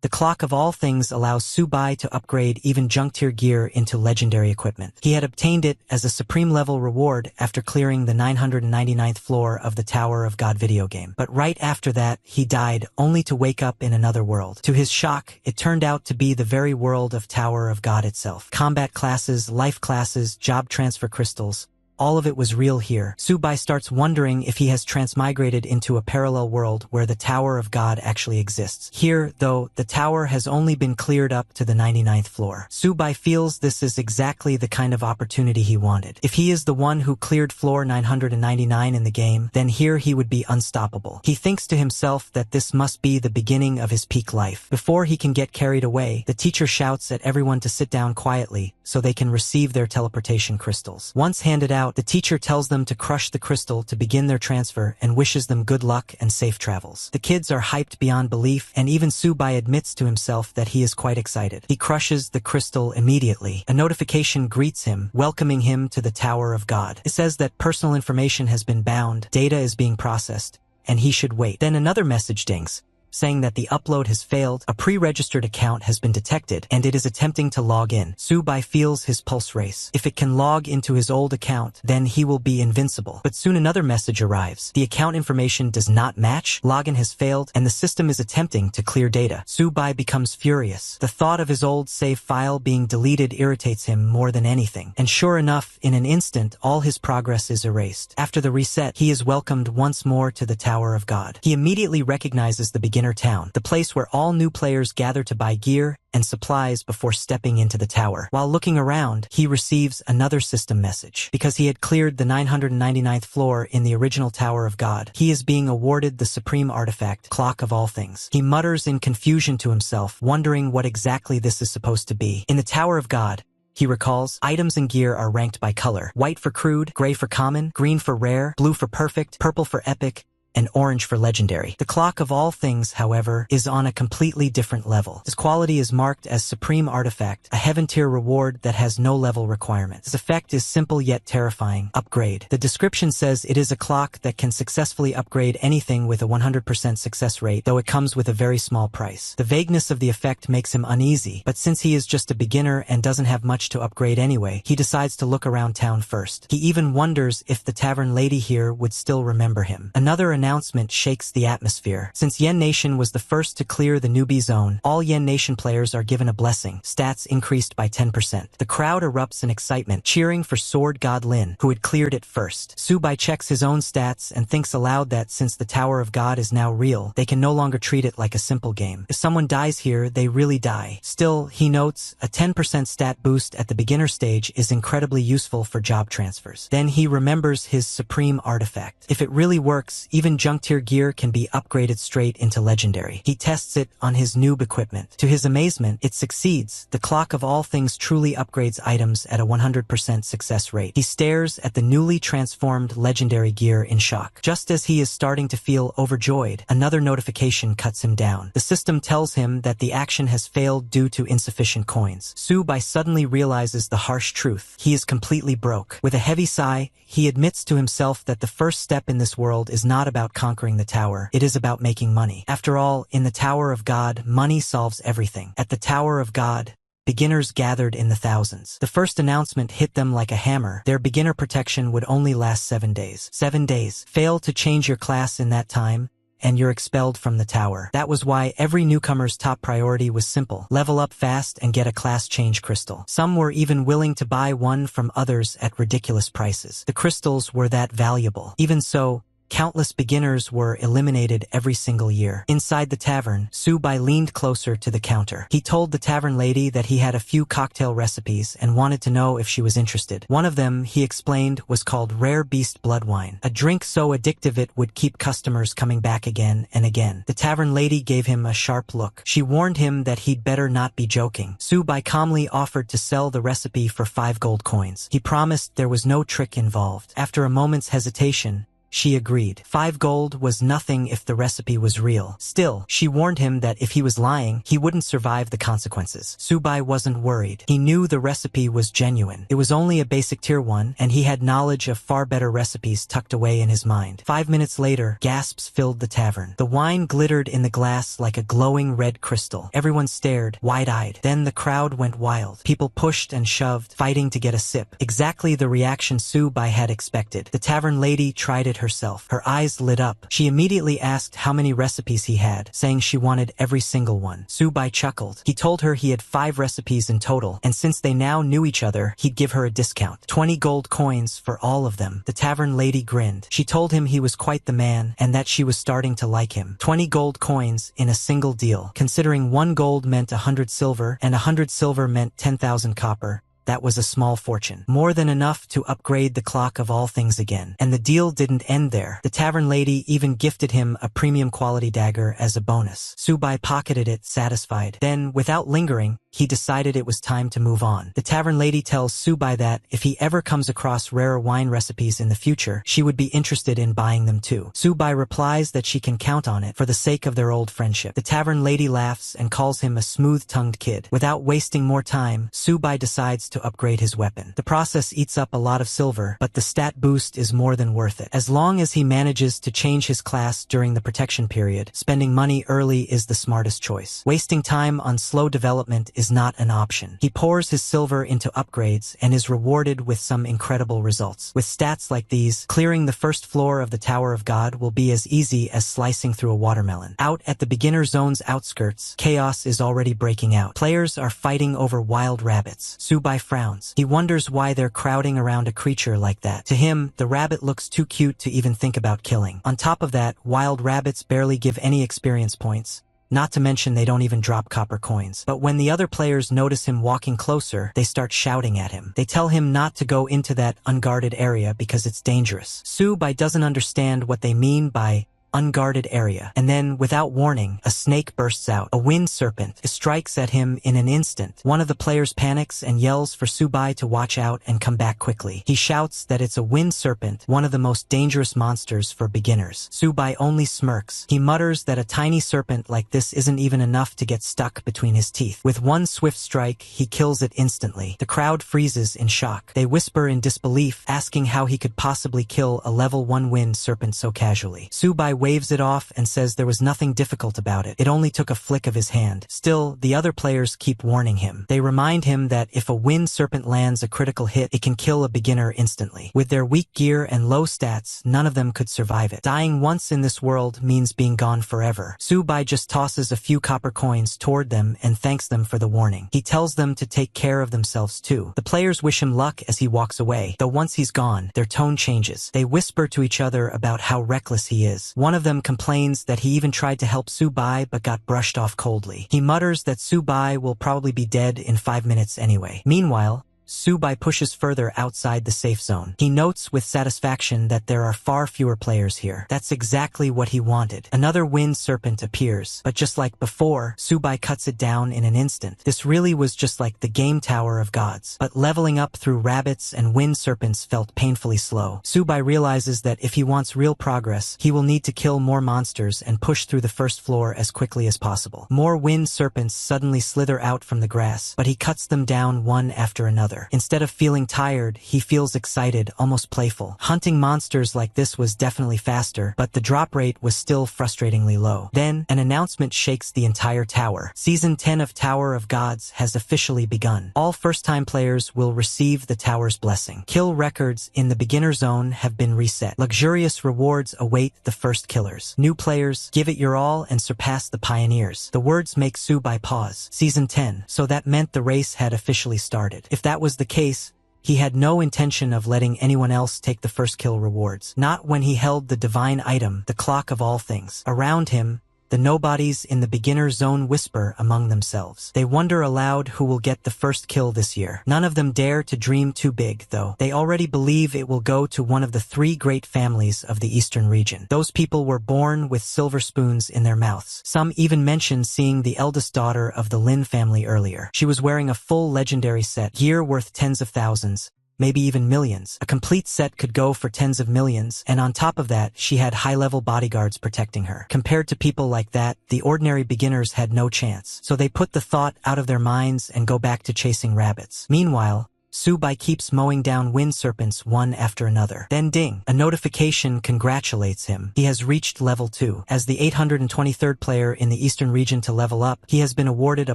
The clock of all things allows Subai to upgrade even junk-tier gear into legendary equipment. He had obtained it as a supreme-level reward after clearing the 999th floor of the Tower of God video game. But right after that, he died, only to wake up in another world. To his shock, it turned out to be the very world of Tower of God itself. Combat classes, life classes, job transfer crystals. All of it was real here. Subai starts wondering if he has transmigrated into a parallel world where the Tower of God actually exists. Here, though, the tower has only been cleared up to the 99th floor. Subai feels this is exactly the kind of opportunity he wanted. If he is the one who cleared floor 999 in the game, then here he would be unstoppable. He thinks to himself that this must be the beginning of his peak life. Before he can get carried away, the teacher shouts at everyone to sit down quietly so they can receive their teleportation crystals. Once handed out, the teacher tells them to crush the crystal to begin their transfer and wishes them good luck and safe travels. The kids are hyped beyond belief, and even Subai admits to himself that he is quite excited. He crushes the crystal immediately. A notification greets him, welcoming him to the Tower of God. It says that personal information has been bound, data is being processed, and he should wait. Then another message dings, saying that the upload has failed, a pre-registered account has been detected, and it is attempting to log in. Subai feels his pulse race. If it can log into his old account, then he will be invincible. But soon another message arrives. The account information does not match, login has failed, and the system is attempting to clear data. Subai becomes furious. The thought of his old save file being deleted irritates him more than anything. And sure enough, in an instant, all his progress is erased. After the reset, he is welcomed once more to the Tower of God. He immediately recognizes the beginner town, the place where all new players gather to buy gear and supplies before stepping into the tower. While looking around, he receives another system message. Because he had cleared the 999th floor in the original Tower of God, he is being awarded the supreme artifact, Clock of All Things. He mutters in confusion to himself, wondering what exactly this is supposed to be. In the Tower of God, he recalls, items and gear are ranked by color. White for crude, gray for common, green for rare, blue for perfect, purple for epic, and orange for legendary. The Clock of All Things, however, is on a completely different level. This quality is marked as Supreme Artifact, a heaven-tier reward that has no level requirements. This effect is simple yet terrifying. Upgrade. The description says it is a clock that can successfully upgrade anything with a 100% success rate, though it comes with a very small price. The vagueness of the effect makes him uneasy, but since he is just a beginner and doesn't have much to upgrade anyway, he decides to look around town first. He even wonders if the tavern lady here would still remember him. Another announcement shakes the atmosphere. Since Yen Nation was the first to clear the newbie zone, all Yen Nation players are given a blessing. Stats increased by 10%. The crowd erupts in excitement, cheering for Sword God Lin, who had cleared it first. Subai checks his own stats and thinks aloud that since the Tower of God is now real, they can no longer treat it like a simple game. If someone dies here, they really die. Still, he notes, a 10% stat boost at the beginner stage is incredibly useful for job transfers. Then he remembers his supreme artifact. If it really works, even junk-tier gear can be upgraded straight into legendary. He tests it on his noob equipment. To his amazement, it succeeds. The Clock of All Things truly upgrades items at a 100% success rate. He stares at the newly transformed legendary gear in shock. Just as he is starting to feel overjoyed, another notification cuts him down. The system tells him that the action has failed due to insufficient coins. Subai suddenly realizes the harsh truth. He is completely broke. With a heavy sigh, he admits to himself that the first step in this world is not about conquering the tower. It is about making money. After all, in the Tower of God, money solves everything. At the Tower of God, beginners gathered in the thousands. The first announcement hit them like a hammer. Their beginner protection would only last 7 days. 7 days. Fail to change your class in that time, and you're expelled from the tower. That was why every newcomer's top priority was simple: level up fast and get a class change crystal. Some were even willing to buy one from others at ridiculous prices. The crystals were that valuable. Even so, countless beginners were eliminated every single year. Inside the tavern, Subai leaned closer to the counter. He told the tavern lady that he had a few cocktail recipes and wanted to know if she was interested. One of them, he explained, was called Rare Beast Blood Wine, a drink so addictive it would keep customers coming back again and again. The tavern lady gave him a sharp look. She warned him that he'd better not be joking. Subai calmly offered to sell the recipe for 5 gold coins. He promised there was no trick involved. After a moment's hesitation, she agreed. 5 gold was nothing if the recipe was real. Still, she warned him that if he was lying, he wouldn't survive the consequences. Subai wasn't worried. He knew the recipe was genuine. It was only a basic tier 1, and he had knowledge of far better recipes tucked away in his mind. 5 minutes later, gasps filled the tavern. The wine glittered in the glass like a glowing red crystal. Everyone stared, wide-eyed. Then the crowd went wild. People pushed and shoved, fighting to get a sip. Exactly the reaction Subai had expected. The tavern lady tried it herself. Her eyes lit up. She immediately asked how many recipes he had, saying she wanted every single one. Subai chuckled. He told her he had 5 recipes in total, and since they now knew each other, he'd give her a discount. 20 gold coins for all of them. The tavern lady grinned. She told him he was quite the man, and that she was starting to like him. 20 gold coins in a single deal. Considering 1 gold meant 100 silver, and 100 silver meant 10,000 copper, that was a small fortune. More than enough to upgrade the clock of all things again. And the deal didn't end there. The tavern lady even gifted him a premium quality dagger as a bonus. Subai pocketed it, satisfied. Then, without lingering, he decided it was time to move on. The tavern lady tells Subai that if he ever comes across rarer wine recipes in the future, she would be interested in buying them too. Subai replies that she can count on it for the sake of their old friendship. The tavern lady laughs and calls him a smooth-tongued kid. Without wasting more time, Subai decides to upgrade his weapon. The process eats up a lot of silver, but the stat boost is more than worth it. As long as he manages to change his class during the protection period, spending money early is the smartest choice. Wasting time on slow development is not an option. He pours his silver into upgrades and is rewarded with some incredible results. With stats like these, clearing the first floor of the Tower of God will be as easy as slicing through a watermelon. Out at the beginner zone's outskirts, chaos is already breaking out. Players are fighting over wild rabbits. Subai frowns. He wonders why they're crowding around a creature like that. To him, the rabbit looks too cute to even think about killing. On top of that, wild rabbits barely give any experience points. Not to mention they don't even drop copper coins. But when the other players notice him walking closer, they start shouting at him. They tell him not to go into that unguarded area because it's dangerous. Subai doesn't understand what they mean by unguarded area. And then, without warning, a snake bursts out. A wind serpent strikes at him in an instant. One of the players panics and yells for Subai to watch out and come back quickly. He shouts that it's a wind serpent, one of the most dangerous monsters for beginners. Subai only smirks. He mutters that a tiny serpent like this isn't even enough to get stuck between his teeth. With one swift strike, he kills it instantly. The crowd freezes in shock. They whisper in disbelief, asking how he could possibly kill a level 1 wind serpent so casually. Subai waves it off and says there was nothing difficult about it. It only took a flick of his hand. Still, the other players keep warning him. They remind him that if a wind serpent lands a critical hit, it can kill a beginner instantly. With their weak gear and low stats, none of them could survive it. Dying once in this world means being gone forever. Subai just tosses a few copper coins toward them and thanks them for the warning. He tells them to take care of themselves too. The players wish him luck as he walks away, though once he's gone, their tone changes. They whisper to each other about how reckless he is. One of them complains that he even tried to help Subai but got brushed off coldly. He mutters that Subai will probably be dead in 5 minutes anyway. Meanwhile, Subai pushes further outside the safe zone. He notes with satisfaction that there are far fewer players here. That's exactly what he wanted. Another wind serpent appears, but just like before, Subai cuts it down in an instant. This really was just like the game Tower of Gods. But leveling up through rabbits and wind serpents felt painfully slow. Subai realizes that if he wants real progress, he will need to kill more monsters and push through the first floor as quickly as possible. More wind serpents suddenly slither out from the grass, but he cuts them down one after another. Instead of feeling tired, he feels excited, almost playful. Hunting monsters like this was definitely faster, but the drop rate was still frustratingly low. Then, an announcement shakes the entire tower. Season 10 of Tower of Gods has officially begun. All first-time players will receive the tower's blessing. Kill records in the beginner zone have been reset. Luxurious rewards await the first killers. New players, give it your all and surpass the pioneers. The words make Subai pause. Season 10, so that meant the race had officially started. If that was the case, he had no intention of letting anyone else take the first kill rewards. Not when he held the divine item, the clock of all things. Around him, the nobodies in the beginner zone whisper among themselves. They wonder aloud who will get the first kill this year. None of them dare to dream too big, though. They already believe it will go to one of the 3 great families of the eastern region. Those people were born with silver spoons in their mouths. Some even mentioned seeing the eldest daughter of the Lin family earlier. She was wearing a full legendary set, gear worth tens of thousands, maybe even millions. A complete set could go for tens of millions, and on top of that, she had high-level bodyguards protecting her. Compared to people like that, the ordinary beginners had no chance. So they put the thought out of their minds and go back to chasing rabbits. Meanwhile, Subai keeps mowing down wind serpents one after another. Then ding! A notification congratulates him. He has reached level 2. As the 823rd player in the eastern region to level up, he has been awarded a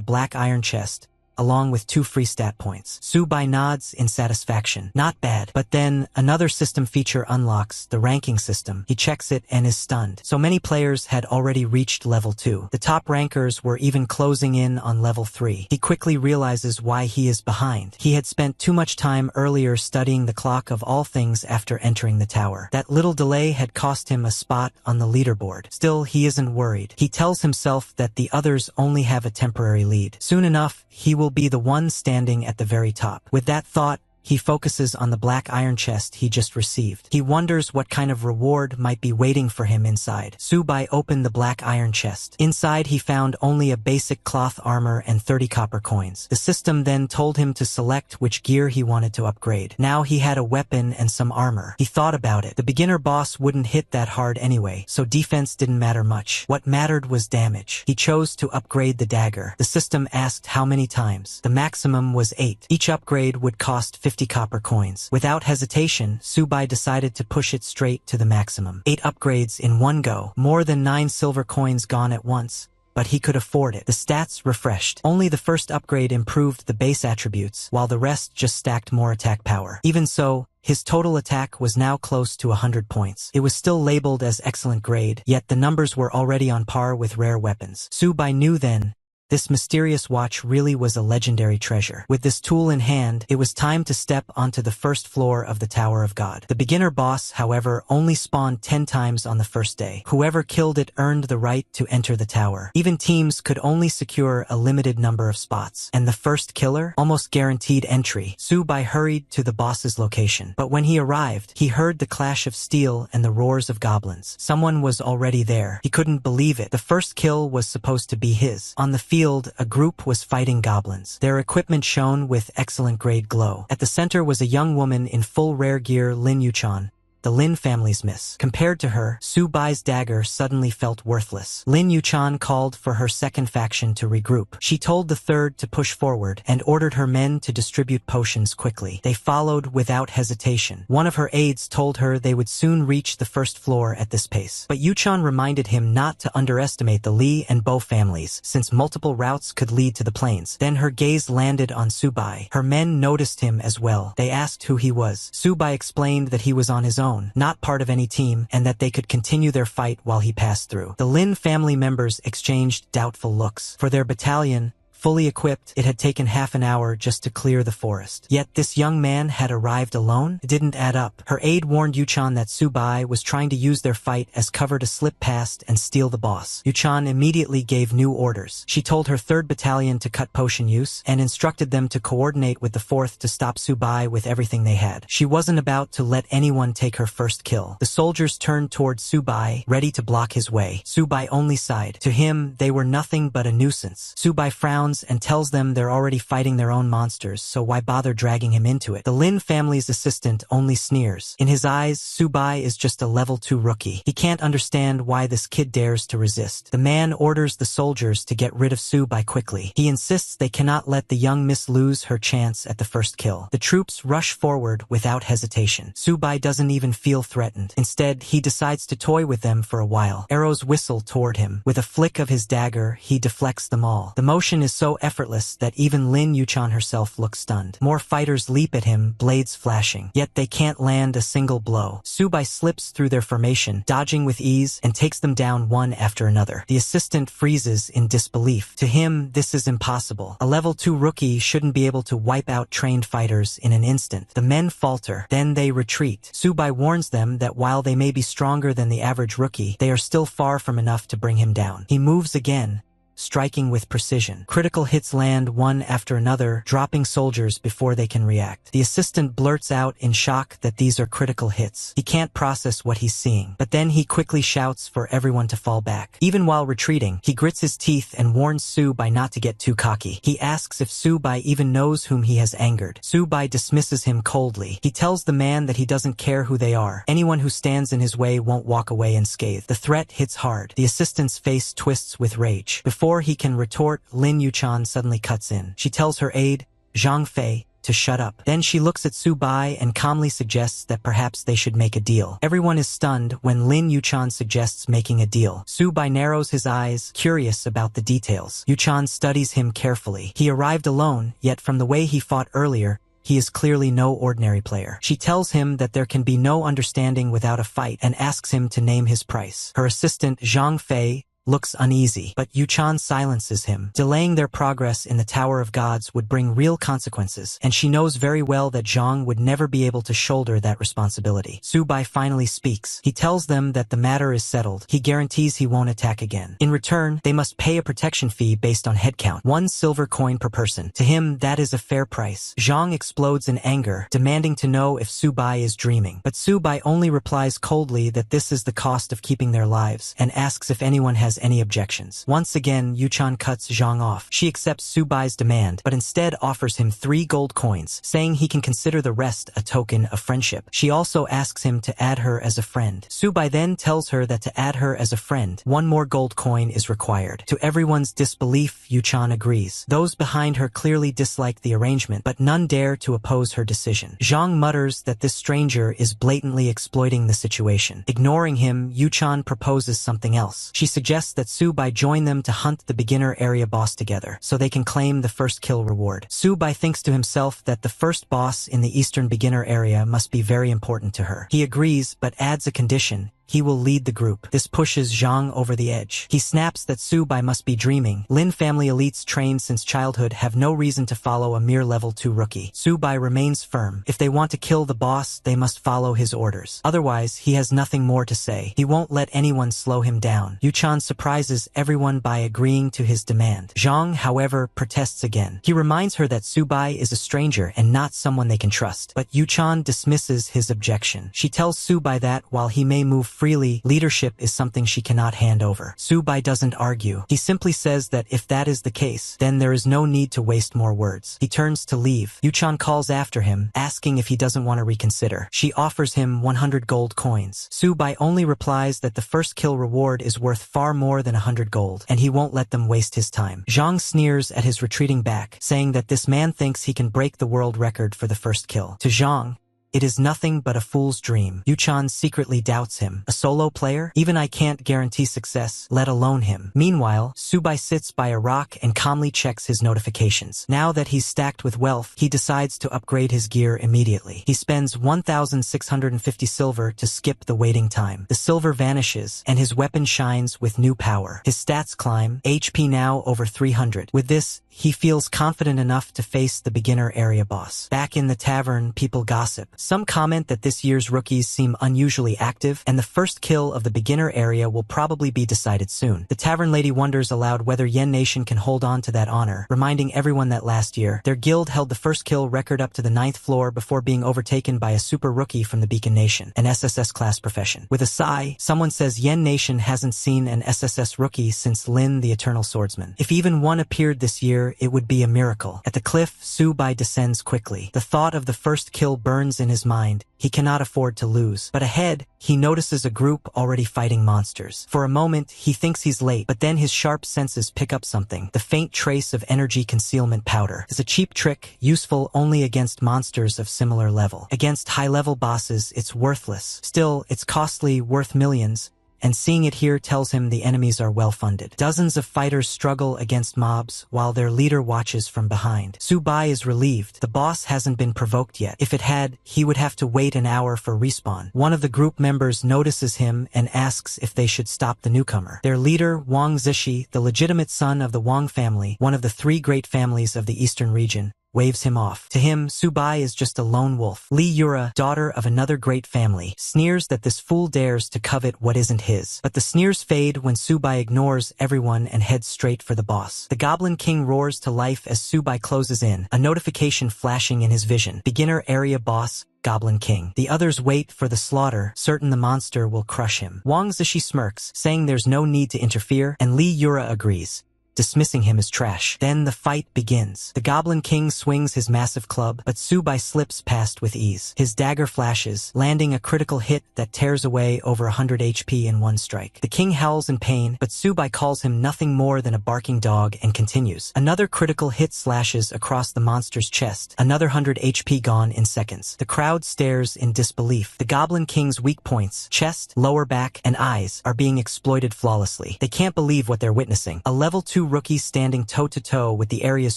black iron chest, along with 2 free stat points. Subai nods in satisfaction. Not bad. But then, another system feature unlocks, the ranking system. He checks it and is stunned. So many players had already reached level 2. The top rankers were even closing in on level 3. He quickly realizes why he is behind. He had spent too much time earlier studying the clock of all things after entering the tower. That little delay had cost him a spot on the leaderboard. Still, he isn't worried. He tells himself that the others only have a temporary lead. Soon enough, he will be the one standing at the very top. With that thought, he focuses on the black iron chest he just received. He wonders what kind of reward might be waiting for him inside. Subai opened the black iron chest. Inside he found only a basic cloth armor and 30 copper coins. The system then told him to select which gear he wanted to upgrade. Now he had a weapon and some armor. He thought about it. The beginner boss wouldn't hit that hard anyway, so defense didn't matter much. What mattered was damage. He chose to upgrade the dagger. The system asked how many times. The maximum was 8. Each upgrade would cost 50 copper coins. Without hesitation, Subai decided to push it straight to the maximum. 8 upgrades in one go. More than 9 silver coins gone at once. But he could afford it. The stats refreshed. Only the first upgrade improved the base attributes, while the rest just stacked more attack power. Even so, his total attack was now close to 100 points. It was still labeled as excellent grade, yet the numbers were already on par with rare weapons. Subai knew then, this mysterious watch really was a legendary treasure. With this tool in hand, it was time to step onto the first floor of the Tower of God. The beginner boss, however, only spawned 10 times on the first day. Whoever killed it earned the right to enter the tower. Even teams could only secure a limited number of spots. And the first killer? Almost guaranteed entry. Subai hurried to the boss's location. But when he arrived, he heard the clash of steel and the roars of goblins. Someone was already there. He couldn't believe it. The first kill was supposed to be his. On the field, a group was fighting goblins. Their equipment shone with excellent grade glow. At the center was a young woman in full rare gear, Lin Yuchan, the Lin family's miss. Compared to her, Subai's dagger suddenly felt worthless. Lin Yuchan called for her second faction to regroup. She told the third to push forward and ordered her men to distribute potions quickly. They followed without hesitation. One of her aides told her they would soon reach the first floor at this pace. But Yuchan reminded him not to underestimate the Li and Bo families, since multiple routes could lead to the plains. Then her gaze landed on Subai. Her men noticed him as well. They asked who he was. Subai explained that he was on his own, not part of any team, and that they could continue their fight while he passed through. The Lin family members exchanged doubtful looks. For their battalion, fully equipped, it had taken half an hour just to clear the forest. Yet this young man had arrived alone? It didn't add up. Her aide warned Yuchan that Subai was trying to use their fight as cover to slip past and steal the boss. Yuchan immediately gave new orders. She told her 3rd battalion to cut potion use and instructed them to coordinate with the 4th to stop Subai with everything they had. She wasn't about to let anyone take her first kill. The soldiers turned toward Subai, ready to block his way. Subai only sighed. To him, they were nothing but a nuisance. Subai frowns and tells them they're already fighting their own monsters, so why bother dragging him into it? The Lin family's assistant only sneers. In his eyes, Subai is just a level 2 rookie. He can't understand why this kid dares to resist. The man orders the soldiers to get rid of Subai quickly. He insists they cannot let the young miss lose her chance at the first kill. The troops rush forward without hesitation. Subai doesn't even feel threatened. Instead, he decides to toy with them for a while. Arrows whistle toward him. With a flick of his dagger, he deflects them all. The motion is so effortless that even Lin Yuchan herself looks stunned. More fighters leap at him, blades flashing. Yet they can't land a single blow. Subai slips through their formation, dodging with ease, and takes them down one after another. The assistant freezes in disbelief. To him, this is impossible. A level 2 rookie shouldn't be able to wipe out trained fighters in an instant. The men falter. Then they retreat. Subai warns them that while they may be stronger than the average rookie, they are still far from enough to bring him down. He moves again, striking with precision. Critical hits land one after another, dropping soldiers before they can react. The assistant blurts out in shock that these are critical hits. He can't process what he's seeing, but then he quickly shouts for everyone to fall back. Even while retreating, he grits his teeth and warns Su-bai not to get too cocky. He asks if Su-bai even knows whom he has angered. Su-bai dismisses him coldly. He tells the man that he doesn't care who they are. Anyone who stands in his way won't walk away unscathed. The threat hits hard. The assistant's face twists with rage. Before he can retort, Lin Yuchan suddenly cuts in. She tells her aide, Zhang Fei, to shut up. Then she looks at Su-bai and calmly suggests that perhaps they should make a deal. Everyone is stunned when Lin Yuchan suggests making a deal. Su-bai narrows his eyes, curious about the details. Yuchan studies him carefully. He arrived alone, yet from the way he fought earlier, he is clearly no ordinary player. She tells him that there can be no understanding without a fight and asks him to name his price. Her assistant, Zhang Fei, looks uneasy, but Yuchan silences him. Delaying their progress in the Tower of Gods would bring real consequences, and she knows very well that Zhang would never be able to shoulder that responsibility. Su-bai finally speaks. He tells them that the matter is settled. He guarantees he won't attack again. In return, they must pay a protection fee based on headcount, 1 silver coin per person. To him, that is a fair price. Zhang explodes in anger, demanding to know if Su-bai is dreaming. But Su-bai only replies coldly that this is the cost of keeping their lives, and asks if anyone has any objections. Once again, Yuchan cuts Zhang off. She accepts Su-bai's demand, but instead offers him 3 gold coins, saying he can consider the rest a token of friendship. She also asks him to add her as a friend. Su-bai then tells her that to add her as a friend, 1 more gold coin is required. To everyone's disbelief, Yuchan agrees. Those behind her clearly dislike the arrangement, but none dare to oppose her decision. Zhang mutters that this stranger is blatantly exploiting the situation. Ignoring him, Yuchan proposes something else. She suggests that Su-bai join them to hunt the beginner area boss together, so they can claim the first kill reward. Su-bai thinks to himself that the first boss in the eastern beginner area must be very important to her. He agrees, but adds a condition. He will lead the group. This pushes Zhang over the edge. He snaps that Su-bai must be dreaming. Lin family elites trained since childhood have no reason to follow a mere level 2 rookie. Su-bai remains firm. If they want to kill the boss, they must follow his orders. Otherwise, he has nothing more to say. He won't let anyone slow him down. Yuchan surprises everyone by agreeing to his demand. Zhang, however, protests again. He reminds her that Su-bai is a stranger and not someone they can trust. But Yuchan dismisses his objection. She tells Su-bai that, while he may move freely, leadership is something she cannot hand over. Su-bai doesn't argue. He simply says that if that is the case, then there is no need to waste more words. He turns to leave. Yuchan calls after him, asking if he doesn't want to reconsider. She offers him 100 gold coins. Su-bai only replies that the first kill reward is worth far more than 100 gold, and he won't let them waste his time. Zhang sneers at his retreating back, saying that this man thinks he can break the world record for the first kill. To Zhang, it is nothing but a fool's dream. Yuchan secretly doubts him. A solo player? Even I can't guarantee success, let alone him. Meanwhile, Su-bai sits by a rock and calmly checks his notifications. Now that he's stacked with wealth, he decides to upgrade his gear immediately. He spends 1,650 silver to skip the waiting time. The silver vanishes, and his weapon shines with new power. His stats climb, HP now over 300. With this, he feels confident enough to face the beginner area boss. Back in the tavern, people gossip. Some comment that this year's rookies seem unusually active, and the first kill of the beginner area will probably be decided soon. The tavern lady wonders aloud whether Yen Nation can hold on to that honor, reminding everyone that last year, their guild held the first kill record up to the 9th floor before being overtaken by a super rookie from the Beacon Nation, an SSS class profession. With a sigh, someone says Yen Nation hasn't seen an SSS rookie since Lin the Eternal Swordsman. If even one appeared this year, it would be a miracle. At the cliff, Su-bai descends quickly. The thought of the first kill burns in his mind. He cannot afford to lose. But ahead, he notices a group already fighting monsters. For a moment, he thinks he's late, but then his sharp senses pick up something. The faint trace of energy concealment powder is a cheap trick, useful only against monsters of similar level. Against high-level bosses, it's worthless. Still, it's costly, worth millions, and seeing it here tells him the enemies are well-funded. Dozens of fighters struggle against mobs while their leader watches from behind. Su-bai is relieved. The boss hasn't been provoked yet. If it had, he would have to wait an hour for respawn. One of the group members notices him and asks if they should stop the newcomer. Their leader, Wang Zishi, the legitimate son of the Wang family, one of the 3 great families of the eastern region, waves him off. To him, Subai is just a lone wolf. Lee Yura, daughter of another great family, sneers that this fool dares to covet what isn't his. But the sneers fade when Subai ignores everyone and heads straight for the boss. The Goblin King roars to life as Subai closes in, a notification flashing in his vision. Beginner area boss, Goblin King. The others wait for the slaughter, certain the monster will crush him. Wang Zishi smirks, saying there's no need to interfere, and Lee Yura agrees, dismissing him as trash. Then the fight begins. The Goblin King swings his massive club, but Subai slips past with ease. His dagger flashes, landing a critical hit that tears away over 100 HP in one strike. The king howls in pain, but Subai calls him nothing more than a barking dog and continues. Another critical hit slashes across the monster's chest, another 100 HP gone in seconds. The crowd stares in disbelief. The Goblin King's weak points, chest, lower back, and eyes, are being exploited flawlessly. They can't believe what they're witnessing. A level 2 rookie standing toe-to-toe with the area's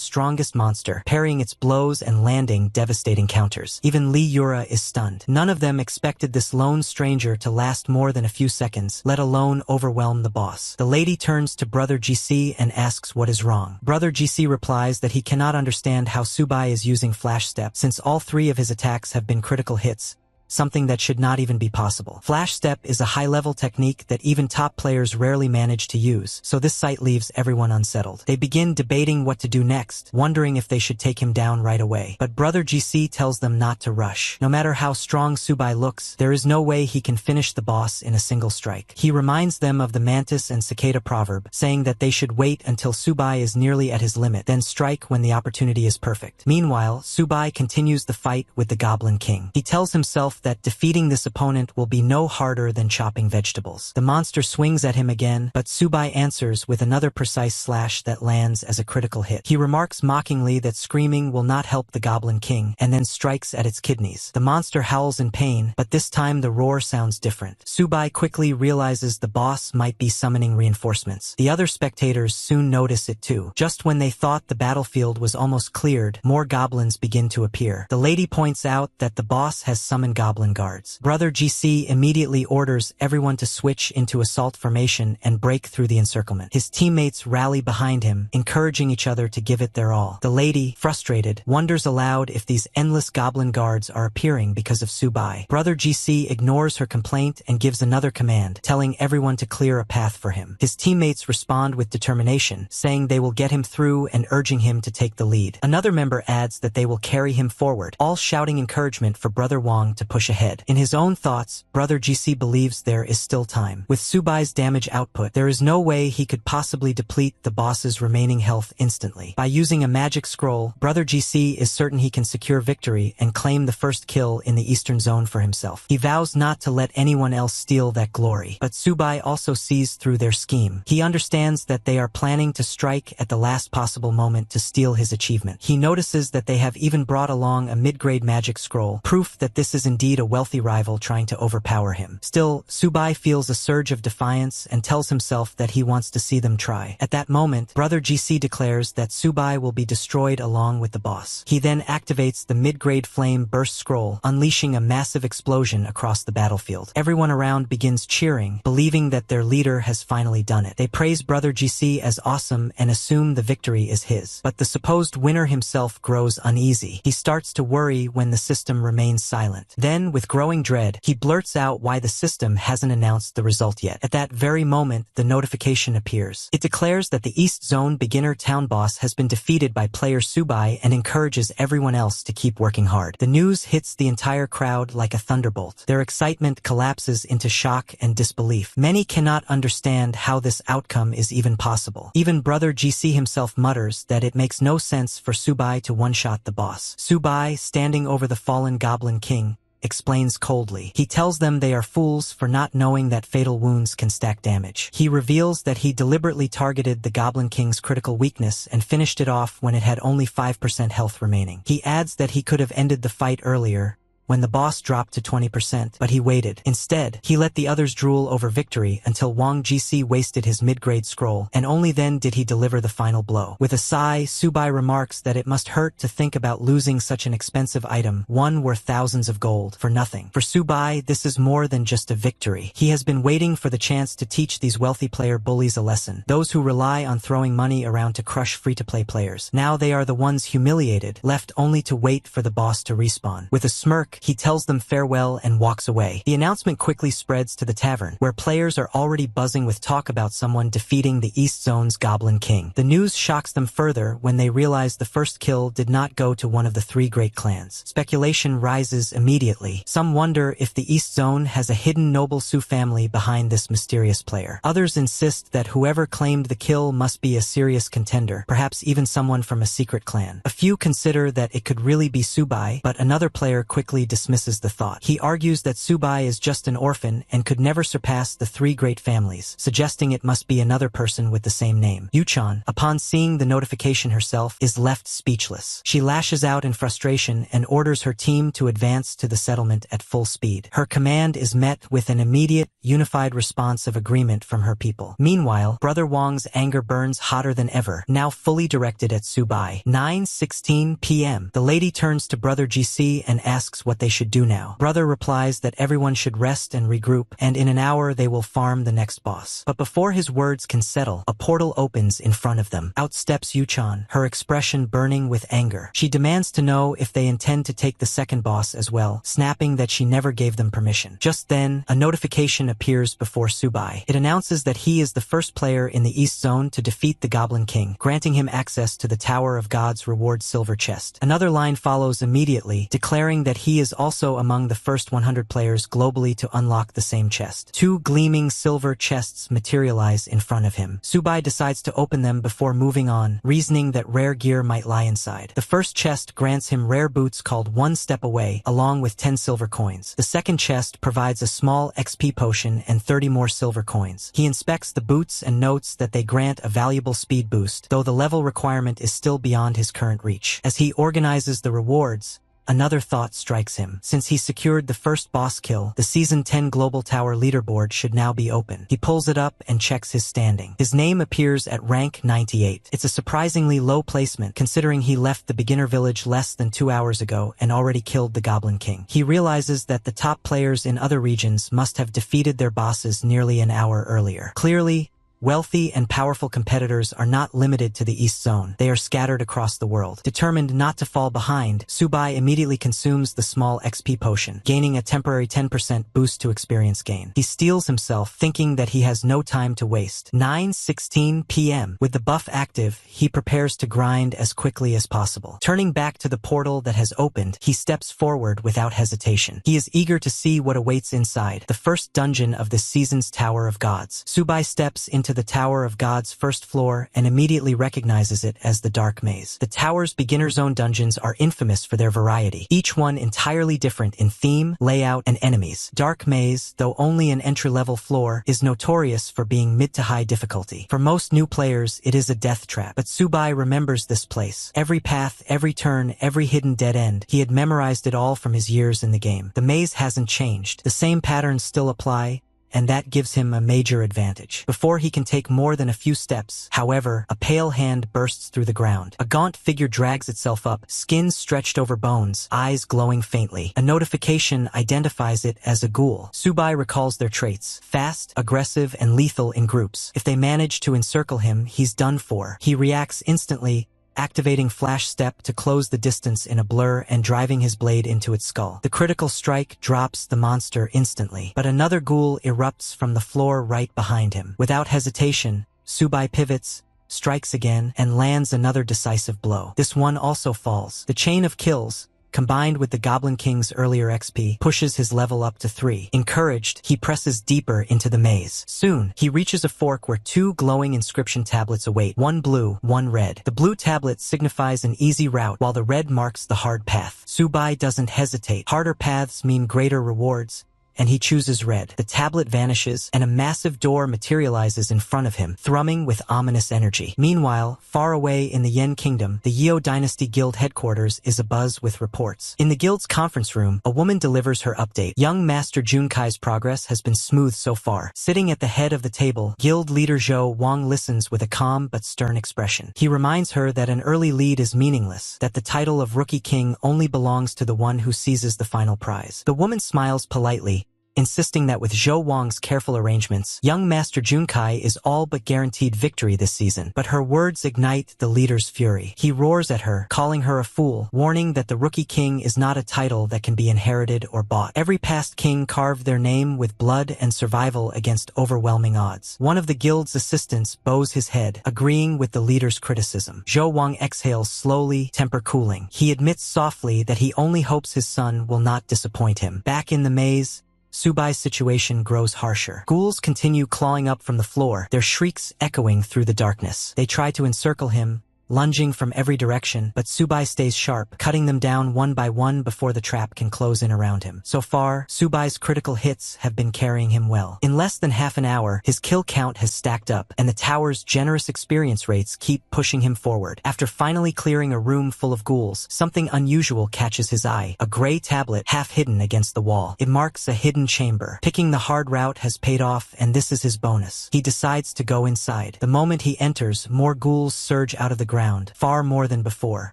strongest monster, parrying its blows and landing devastating counters. Even Lee Yura is stunned. None of them expected this lone stranger to last more than a few seconds, let alone overwhelm the boss. The lady turns to Brother GC and asks what is wrong. Brother GC replies that he cannot understand how Subai is using Flash Step, since all 3 of his attacks have been critical hits, something that should not even be possible. Flash Step is a high-level technique that even top players rarely manage to use, so this sight leaves everyone unsettled. They begin debating what to do next, wondering if they should take him down right away. But Brother GC tells them not to rush. No matter how strong Subai looks, there is no way he can finish the boss in a single strike. He reminds them of the mantis and cicada proverb, saying that they should wait until Subai is nearly at his limit, then strike when the opportunity is perfect. Meanwhile, Subai continues the fight with the Goblin King. He tells himself that defeating this opponent will be no harder than chopping vegetables. The monster swings at him again, but Subai answers with another precise slash that lands as a critical hit. He remarks mockingly that screaming will not help the Goblin King, and then strikes at its kidneys. The monster howls in pain, but this time the roar sounds different. Subai quickly realizes the boss might be summoning reinforcements. The other spectators soon notice it too. Just when they thought the battlefield was almost cleared, more goblins begin to appear. The lady points out that the boss has summoned goblin guards. Brother GC immediately orders everyone to switch into assault formation and break through the encirclement. His teammates rally behind him, encouraging each other to give it their all. The lady, frustrated, wonders aloud if these endless goblin guards are appearing because of Subai. Brother GC ignores her complaint and gives another command, telling everyone to clear a path for him. His teammates respond with determination, saying they will get him through and urging him to take the lead. Another member adds that they will carry him forward, all shouting encouragement for Brother Wang to push ahead. In his own thoughts, Brother GC believes there is still time. With Subai's damage output, there is no way he could possibly deplete the boss's remaining health instantly. By using a magic scroll, Brother GC is certain he can secure victory and claim the first kill in the eastern zone for himself. He vows not to let anyone else steal that glory. But Subai also sees through their scheme. He understands that they are planning to strike at the last possible moment to steal his achievement. He notices that they have even brought along a mid-grade magic scroll, proof that this is indeed a wealthy rival trying to overpower him. Still, Subai feels a surge of defiance and tells himself that he wants to see them try. At that moment, Brother GC declares that Subai will be destroyed along with the boss. He then activates the mid-grade flame burst scroll, unleashing a massive explosion across the battlefield. Everyone around begins cheering, believing that their leader has finally done it. They praise Brother GC as awesome and assume the victory is his. But the supposed winner himself grows uneasy. He starts to worry when the system remains silent. Then, with growing dread, he blurts out why the system hasn't announced the result yet. At that very moment, the notification appears. It declares that the East Zone beginner town boss has been defeated by player Subai and encourages everyone else to keep working hard. The news hits the entire crowd like a thunderbolt. Their excitement collapses into shock and disbelief. Many cannot understand how this outcome is even possible. Even Brother GC himself mutters that it makes no sense for Subai to one-shot the boss. Subai, standing over the fallen Goblin King, explains coldly. He tells them they are fools for not knowing that fatal wounds can stack damage. He reveals that he deliberately targeted the Goblin King's critical weakness and finished it off when it had only 5% health remaining. He adds that he could have ended the fight earlier, when the boss dropped to 20%, but he waited. Instead, he let the others drool over victory until Wang Jisi wasted his mid-grade scroll, and only then did he deliver the final blow. With a sigh, Subai remarks that it must hurt to think about losing such an expensive item, one worth thousands of gold, for nothing. For Subai, this is more than just a victory. He has been waiting for the chance to teach these wealthy player bullies a lesson. Those who rely on throwing money around to crush free-to-play players. Now they are the ones humiliated, left only to wait for the boss to respawn. With a smirk, he tells them farewell and walks away. The announcement quickly spreads to the tavern, where players are already buzzing with talk about someone defeating the East Zone's Goblin King. The news shocks them further when they realize the first kill did not go to one of the three great clans. Speculation rises immediately. Some wonder if the East Zone has a hidden noble Su family behind this mysterious player. Others insist that whoever claimed the kill must be a serious contender, perhaps even someone from a secret clan. A few consider that it could really be Subai, but another player quickly dismisses the thought. He argues that Subai is just an orphan and could never surpass the three great families, suggesting it must be another person with the same name. Yuchan, upon seeing the notification herself, is left speechless. She lashes out in frustration and orders her team to advance to the settlement at full speed. Her command is met with an immediate, unified response of agreement from her people. Meanwhile, Brother Wang's anger burns hotter than ever, now fully directed at Subai. 9:16 p.m. The lady turns to Brother GC and asks what they should do now. Brother replies that everyone should rest and regroup, and in an hour they will farm the next boss. But before his words can settle, a portal opens in front of them. Out steps Yuchan, her expression burning with anger. She demands to know if they intend to take the second boss as well, snapping that she never gave them permission. Just then, a notification appears before Subai. It announces that he is the first player in the East Zone to defeat the Goblin King, granting him access to the Tower of God's reward silver chest. Another line follows immediately, declaring that he is also among the first 100 players globally to unlock the same chest. Two gleaming silver chests materialize in front of him. Subai decides to open them before moving on, reasoning that rare gear might lie inside. The first chest grants him rare boots called One Step Away, along with 10 silver coins. The second chest provides a small XP potion and 30 more silver coins. He inspects the boots and notes that they grant a valuable speed boost, though the level requirement is still beyond his current reach. As he organizes the rewards, another thought strikes him. Since he secured the first boss kill, the Season 10 Global Tower leaderboard should now be open. He pulls it up and checks his standing. His name appears at rank 98. It's a surprisingly low placement, considering he left the beginner village less than 2 hours ago and already killed the Goblin King. He realizes that the top players in other regions must have defeated their bosses nearly an hour earlier. Clearly, wealthy and powerful competitors are not limited to the East Zone. They are scattered across the world. Determined not to fall behind, Subai immediately consumes the small XP potion, gaining a temporary 10% boost to experience gain. He steels himself, thinking that he has no time to waste. 9:16 p.m. With the buff active, he prepares to grind as quickly as possible. Turning back to the portal that has opened, he steps forward without hesitation. He is eager to see what awaits inside, the first dungeon of this season's Tower of Gods. Subai steps into the Tower of God's first floor and immediately recognizes it as the Dark Maze. The tower's beginner zone dungeons are infamous for their variety, each one entirely different in theme, layout, and enemies. Dark Maze, though only an entry-level floor, is notorious for being mid to high difficulty. For most new players, it is a death trap, but Subai remembers this place. Every path, every turn, every hidden dead end. He had memorized it all from his years in the game. The maze hasn't changed. The same patterns still apply, and that gives him a major advantage. Before he can take more than a few steps, however, a pale hand bursts through the ground. A gaunt figure drags itself up, skin stretched over bones, eyes glowing faintly. A notification identifies it as a ghoul. Subai recalls their traits: fast, aggressive, and lethal in groups. If they manage to encircle him, he's done for. He reacts instantly, activating Flash Step to close the distance in a blur and driving his blade into its skull. The critical strike drops the monster instantly, but another ghoul erupts from the floor right behind him. Without hesitation, Subai pivots, strikes again, and lands another decisive blow. This one also falls. The chain of kills, combined with the Goblin King's earlier XP, pushes his level up to 3. Encouraged, he presses deeper into the maze. Soon, he reaches a fork where 2 glowing inscription tablets await, one blue, one red. The blue tablet signifies an easy route, while the red marks the hard path. Subai doesn't hesitate. Harder paths mean greater rewards, and he chooses red. The tablet vanishes, and a massive door materializes in front of him, thrumming with ominous energy. Meanwhile, far away in the Yen Kingdom, the Yeo Dynasty Guild headquarters is abuzz with reports. In the guild's conference room, a woman delivers her update. Young Master Junkai's progress has been smooth so far. Sitting at the head of the table, guild leader Zhou Wang listens with a calm but stern expression. He reminds her that an early lead is meaningless, that the title of Rookie King only belongs to the one who seizes the final prize. The woman smiles politely, insisting that with Zhou Wang's careful arrangements, young Master Junkai is all but guaranteed victory this season. But her words ignite the leader's fury. He roars at her, calling her a fool, warning that the Rookie King is not a title that can be inherited or bought. Every past king carved their name with blood and survival against overwhelming odds. One of the guild's assistants bows his head, agreeing with the leader's criticism. Zhou Wang exhales slowly, temper cooling. He admits softly that he only hopes his son will not disappoint him. Back in the maze, Subai's situation grows harsher. Ghouls continue clawing up from the floor, their shrieks echoing through the darkness. They try to encircle him, lunging from every direction, but Subai stays sharp, cutting them down one by one before the trap can close in around him. So far, Subai's critical hits have been carrying him well. In less than half an hour, his kill count has stacked up, and the tower's generous experience rates keep pushing him forward. After finally clearing a room full of ghouls, something unusual catches his eye. A gray tablet half hidden against the wall. It marks a hidden chamber. Picking the hard route has paid off, and this is his bonus. He decides to go inside. The moment he enters, more ghouls surge out of the ground, far more than before.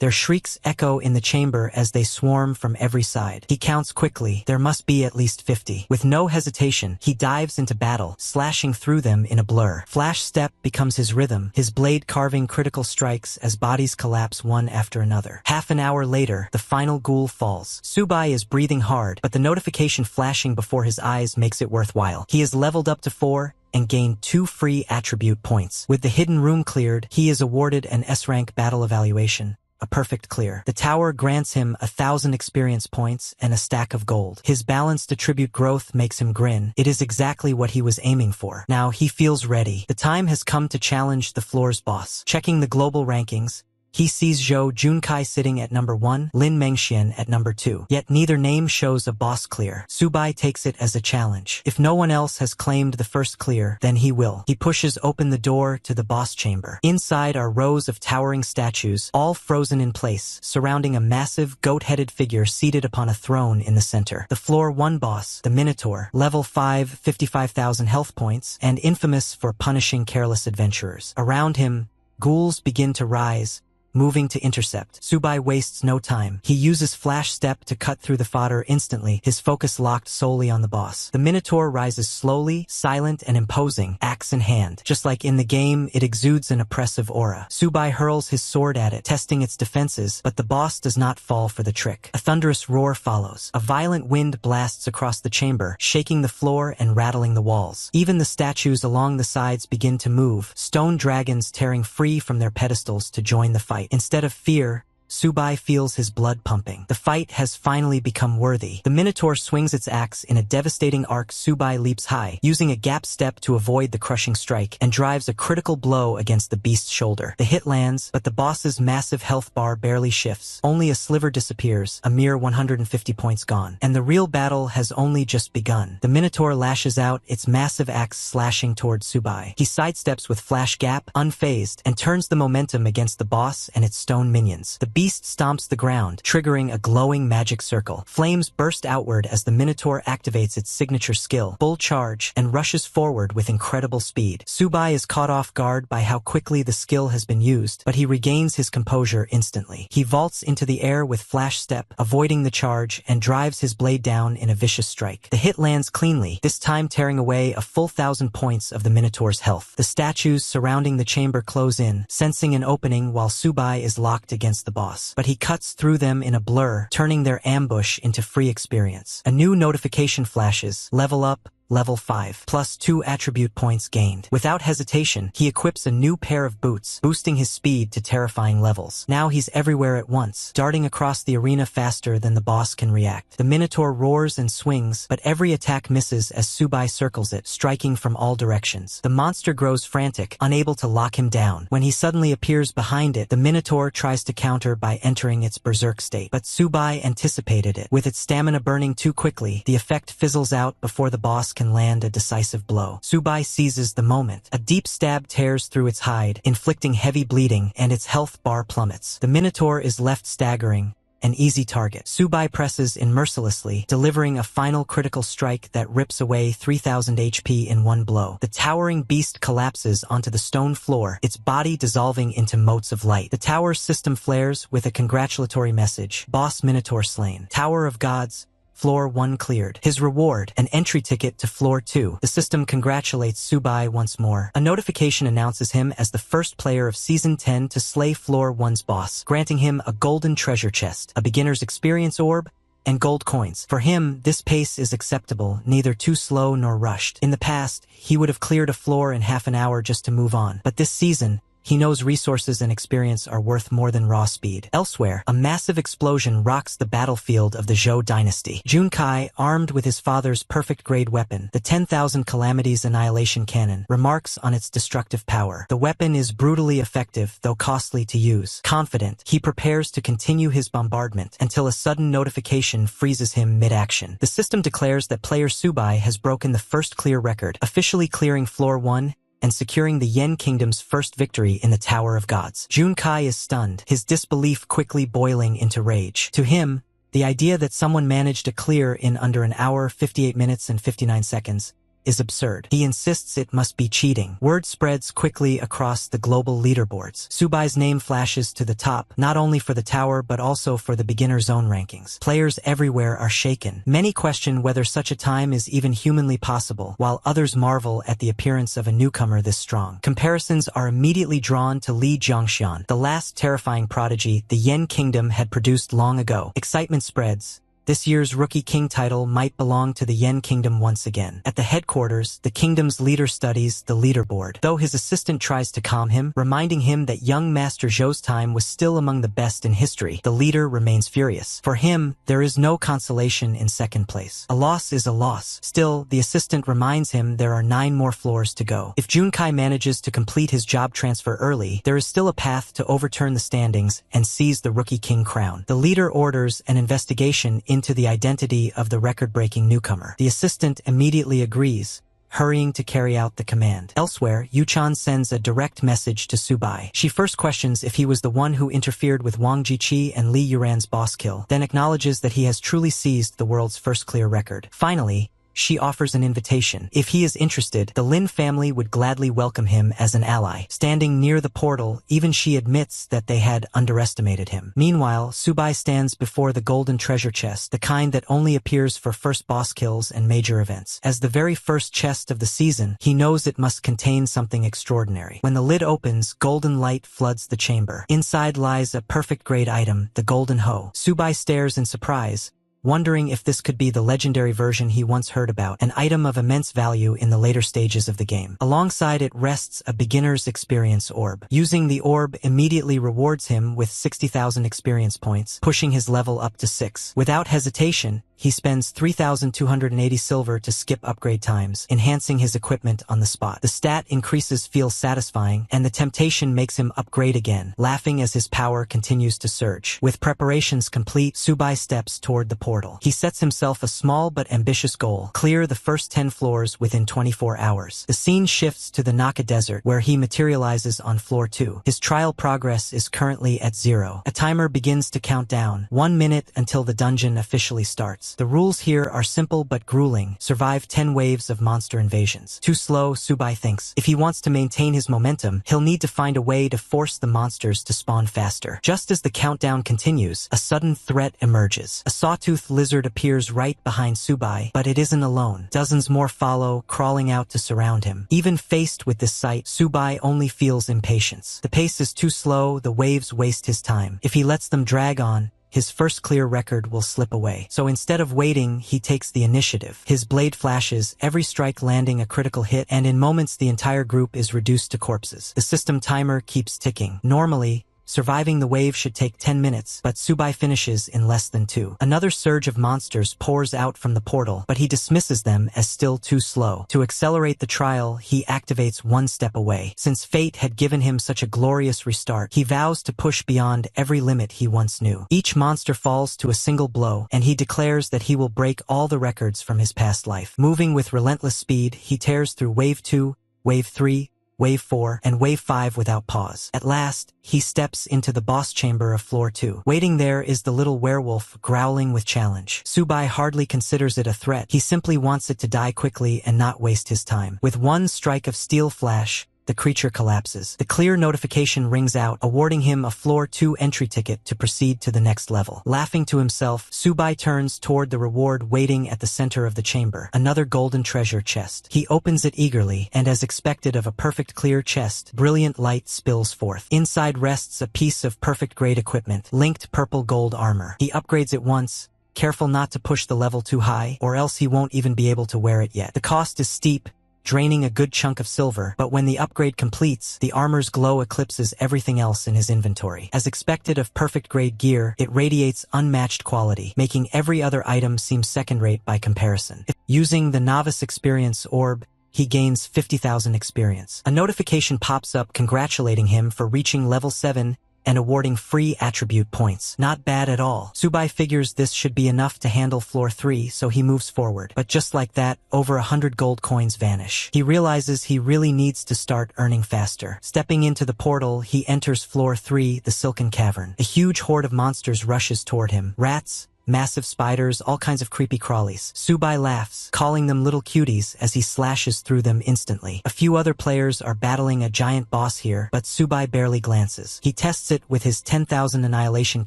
Their shrieks echo in the chamber as they swarm from every side. He counts quickly. There must be at least 50. With no hesitation, he dives into battle, slashing through them in a blur. Flash step becomes his rhythm, his blade carving critical strikes as bodies collapse one after another. Half an hour later, the final ghoul falls. Subai is breathing hard, but the notification flashing before his eyes makes it worthwhile. He is leveled up to 4 and gained 2 free attribute points. With the hidden room cleared, he is awarded an S-rank battle evaluation, a perfect clear. The tower grants him 1,000 experience points and a stack of gold. His balanced attribute growth makes him grin. It is exactly what he was aiming for. Now he feels ready. The time has come to challenge the floor's boss. Checking the global rankings, he sees Zhou Junkai sitting at number 1, Lin Mengxian at number 2. Yet neither name shows a boss clear. Subai takes it as a challenge. If no one else has claimed the first clear, then he will. He pushes open the door to the boss chamber. Inside are rows of towering statues, all frozen in place, surrounding a massive, goat-headed figure seated upon a throne in the center. The floor 1 boss, the Minotaur, level 5, 55,000 health points, and infamous for punishing careless adventurers. Around him, ghouls begin to rise, moving to intercept. Subai wastes no time. He uses flash step to cut through the fodder instantly, his focus locked solely on the boss. The Minotaur rises slowly, silent and imposing, axe in hand. Just like in the game, it exudes an oppressive aura. Subai hurls his sword at it, testing its defenses, but the boss does not fall for the trick. A thunderous roar follows. A violent wind blasts across the chamber, shaking the floor and rattling the walls. Even the statues along the sides begin to move, stone dragons tearing free from their pedestals to join the fight. Instead of fear, Subai feels his blood pumping. The fight has finally become worthy. The Minotaur swings its axe in a devastating arc. Subai leaps high, using a gap step to avoid the crushing strike, and drives a critical blow against the beast's shoulder. The hit lands, but the boss's massive health bar barely shifts. Only a sliver disappears, a mere 150 points gone. And the real battle has only just begun. The Minotaur lashes out, its massive axe slashing towards Subai. He sidesteps with flash gap, unfazed, and turns the momentum against the boss and its stone minions. The beast stomps the ground, triggering a glowing magic circle. Flames burst outward as the Minotaur activates its signature skill, Bull Charge, and rushes forward with incredible speed. Subai is caught off guard by how quickly the skill has been used, but he regains his composure instantly. He vaults into the air with flash step, avoiding the charge, and drives his blade down in a vicious strike. The hit lands cleanly, this time tearing away a full 1,000 points of the Minotaur's health. The statues surrounding the chamber close in, sensing an opening while Subai is locked against the boss. But he cuts through them in a blur, turning their ambush into free experience. A new notification flashes. Level up, level 5, plus 2 attribute points gained. Without hesitation, he equips a new pair of boots, boosting his speed to terrifying levels. Now he's everywhere at once, darting across the arena faster than the boss can react. The Minotaur roars and swings, but every attack misses as Subai circles it, striking from all directions. The monster grows frantic, unable to lock him down. When he suddenly appears behind it, the Minotaur tries to counter by entering its berserk state, but Subai anticipated it. With its stamina burning too quickly, the effect fizzles out before the boss can land a decisive blow. Subai seizes the moment. A deep stab tears through its hide, inflicting heavy bleeding, and its health bar plummets. The Minotaur is left staggering, an easy target. Subai presses in mercilessly, delivering a final critical strike that rips away 3000 HP in one blow. The towering beast collapses onto the stone floor, its body dissolving into motes of light. The tower's system flares with a congratulatory message. Boss Minotaur slain. Tower of Gods. Floor 1 cleared. His reward, an entry ticket to Floor 2. The system congratulates Subai once more. A notification announces him as the first player of Season 10 to slay Floor 1's boss, granting him a golden treasure chest, a beginner's experience orb, and gold coins. For him, this pace is acceptable, neither too slow nor rushed. In the past, he would have cleared a floor in half an hour just to move on. But this season, he knows resources and experience are worth more than raw speed. Elsewhere, a massive explosion rocks the battlefield of the Zhou dynasty. Junkai, armed with his father's perfect-grade weapon, the 10,000 Calamities Annihilation Cannon, remarks on its destructive power. The weapon is brutally effective, though costly to use. Confident, he prepares to continue his bombardment until a sudden notification freezes him mid-action. The system declares that player Subai has broken the first clear record, officially clearing Floor 1 and securing the Yen Kingdom's first victory in the Tower of Gods. Junkai is stunned, his disbelief quickly boiling into rage. To him, the idea that someone managed a clear in under an hour, 58 minutes and 59 seconds is absurd. He insists it must be cheating. Word spreads quickly across the global leaderboards. Subai's name flashes to the top, not only for the tower but also for the beginner zone rankings. Players everywhere are shaken. Many question whether such a time is even humanly possible, while others marvel at the appearance of a newcomer this strong. Comparisons are immediately drawn to Li Jiangxian, the last terrifying prodigy the Yen Kingdom had produced long ago. Excitement spreads. This year's Rookie King title might belong to the Yen Kingdom once again. At the headquarters, the kingdom's leader studies the leaderboard, though his assistant tries to calm him, reminding him that young Master Zhou's time was still among the best in history. The leader remains furious. For him, there is no consolation in second place. A loss is a loss. Still, the assistant reminds him there are 9 more floors to go. If Junkai manages to complete his job transfer early, there is still a path to overturn the standings and seize the Rookie King crown. The leader orders an investigation into the identity of the record-breaking newcomer. The assistant immediately agrees, hurrying to carry out the command. Elsewhere, Yuchan sends a direct message to Subai. She first questions if he was the one who interfered with Wang Jiqi and Li Yuran's boss kill, then acknowledges that he has truly seized the world's first clear record. Finally, she offers an invitation. If he is interested, the Lin family would gladly welcome him as an ally. Standing near the portal, even she admits that they had underestimated him. Meanwhile, Subai stands before the golden treasure chest, the kind that only appears for first boss kills and major events. As the very first chest of the season, he knows it must contain something extraordinary. When the lid opens, golden light floods the chamber. Inside lies a perfect-grade item, the golden hoe. Subai stares in surprise, wondering if this could be the legendary version he once heard about, an item of immense value in the later stages of the game. Alongside it rests a beginner's experience orb. Using the orb immediately rewards him with 60,000 experience points, pushing his level up to 6. Without hesitation, he spends 3,280 silver to skip upgrade times, enhancing his equipment on the spot. The stat increases feels satisfying, and the temptation makes him upgrade again, laughing as his power continues to surge. With preparations complete, Subai steps toward the portal. He sets himself a small but ambitious goal: clear the first 10 floors within 24 hours. The scene shifts to the Naka Desert, where he materializes on floor 2. His trial progress is currently at 0. A timer begins to count down, 1 minute until the dungeon officially starts. The rules here are simple but grueling. Survive 10 waves of monster invasions. Too slow, Subai thinks. If he wants to maintain his momentum, he'll need to find a way to force the monsters to spawn faster. Just as the countdown continues, a sudden threat emerges. A sawtooth lizard appears right behind Subai, but it isn't alone. Dozens more follow, crawling out to surround him. Even faced with this sight, Subai only feels impatience. The pace is too slow, the waves waste his time. If he lets them drag on, his first clear record will slip away. So instead of waiting, he takes the initiative. His blade flashes, every strike landing a critical hit, and in moments the entire group is reduced to corpses. The system timer keeps ticking. Normally, surviving the wave should take 10 minutes, but Subai finishes in less than 2. Another surge of monsters pours out from the portal, but he dismisses them as still too slow. To accelerate the trial, he activates one step away. Since fate had given him such a glorious restart, he vows to push beyond every limit he once knew. Each monster falls to a single blow, and he declares that he will break all the records from his past life. Moving with relentless speed, he tears through Wave 2, Wave 3, Wave 4, and Wave 5 without pause. At last, he steps into the boss chamber of Floor 2. Waiting there is the little werewolf, growling with challenge. Subai hardly considers it a threat. He simply wants it to die quickly and not waste his time. With one strike of steel flash, the creature collapses. The clear notification rings out, awarding him a Floor 2 entry ticket to proceed to the next level. Laughing to himself, Subai turns toward the reward waiting at the center of the chamber, another golden treasure chest. He opens it eagerly, and as expected of a perfect clear chest, brilliant light spills forth. Inside rests a piece of perfect grade equipment, linked purple gold armor. He upgrades it once, careful not to push the level too high, or else he won't even be able to wear it yet. The cost is steep, draining a good chunk of silver, but when the upgrade completes, the armor's glow eclipses everything else in his inventory. As expected of perfect-grade gear, it radiates unmatched quality, making every other item seem second-rate by comparison. Using the Novice Experience Orb, he gains 50,000 experience. A notification pops up congratulating him for reaching level 7, and awarding free attribute points. Not bad at all. Subai figures this should be enough to handle Floor 3, so he moves forward. But just like that, over 100 gold coins vanish. He realizes he really needs to start earning faster. Stepping into the portal, he enters Floor 3, the Silken Cavern. A huge horde of monsters rushes toward him. Rats, massive spiders, all kinds of creepy crawlies. Subai laughs, calling them little cuties as he slashes through them instantly. A few other players are battling a giant boss here, but Subai barely glances. He tests it with his 10,000 annihilation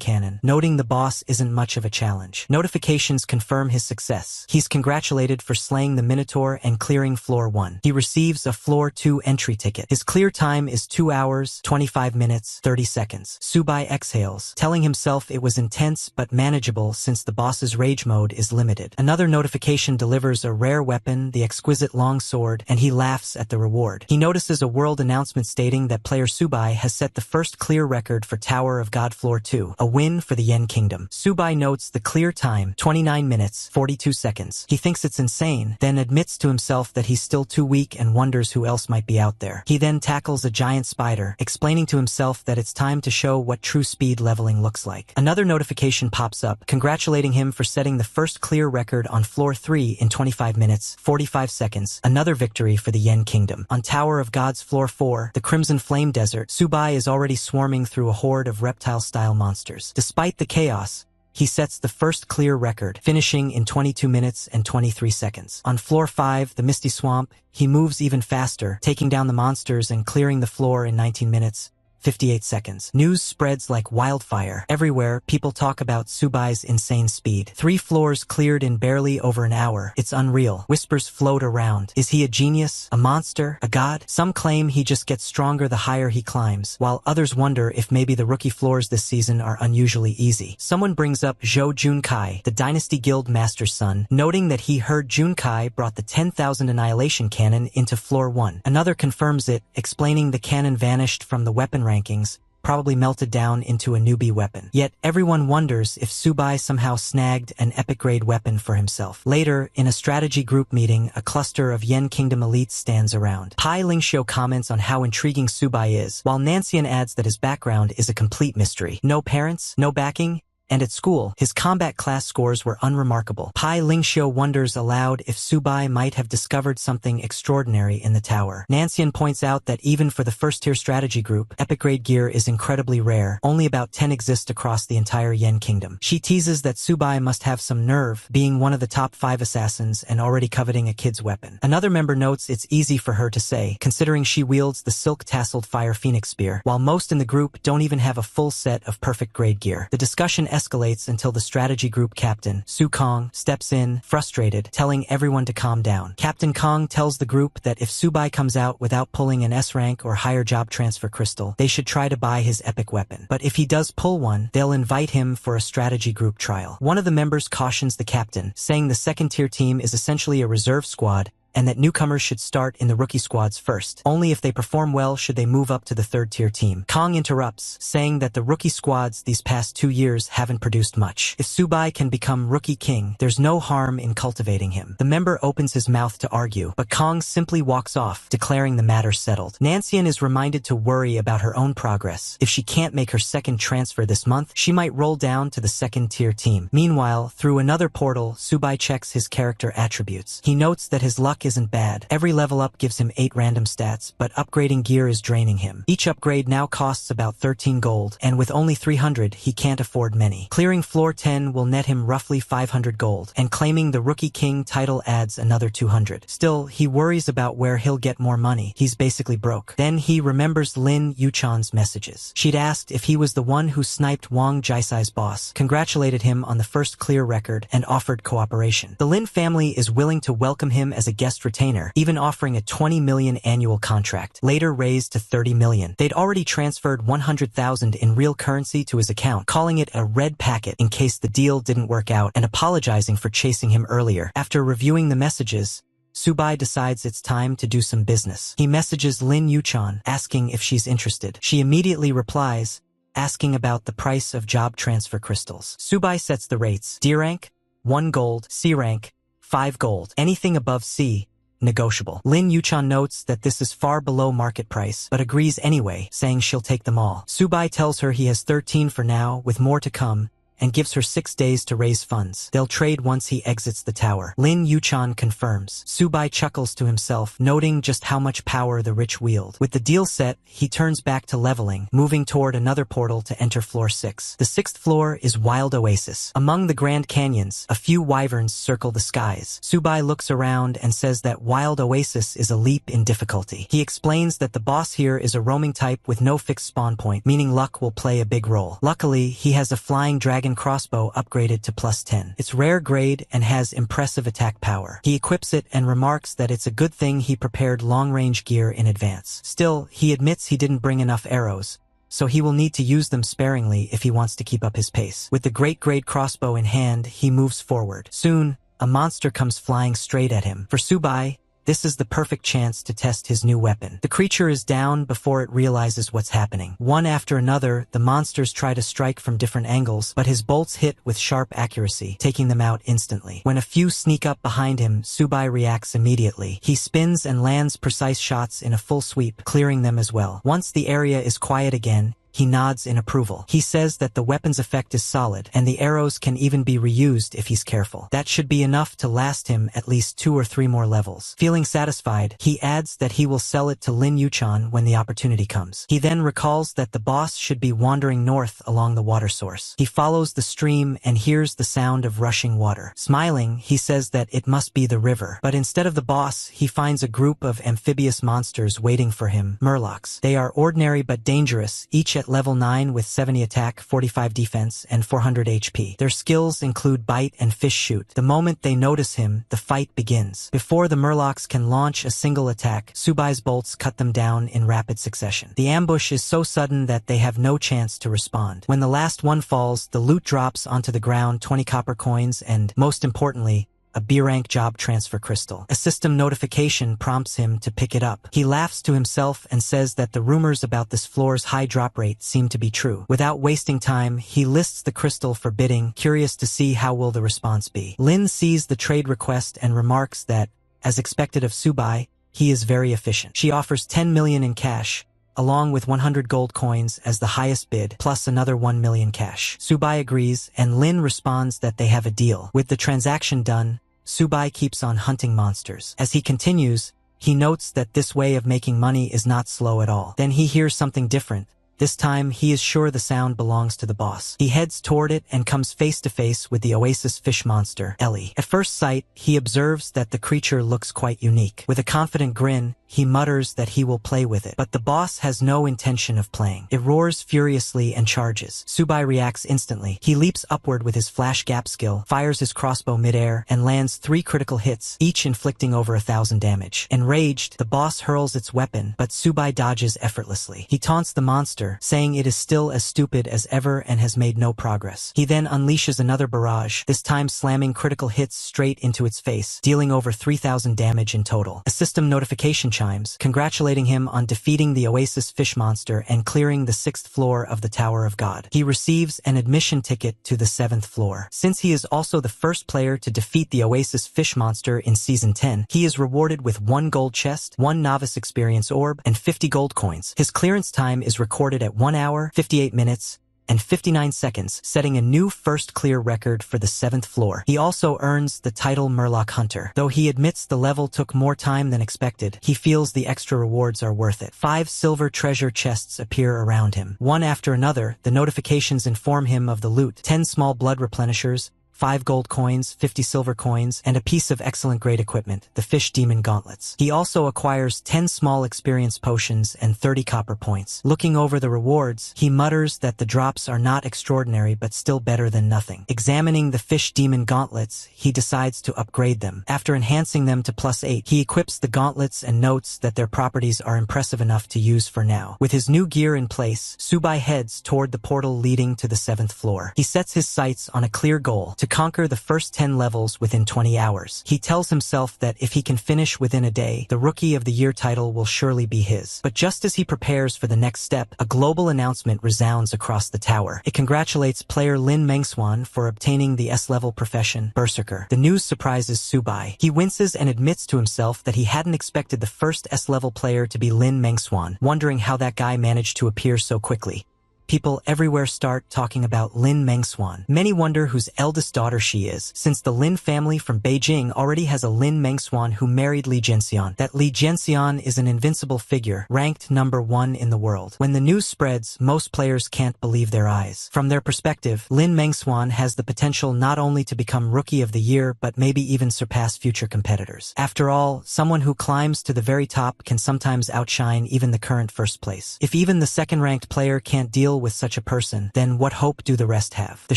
cannon, noting the boss isn't much of a challenge. Notifications confirm his success. He's congratulated for slaying the Minotaur and clearing Floor 1. He receives a Floor 2 entry ticket. His clear time is 2 hours, 25 minutes, 30 seconds. Subai exhales, telling himself it was intense but manageable since the boss's rage mode is limited. Another notification delivers a rare weapon, the exquisite longsword, and he laughs at the reward. He notices a world announcement stating that player Subai has set the first clear record for Tower of God Floor 2, a win for the Yen Kingdom. Subai notes the clear time, 29 minutes, 42 seconds. He thinks it's insane, then admits to himself that he's still too weak and wonders who else might be out there. He then tackles a giant spider, explaining to himself that it's time to show what true speed leveling looks like. Another notification pops up, congratulating him for setting the first clear record on Floor 3 in 25 minutes, 45 seconds, another victory for the Yen Kingdom. On Tower of God's Floor 4, the Crimson Flame Desert, Subai is already swarming through a horde of reptile-style monsters. Despite the chaos, he sets the first clear record, finishing in 22 minutes and 23 seconds. On Floor 5, the Misty Swamp, he moves even faster, taking down the monsters and clearing the floor in 19 minutes, 58 seconds. News spreads like wildfire. Everywhere, people talk about Subai's insane speed. 3 floors cleared in barely over an hour. It's unreal. Whispers float around. Is he a genius? A monster? A god? Some claim he just gets stronger the higher he climbs, while others wonder if maybe the rookie floors this season are unusually easy. Someone brings up Zhou Junkai, the Dynasty Guild Master's son, noting that he heard Junkai brought the 10,000 Annihilation Cannon into Floor 1. Another confirms it, explaining the cannon vanished from the weapon rankings, probably melted down into a newbie weapon. Yet everyone wonders if Subai somehow snagged an epic-grade weapon for himself. Later, in a strategy group meeting, a cluster of Yen Kingdom elites stands around. Pai Lingxiu comments on how intriguing Subai is, while Nancian adds that his background is a complete mystery. No parents, no backing, and at school, his combat class scores were unremarkable. Pai Lingxiu wonders aloud if Subai might have discovered something extraordinary in the tower. Nancian points out that even for the first-tier strategy group, epic-grade gear is incredibly rare. Only about 10 exist across the entire Yen Kingdom. She teases that Subai must have some nerve, being one of the top 5 assassins and already coveting a kid's weapon. Another member notes it's easy for her to say, considering she wields the silk-tasseled Fire Phoenix Spear, while most in the group don't even have a full set of perfect-grade gear. The discussion escalates until the strategy group captain, Su Kong, steps in, frustrated, telling everyone to calm down. Captain Kong tells the group that if Subai comes out without pulling an S-rank or higher job transfer crystal, they should try to buy his epic weapon. But if he does pull one, they'll invite him for a strategy group trial. One of the members cautions the captain, saying the second-tier team is essentially a reserve squad, and that newcomers should start in the rookie squads first. Only if they perform well should they move up to the third-tier team. Kong interrupts, saying that the rookie squads these past 2 years haven't produced much. If Subai can become rookie king, there's no harm in cultivating him. The member opens his mouth to argue, but Kong simply walks off, declaring the matter settled. Nancian is reminded to worry about her own progress. If she can't make her second transfer this month, she might roll down to the second-tier team. Meanwhile, through another portal, Subai checks his character attributes. He notes that his luck isn't bad. Every level up gives him 8 random stats, but upgrading gear is draining him. Each upgrade now costs about 13 gold, and with only 300, he can't afford many. Clearing floor 10 will net him roughly 500 gold, and claiming the Rookie King title adds another 200. Still, he worries about where he'll get more money. He's basically broke. Then he remembers Lin Yuchan's messages. She'd asked if he was the one who sniped Wang Jaisai's boss, congratulated him on the first clear record, and offered cooperation. The Lin family is willing to welcome him as a guest retainer, even offering a 20 million annual contract, later raised to 30 million. They'd already transferred 100,000 in real currency to his account, calling it a red packet in case the deal didn't work out and apologizing for chasing him earlier. After reviewing the messages, Subai decides it's time to do some business. He messages Lin Yuchan, asking if she's interested. She immediately replies, asking about the price of job transfer crystals. Subai sets the rates. D rank, 1 gold, C rank, 5 gold. Anything above C, negotiable. Lin Yuchan notes that this is far below market price, but agrees anyway, saying she'll take them all. Subai tells her he has 13 for now, with more to come, and gives her 6 days to raise funds. They'll trade once he exits the tower. Lin Yuchan confirms. Subai chuckles to himself, noting just how much power the rich wield. With the deal set, he turns back to leveling, moving toward another portal to enter floor 6. The 6th floor is Wild Oasis. Among the Grand Canyons, a few wyverns circle the skies. Subai looks around and says that Wild Oasis is a leap in difficulty. He explains that the boss here is a roaming type with no fixed spawn point, meaning luck will play a big role. Luckily, he has a flying dragon crossbow upgraded to +10. It's rare grade and has impressive attack power. He equips it and remarks that it's a good thing he prepared long-range gear in advance. Still, he admits he didn't bring enough arrows, so he will need to use them sparingly if he wants to keep up his pace. With the great grade crossbow in hand, he moves forward. Soon, a monster comes flying straight at him. For Subai, this is the perfect chance to test his new weapon. The creature is down before it realizes what's happening. One after another, the monsters try to strike from different angles, but his bolts hit with sharp accuracy, taking them out instantly. When a few sneak up behind him, Subai reacts immediately. He spins and lands precise shots in a full sweep, clearing them as well. Once the area is quiet again, he nods in approval. He says that the weapon's effect is solid, and the arrows can even be reused if he's careful. That should be enough to last him at least 2 or 3 more levels. Feeling satisfied, he adds that he will sell it to Lin Yuchan when the opportunity comes. He then recalls that the boss should be wandering north along the water source. He follows the stream and hears the sound of rushing water. Smiling, he says that it must be the river. But instead of the boss, he finds a group of amphibious monsters waiting for him, Murlocs. They are ordinary but dangerous, each at level 9 with 70 attack, 45 defense, and 400 HP. Their skills include bite and fish shoot. The moment they notice him, the fight begins. Before the Murlocs can launch a single attack, Subai's bolts cut them down in rapid succession. The ambush is so sudden that they have no chance to respond. When the last one falls, the loot drops onto the ground, 20 copper coins, and, most importantly, a B-rank job transfer crystal. A system notification prompts him to pick it up. He laughs to himself and says that the rumors about this floor's high drop rate seem to be true. Without wasting time, he lists the crystal for bidding, curious to see how will the response be. Lin sees the trade request and remarks that, as expected of Subai, he is very efficient. She offers 10 million in cash, along with 100 gold coins as the highest bid, plus another 1 million cash. Subai agrees, and Lin responds that they have a deal. With the transaction done, Subai keeps on hunting monsters. As he continues, he notes that this way of making money is not slow at all. Then he hears something different, This time, he is sure the sound belongs to the boss. He heads toward it and comes face to face with the Oasis fish monster, Ellie. At first sight, he observes that the creature looks quite unique. With a confident grin, he mutters that he will play with it. But the boss has no intention of playing. It roars furiously and charges. Subai reacts instantly. He leaps upward with his flash gap skill, fires his crossbow midair, and lands 3 critical hits, each inflicting over 1,000 damage. Enraged, the boss hurls its weapon, but Subai dodges effortlessly. He taunts the monster, saying it is still as stupid as ever and has made no progress. He then unleashes another barrage, this time slamming critical hits straight into its face, dealing over 3,000 damage in total. A system notification chimes, congratulating him on defeating the Oasis fish monster and clearing the 6th floor of the Tower of God. He receives an admission ticket to the 7th floor. Since he is also the first player to defeat the Oasis fish monster in Season 10, he is rewarded with 1 gold chest, 1 novice experience orb, and 50 gold coins. His clearance time is recorded at 1 hour, 58 minutes, and 59 seconds, setting a new first clear record for the 7th floor. He also earns the title Murloc Hunter. Though he admits the level took more time than expected, he feels the extra rewards are worth it. 5 silver treasure chests appear around him. One after another, the notifications inform him of the loot: 10 small blood replenishers, 5 gold coins, 50 silver coins, and a piece of excellent grade equipment, the fish demon gauntlets. He also acquires 10 small experience potions and 30 copper points. Looking over the rewards, he mutters that the drops are not extraordinary but still better than nothing. Examining the fish demon gauntlets, he decides to upgrade them. After enhancing them to +8, he equips the gauntlets and notes that their properties are impressive enough to use for now. With his new gear in place, Subai heads toward the portal leading to the 7th floor. He sets his sights on a clear goal: to conquer the first 10 levels within 20 hours. He tells himself that if he can finish within a day, the Rookie of the Year title will surely be his. But just as he prepares for the next step, a global announcement resounds across the tower. It congratulates player Lin Mengswan for obtaining the S-level profession, Berserker. The news surprises Subai. He winces and admits to himself that he hadn't expected the first S-level player to be Lin Mengswan, wondering how that guy managed to appear so quickly. People everywhere start talking about Lin Mengswan. Many wonder whose eldest daughter she is, since the Lin family from Beijing already has a Lin Mengswan who married Li Jianxian. That Li Jianxian is an invincible figure, ranked #1 in the world. When the news spreads, most players can't believe their eyes. From their perspective, Lin Mengswan has the potential not only to become Rookie of the Year, but maybe even surpass future competitors. After all, someone who climbs to the very top can sometimes outshine even the current first place. If even the second-ranked player can't deal with such a person, then what hope do the rest have? The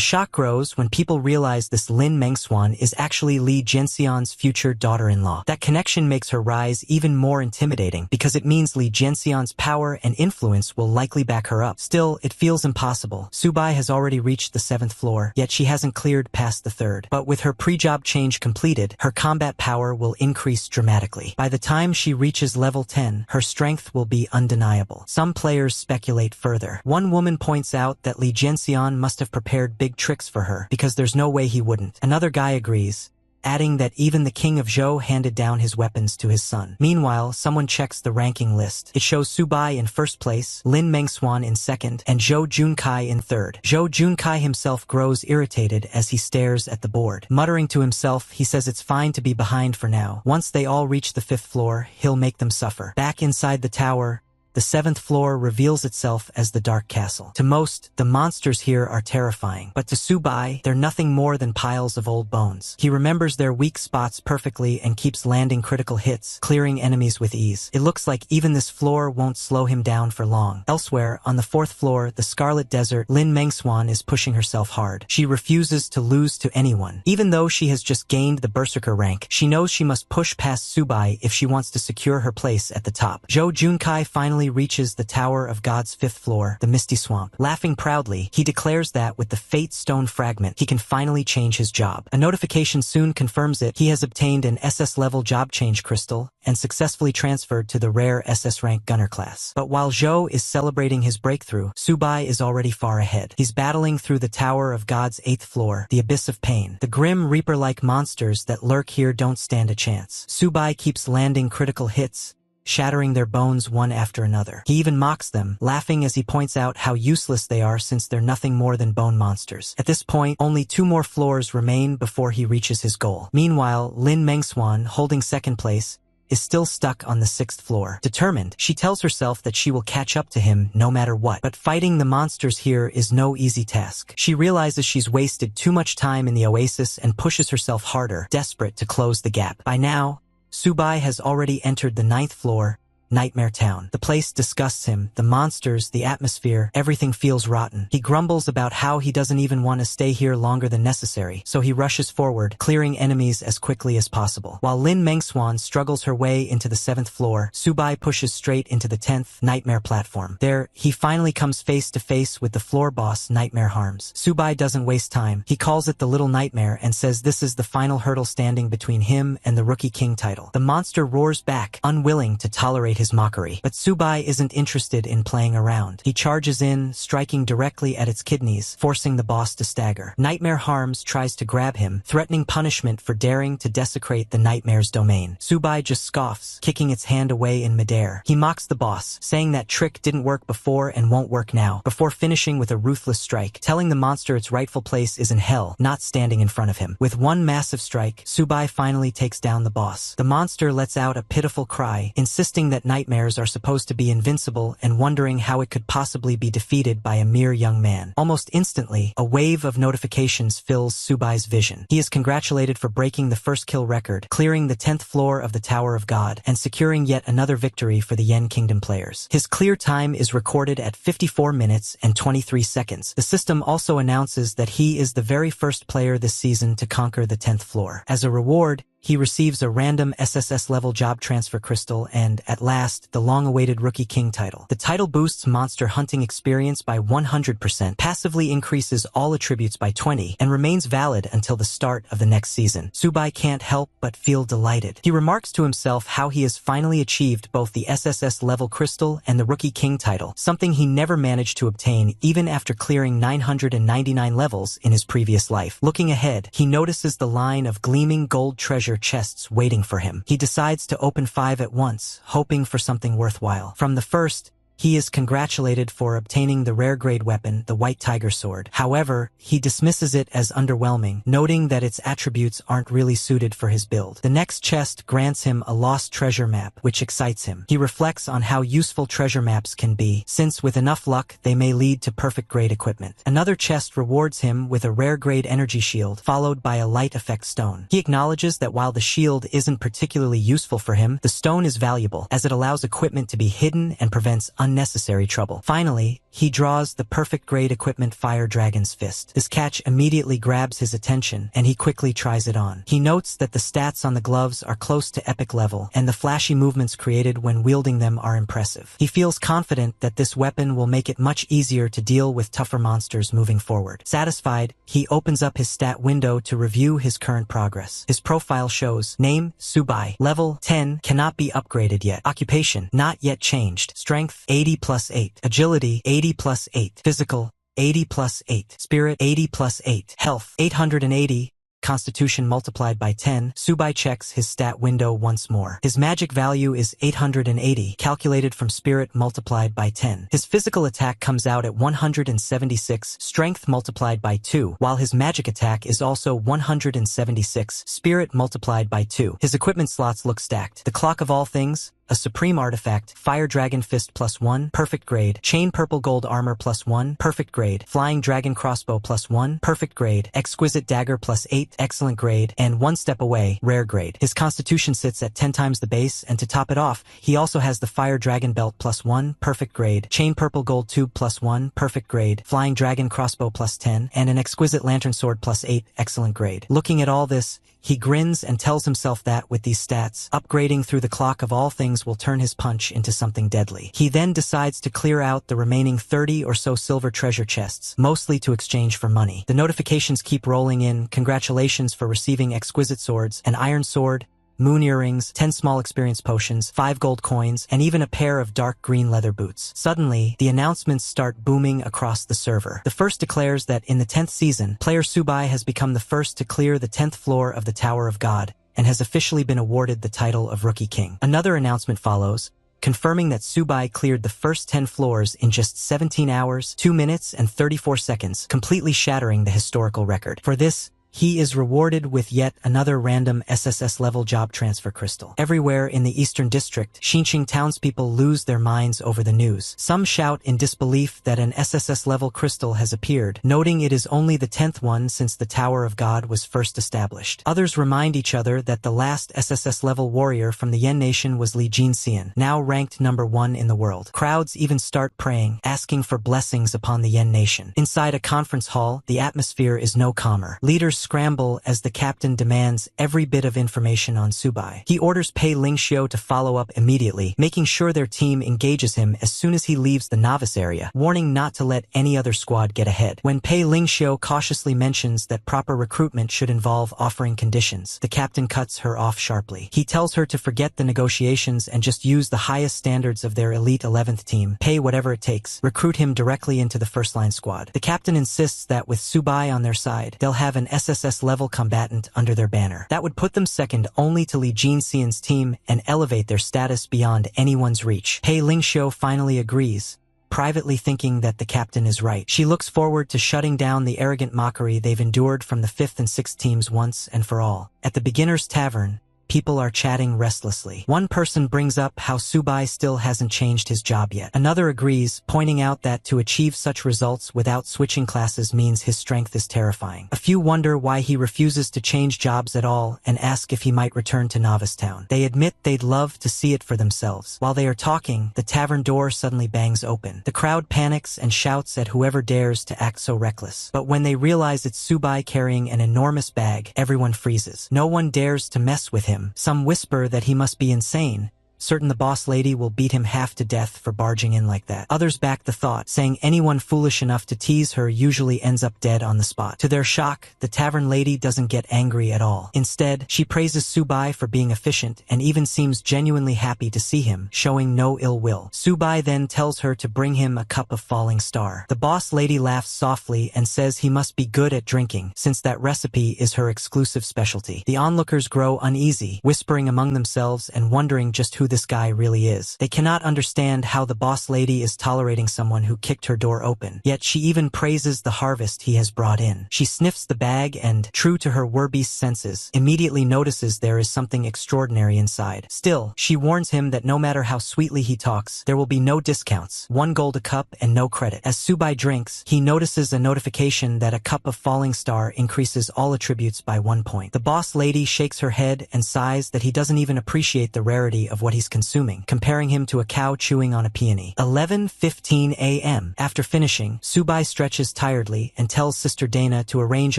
shock grows when people realize this Lin Mengswan is actually Li Jianxian's future daughter-in-law. That connection makes her rise even more intimidating, because it means Li Jianxian's power and influence will likely back her up. Still, it feels impossible. Subai has already reached the 7th floor, yet she hasn't cleared past the 3rd. But with her pre-job change completed, her combat power will increase dramatically. By the time she reaches level 10, her strength will be undeniable. Some players speculate further. One woman points out that Li Jianxian must have prepared big tricks for her, because there's no way he wouldn't. Another guy agrees, adding that even the king of Zhou handed down his weapons to his son. Meanwhile, someone checks the ranking list. It shows Subai in 1st place, Lin Mengswan in 2nd, and Zhou Junkai in 3rd. Zhou Junkai himself grows irritated as he stares at the board. Muttering to himself, he says it's fine to be behind for now. Once they all reach the 5th floor, he'll make them suffer. Back inside the tower, the 7th floor reveals itself as the Dark Castle. To most, the monsters here are terrifying, but to Subai, they're nothing more than piles of old bones. He remembers their weak spots perfectly and keeps landing critical hits, clearing enemies with ease. It looks like even this floor won't slow him down for long. Elsewhere, on the 4th floor, the Scarlet Desert, Lin Mengswan is pushing herself hard. She refuses to lose to anyone. Even though she has just gained the Berserker rank, she knows she must push past Subai if she wants to secure her place at the top. Zhou Junkai finally reaches the Tower of God's 5th floor, the Misty Swamp. Laughing proudly, he declares that with the Fate Stone fragment, he can finally change his job. A notification soon confirms it. He has obtained an SS-level job change crystal and successfully transferred to the rare SS rank gunner class. But while Zhou is celebrating his breakthrough, Subai is already far ahead. He's battling through the Tower of God's 8th floor, the Abyss of Pain. The grim Reaper-like monsters that lurk here don't stand a chance. Subai keeps landing critical hits, shattering their bones one after another. He even mocks them, laughing as he points out how useless they are since they're nothing more than bone monsters. At this point, only 2 more floors remain before he reaches his goal. Meanwhile, Lin Mengswan, holding 2nd place, is still stuck on the 6th floor. Determined, she tells herself that she will catch up to him no matter what. But fighting the monsters here is no easy task. She realizes she's wasted too much time in the oasis and pushes herself harder, desperate to close the gap. By now, Subai has already entered the 9th floor, Nightmare Town. The place disgusts him. The monsters, the atmosphere, everything feels rotten. He grumbles about how he doesn't even want to stay here longer than necessary, so he rushes forward, clearing enemies as quickly as possible. While Lin Mengswan struggles her way into the 7th floor, Subai pushes straight into the 10th Nightmare platform. There, he finally comes face to face with the floor boss, Nightmare Harms. Subai doesn't waste time. He calls it the Little Nightmare and says this is the final hurdle standing between him and the Rookie King title. The monster roars back, unwilling to tolerate his mockery. But Subai isn't interested in playing around. He charges in, striking directly at its kidneys, forcing the boss to stagger. Nightmare Harms tries to grab him, threatening punishment for daring to desecrate the Nightmare's domain. Subai just scoffs, kicking its hand away in midair. He mocks the boss, saying that trick didn't work before and won't work now, before finishing with a ruthless strike, telling the monster its rightful place is in hell, not standing in front of him. With one massive strike, Subai finally takes down the boss. The monster lets out a pitiful cry, insisting that nightmares are supposed to be invincible and wondering how it could possibly be defeated by a mere young man. Almost instantly, a wave of notifications fills Subai's vision. He is congratulated for breaking the first kill record, clearing the 10th floor of the Tower of God, and securing yet another victory for the Yen Kingdom players. His clear time is recorded at 54 minutes and 23 seconds. The system also announces that he is the very first player this season to conquer the 10th floor. As a reward, he receives a random SSS-level job transfer crystal and, at last, the long-awaited Rookie King title. The title boosts monster hunting experience by 100%, passively increases all attributes by 20, and remains valid until the start of the next season. Subai can't help but feel delighted. He remarks to himself how he has finally achieved both the SSS-level crystal and the Rookie King title, something he never managed to obtain even after clearing 999 levels in his previous life. Looking ahead, he notices the line of gleaming gold treasure chests waiting for him. He decides to open 5 at once, hoping for something worthwhile. From the first, he is congratulated for obtaining the rare grade weapon, the White Tiger Sword. However, he dismisses it as underwhelming, noting that its attributes aren't really suited for his build. The next chest grants him a lost treasure map, which excites him. He reflects on how useful treasure maps can be, since with enough luck, they may lead to perfect grade equipment. Another chest rewards him with a rare grade energy shield, followed by a light effect stone. He acknowledges that while the shield isn't particularly useful for him, the stone is valuable, as it allows equipment to be hidden and prevents unnecessary trouble. Finally, he draws the perfect grade equipment Fire Dragon's Fist. This catch immediately grabs his attention, and he quickly tries it on. He notes that the stats on the gloves are close to epic level, and the flashy movements created when wielding them are impressive. He feels confident that this weapon will make it much easier to deal with tougher monsters moving forward. Satisfied, he opens up his stat window to review his current progress. His profile shows: name, Subai. Level, 10, cannot be upgraded yet. Occupation, not yet changed. Strength, 80 plus 8. Agility, 80 plus 8. Physical, 80 plus 8. Spirit, 80 plus 8. Health, 880. Constitution multiplied by 10. Subai checks his stat window once more. His magic value is 880, calculated from spirit multiplied by 10. His physical attack comes out at 176, strength multiplied by 2, while his magic attack is also 176, spirit multiplied by 2. His equipment slots look stacked. The Clock of All Things, a supreme artifact, Fire Dragon Fist plus 1, perfect grade, Chain Purple Gold Armor plus 1, perfect grade, Flying Dragon Crossbow plus 1, perfect grade, Exquisite Dagger plus 8, excellent grade, and One Step Away, rare grade. His constitution sits at 10 times the base, and to top it off, he also has the Fire Dragon Belt plus 1, perfect grade, Chain Purple Gold Tube plus 1, perfect grade, Flying Dragon Crossbow plus 10, and an Exquisite Lantern Sword plus 8, excellent grade. Looking at all this, he grins and tells himself that, with these stats, upgrading through the Clock of All Things will turn his punch into something deadly. He then decides to clear out the remaining 30 or so silver treasure chests, mostly to exchange for money. The notifications keep rolling in: congratulations for receiving exquisite swords, an iron sword, moon earrings, 10 small experience potions, 5 gold coins, and even a pair of dark green leather boots. Suddenly, the announcements start booming across the server. The first declares that in the 10th season, player Subai has become the first to clear the 10th floor of the Tower of God, and has officially been awarded the title of Rookie King. Another announcement follows, confirming that Subai cleared the first 10 floors in just 17 hours, 2 minutes, and 34 seconds, completely shattering the historical record. For this, he is rewarded with yet another random SSS-level job transfer crystal. Everywhere in the Eastern District, Xinqiang townspeople lose their minds over the news. Some shout in disbelief that an SSS-level crystal has appeared, noting it is only the 10th one since the Tower of God was first established. Others remind each other that the last SSS-level warrior from the Yan nation was Li Jinxian, now ranked number 1 in the world. Crowds even start praying, asking for blessings upon the Yan nation. Inside a conference hall, the atmosphere is no calmer. Leaders scramble as the captain demands every bit of information on Subai. He orders Pei Lingxiu to follow up immediately, making sure their team engages him as soon as he leaves the novice area, warning not to let any other squad get ahead. When Pei Lingxiu cautiously mentions that proper recruitment should involve offering conditions, the captain cuts her off sharply. He tells her to forget the negotiations and just use the highest standards of their elite 11th team, pay whatever it takes, recruit him directly into the first-line squad. The captain insists that with Subai on their side, they'll have an SSS-level combatant under their banner. That would put them second only to Li Jinxian's team and elevate their status beyond anyone's reach. Pei Lingxiu finally agrees, privately thinking that the captain is right. She looks forward to shutting down the arrogant mockery they've endured from the 5th and 6th teams once and for all. At the beginner's tavern, people are chatting restlessly. One person brings up how Subai still hasn't changed his job yet. Another agrees, pointing out that to achieve such results without switching classes means his strength is terrifying. A few wonder why he refuses to change jobs at all and ask if he might return to Novice Town. They admit they'd love to see it for themselves. While they are talking, the tavern door suddenly bangs open. The crowd panics and shouts at whoever dares to act so reckless. But when they realize it's Subai carrying an enormous bag, everyone freezes. No one dares to mess with him. Some whisper that he must be insane, certain the boss lady will beat him half to death for barging in like that. Others back the thought, saying anyone foolish enough to tease her usually ends up dead on the spot. To their shock, the tavern lady doesn't get angry at all. Instead, she praises Subai for being efficient and even seems genuinely happy to see him, showing no ill will. Subai then tells her to bring him a cup of falling star. The boss lady laughs softly and says he must be good at drinking, since that recipe is her exclusive specialty. The onlookers grow uneasy, whispering among themselves and wondering just who this guy really is. They cannot understand how the boss lady is tolerating someone who kicked her door open. Yet she even praises the harvest he has brought in. She sniffs the bag and, true to her werbeast senses, immediately notices there is something extraordinary inside. Still, she warns him that no matter how sweetly he talks, there will be no discounts, 1 gold a cup and no credit. As Subai drinks, he notices a notification that a cup of falling star increases all attributes by 1 point. The boss lady shakes her head and sighs that he doesn't even appreciate the rarity of what he's consuming, comparing him to a cow chewing on a peony. 11:15 a.m. After finishing, Subai stretches tiredly and tells Sister Dana to arrange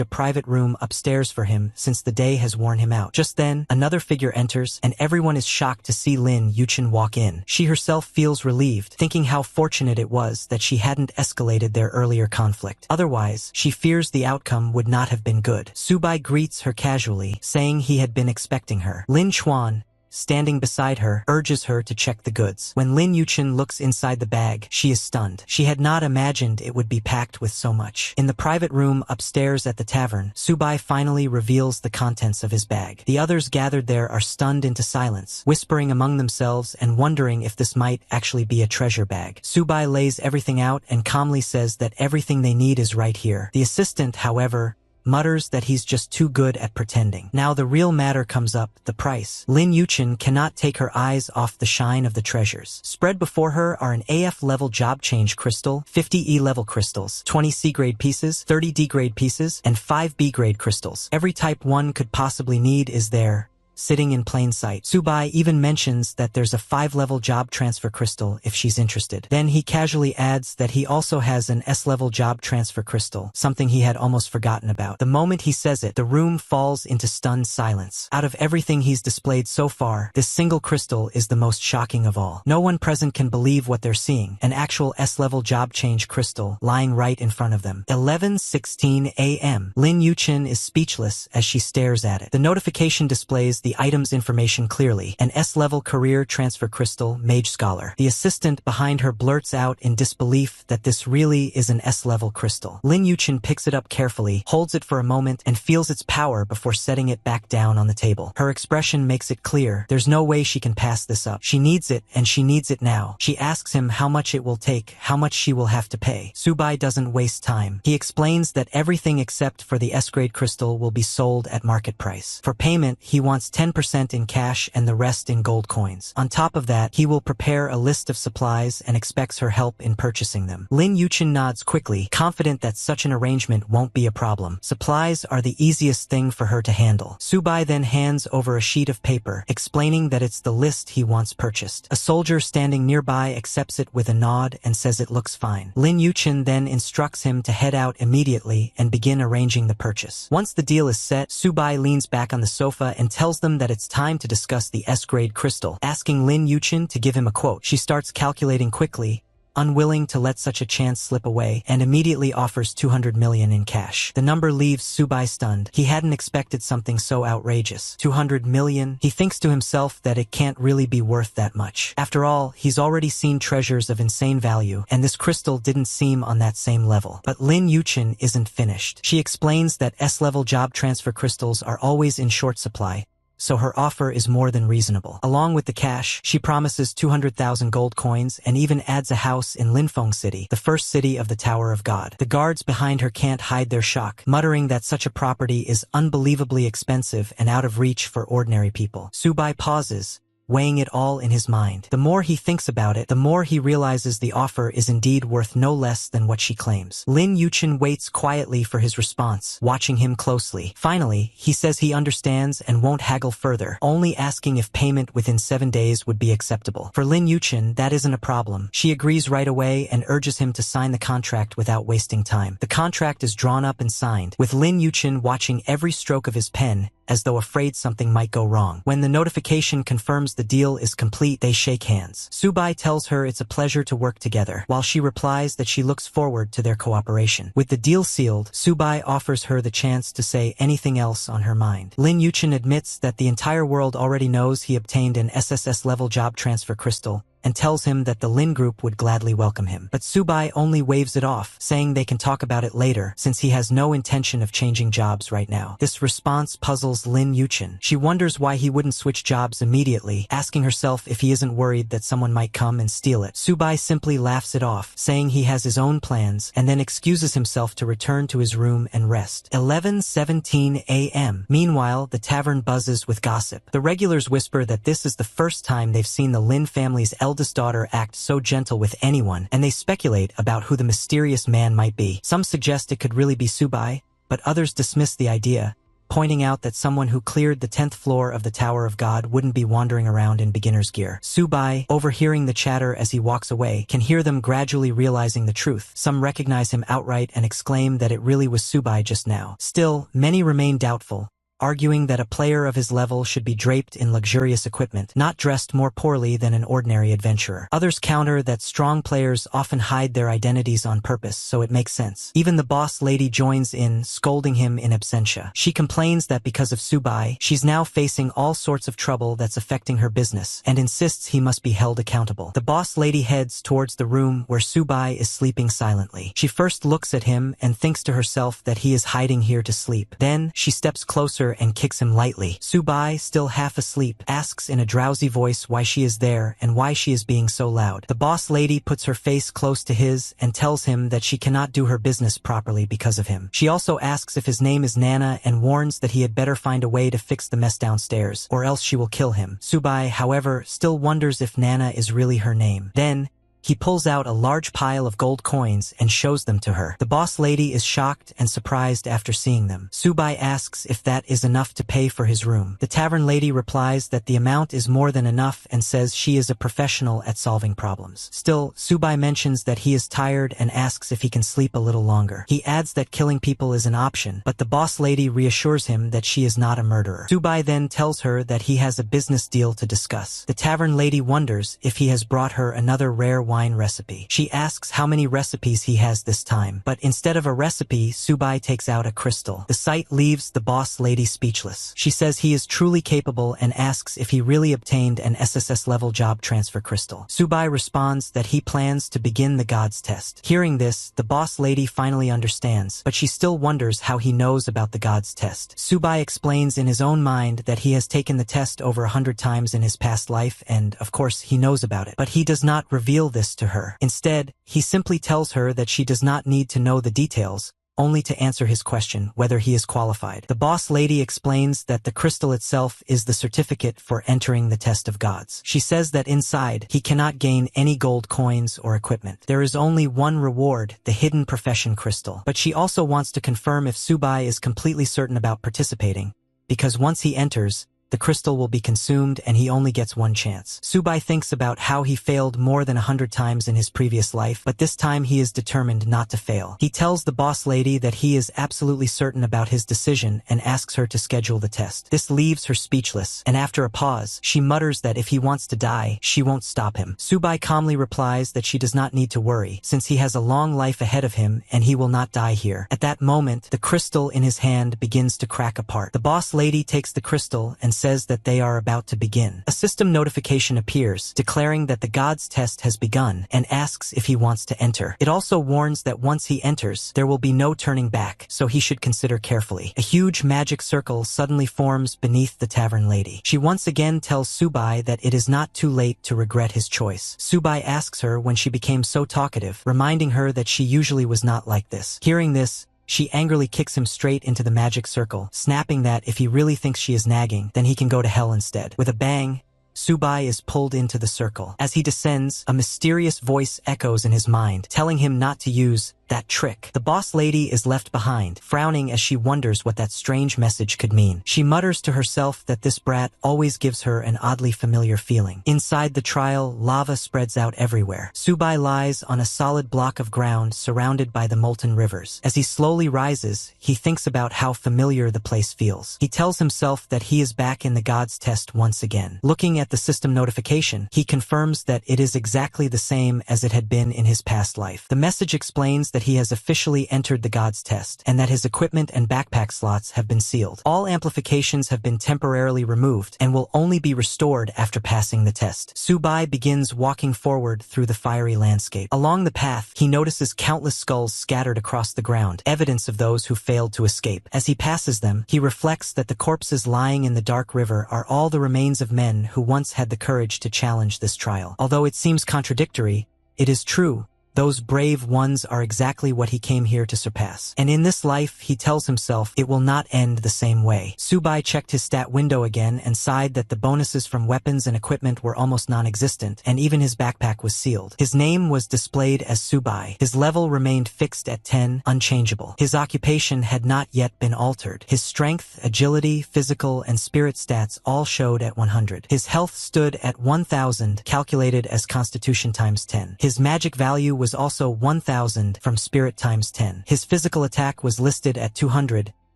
a private room upstairs for him since the day has worn him out. Just then, another figure enters and everyone is shocked to see Lin Yuchen walk in. She herself feels relieved, thinking how fortunate it was that she hadn't escalated their earlier conflict. Otherwise, she fears the outcome would not have been good. Subai greets her casually, saying he had been expecting her. Lin Chuan, standing beside her, urges her to check the goods. When Lin Yuchen looks inside the bag, she is stunned. She had not imagined it would be packed with so much. In the private room upstairs at the tavern, Subai finally reveals the contents of his bag. The others gathered there are stunned into silence, whispering among themselves and wondering if this might actually be a treasure bag. Subai lays everything out and calmly says that everything they need is right here. The assistant, however, mutters that he's just too good at pretending. Now the real matter comes up, the price. Lin Yuchen cannot take her eyes off the shine of the treasures. Spread before her are an AF-level job change crystal, 50 E-level crystals, 20 C-grade pieces, 30 D-grade pieces, and 5 B-grade crystals. Every type one could possibly need is there, sitting in plain sight. Subai even mentions that there's a 5-level job transfer crystal if she's interested. Then he casually adds that he also has an S-level job transfer crystal, something he had almost forgotten about. The moment he says it, the room falls into stunned silence. Out of everything he's displayed so far, this single crystal is the most shocking of all. No one present can believe what they're seeing, an actual S-level job change crystal lying right in front of them. 11:16 a.m. Lin Yuchen is speechless as she stares at it. The notification displays the the item's information clearly. An S-level career transfer crystal, Mage Scholar. The assistant behind her blurts out in disbelief that this really is an S-level crystal. Lin Yuchen picks it up carefully, holds it for a moment, and feels its power before setting it back down on the table. Her expression makes it clear there's no way she can pass this up. She needs it, and she needs it now. She asks him how much it will take, how much she will have to pay. Subai doesn't waste time. He explains that everything except for the S-grade crystal will be sold at market price. For payment, he wants 10% in cash and the rest in gold coins. On top of that, he will prepare a list of supplies and expects her help in purchasing them. Lin Yuchen nods quickly, confident that such an arrangement won't be a problem. Supplies are the easiest thing for her to handle. Subai then hands over a sheet of paper, explaining that it's the list he wants purchased. A soldier standing nearby accepts it with a nod and says it looks fine. Lin Yuchen then instructs him to head out immediately and begin arranging the purchase. Once the deal is set, Subai leans back on the sofa and tells them that it's time to discuss the S-grade crystal, asking Lin Yuchen to give him a quote. She starts calculating quickly, unwilling to let such a chance slip away, and immediately offers 200 million in cash. The number leaves Subai stunned. He hadn't expected something so outrageous. 200 million? He thinks to himself that it can't really be worth that much. After all, he's already seen treasures of insane value, and this crystal didn't seem on that same level. But Lin Yuchen isn't finished. She explains that S-level job transfer crystals are always in short supply, so her offer is more than reasonable. Along with the cash, she promises 200,000 gold coins and even adds a house in Linfeng City, the first city of the Tower of God. The guards behind her can't hide their shock, muttering that such a property is unbelievably expensive and out of reach for ordinary people. Subai pauses, weighing it all in his mind. The more he thinks about it, the more he realizes the offer is indeed worth no less than what she claims. Lin Yuchen waits quietly for his response, watching him closely. Finally, he says he understands and won't haggle further, only asking if payment within 7 days would be acceptable. For Lin Yuchen, that isn't a problem. She agrees right away and urges him to sign the contract without wasting time. The contract is drawn up and signed, with Lin Yuchen watching every stroke of his pen, as though afraid something might go wrong. When the notification confirms the deal is complete, they shake hands. Subai tells her it's a pleasure to work together, while she replies that she looks forward to their cooperation. With the deal sealed, Subai offers her the chance to say anything else on her mind. Lin Yuchen admits that the entire world already knows he obtained an SSS-level job transfer crystal, and tells him that the Lin Group would gladly welcome him. But Subai only waves it off, saying they can talk about it later, since he has no intention of changing jobs right now. This response puzzles Lin Yuchen. She wonders why he wouldn't switch jobs immediately, asking herself if he isn't worried that someone might come and steal it. Subai simply laughs it off, saying he has his own plans, and then excuses himself to return to his room and rest. 11:17 a.m. Meanwhile, the tavern buzzes with gossip. The regulars whisper that this is the first time they've seen the Lin family's eldest daughter act so gentle with anyone, and they speculate about who the mysterious man might be. Some suggest it could really be Subai, but others dismiss the idea, pointing out that someone who cleared the 10th floor of the Tower of God wouldn't be wandering around in beginner's gear. Subai, overhearing the chatter as he walks away, can hear them gradually realizing the truth. Some recognize him outright and exclaim that it really was Subai just now. Still, many remain doubtful, arguing that a player of his level should be draped in luxurious equipment, not dressed more poorly than an ordinary adventurer. Others counter that strong players often hide their identities on purpose, so it makes sense. Even the boss lady joins in, scolding him in absentia. She complains that because of Subai, she's now facing all sorts of trouble that's affecting her business, and insists he must be held accountable. The boss lady heads towards the room where Subai is sleeping silently. She first looks at him and thinks to herself that he is hiding here to sleep. Then, she steps closer and kicks him lightly. Subai, still half asleep, asks in a drowsy voice why she is there and why she is being so loud. The boss lady puts her face close to his and tells him that she cannot do her business properly because of him. She also asks if his name is Nana and warns that he had better find a way to fix the mess downstairs, or else she will kill him. Subai, however, still wonders if Nana is really her name. Then, he pulls out a large pile of gold coins and shows them to her. The boss lady is shocked and surprised after seeing them. Subai asks if that is enough to pay for his room. The tavern lady replies that the amount is more than enough and says she is a professional at solving problems. Still, Subai mentions that he is tired and asks if he can sleep a little longer. He adds that killing people is an option, but the boss lady reassures him that she is not a murderer. Subai then tells her that he has a business deal to discuss. The tavern lady wonders if he has brought her another rare wine wine recipe. She asks how many recipes he has this time, but instead of a recipe, Subai takes out a crystal. The sight leaves the boss lady speechless. She says he is truly capable and asks if he really obtained an SSS-level job transfer crystal. Subai responds that he plans to begin the God's test. Hearing this, the boss lady finally understands, but she still wonders how he knows about the God's test. Subai explains in his own mind that he has taken the test over 100 times in his past life and, of course, he knows about it. But he does not reveal this to her. Instead, he simply tells her that she does not need to know the details, only to answer his question whether he is qualified. The boss lady explains that the crystal itself is the certificate for entering the test of gods. She says that inside, he cannot gain any gold coins or equipment. There is only one reward, the hidden profession crystal. But she also wants to confirm if Subai is completely certain about participating, because once he enters, the crystal will be consumed and he only gets one chance. Subai thinks about how he failed more than 100 times in his previous life, but this time he is determined not to fail. He tells the boss lady that he is absolutely certain about his decision and asks her to schedule the test. This leaves her speechless, and after a pause, she mutters that if he wants to die, she won't stop him. Subai calmly replies that she does not need to worry, since he has a long life ahead of him and he will not die here. At that moment, the crystal in his hand begins to crack apart. The boss lady takes the crystal and says that they are about to begin. A system notification appears, declaring that the God's test has begun, and asks if he wants to enter. It also warns that once he enters, there will be no turning back, so he should consider carefully. A huge magic circle suddenly forms beneath the tavern lady. She once again tells Subai that it is not too late to regret his choice. Subai asks her when she became so talkative, reminding her that she usually was not like this. Hearing this, she angrily kicks him straight into the magic circle, snapping that if he really thinks she is nagging, then he can go to hell instead. With a bang, Subai is pulled into the circle. As he descends, a mysterious voice echoes in his mind, telling him not to use that trick. The boss lady is left behind, frowning as she wonders what that strange message could mean. She mutters to herself that this brat always gives her an oddly familiar feeling. Inside the trial, lava spreads out everywhere. Subai lies on a solid block of ground surrounded by the molten rivers. As he slowly rises, he thinks about how familiar the place feels. He tells himself that he is back in the God's test once again. Looking at the system notification, he confirms that it is exactly the same as it had been in his past life. The message explains that he has officially entered the God's test, and that his equipment and backpack slots have been sealed. All amplifications have been temporarily removed, and will only be restored after passing the test. Subai begins walking forward through the fiery landscape. Along the path, he notices countless skulls scattered across the ground, evidence of those who failed to escape. As he passes them, he reflects that the corpses lying in the dark river are all the remains of men who once had the courage to challenge this trial. Although it seems contradictory, it is true. Those brave ones are exactly what he came here to surpass. And in this life, he tells himself it will not end the same way. Subai checked his stat window again and sighed that the bonuses from weapons and equipment were almost non-existent, and even his backpack was sealed. His name was displayed as Subai. His level remained fixed at 10, unchangeable. His occupation had not yet been altered. His strength, agility, physical, and spirit stats all showed at 100. His health stood at 1,000, calculated as Constitution times 10. His magic value was also 1,000 from Spirit times 10. His physical attack was listed at 200,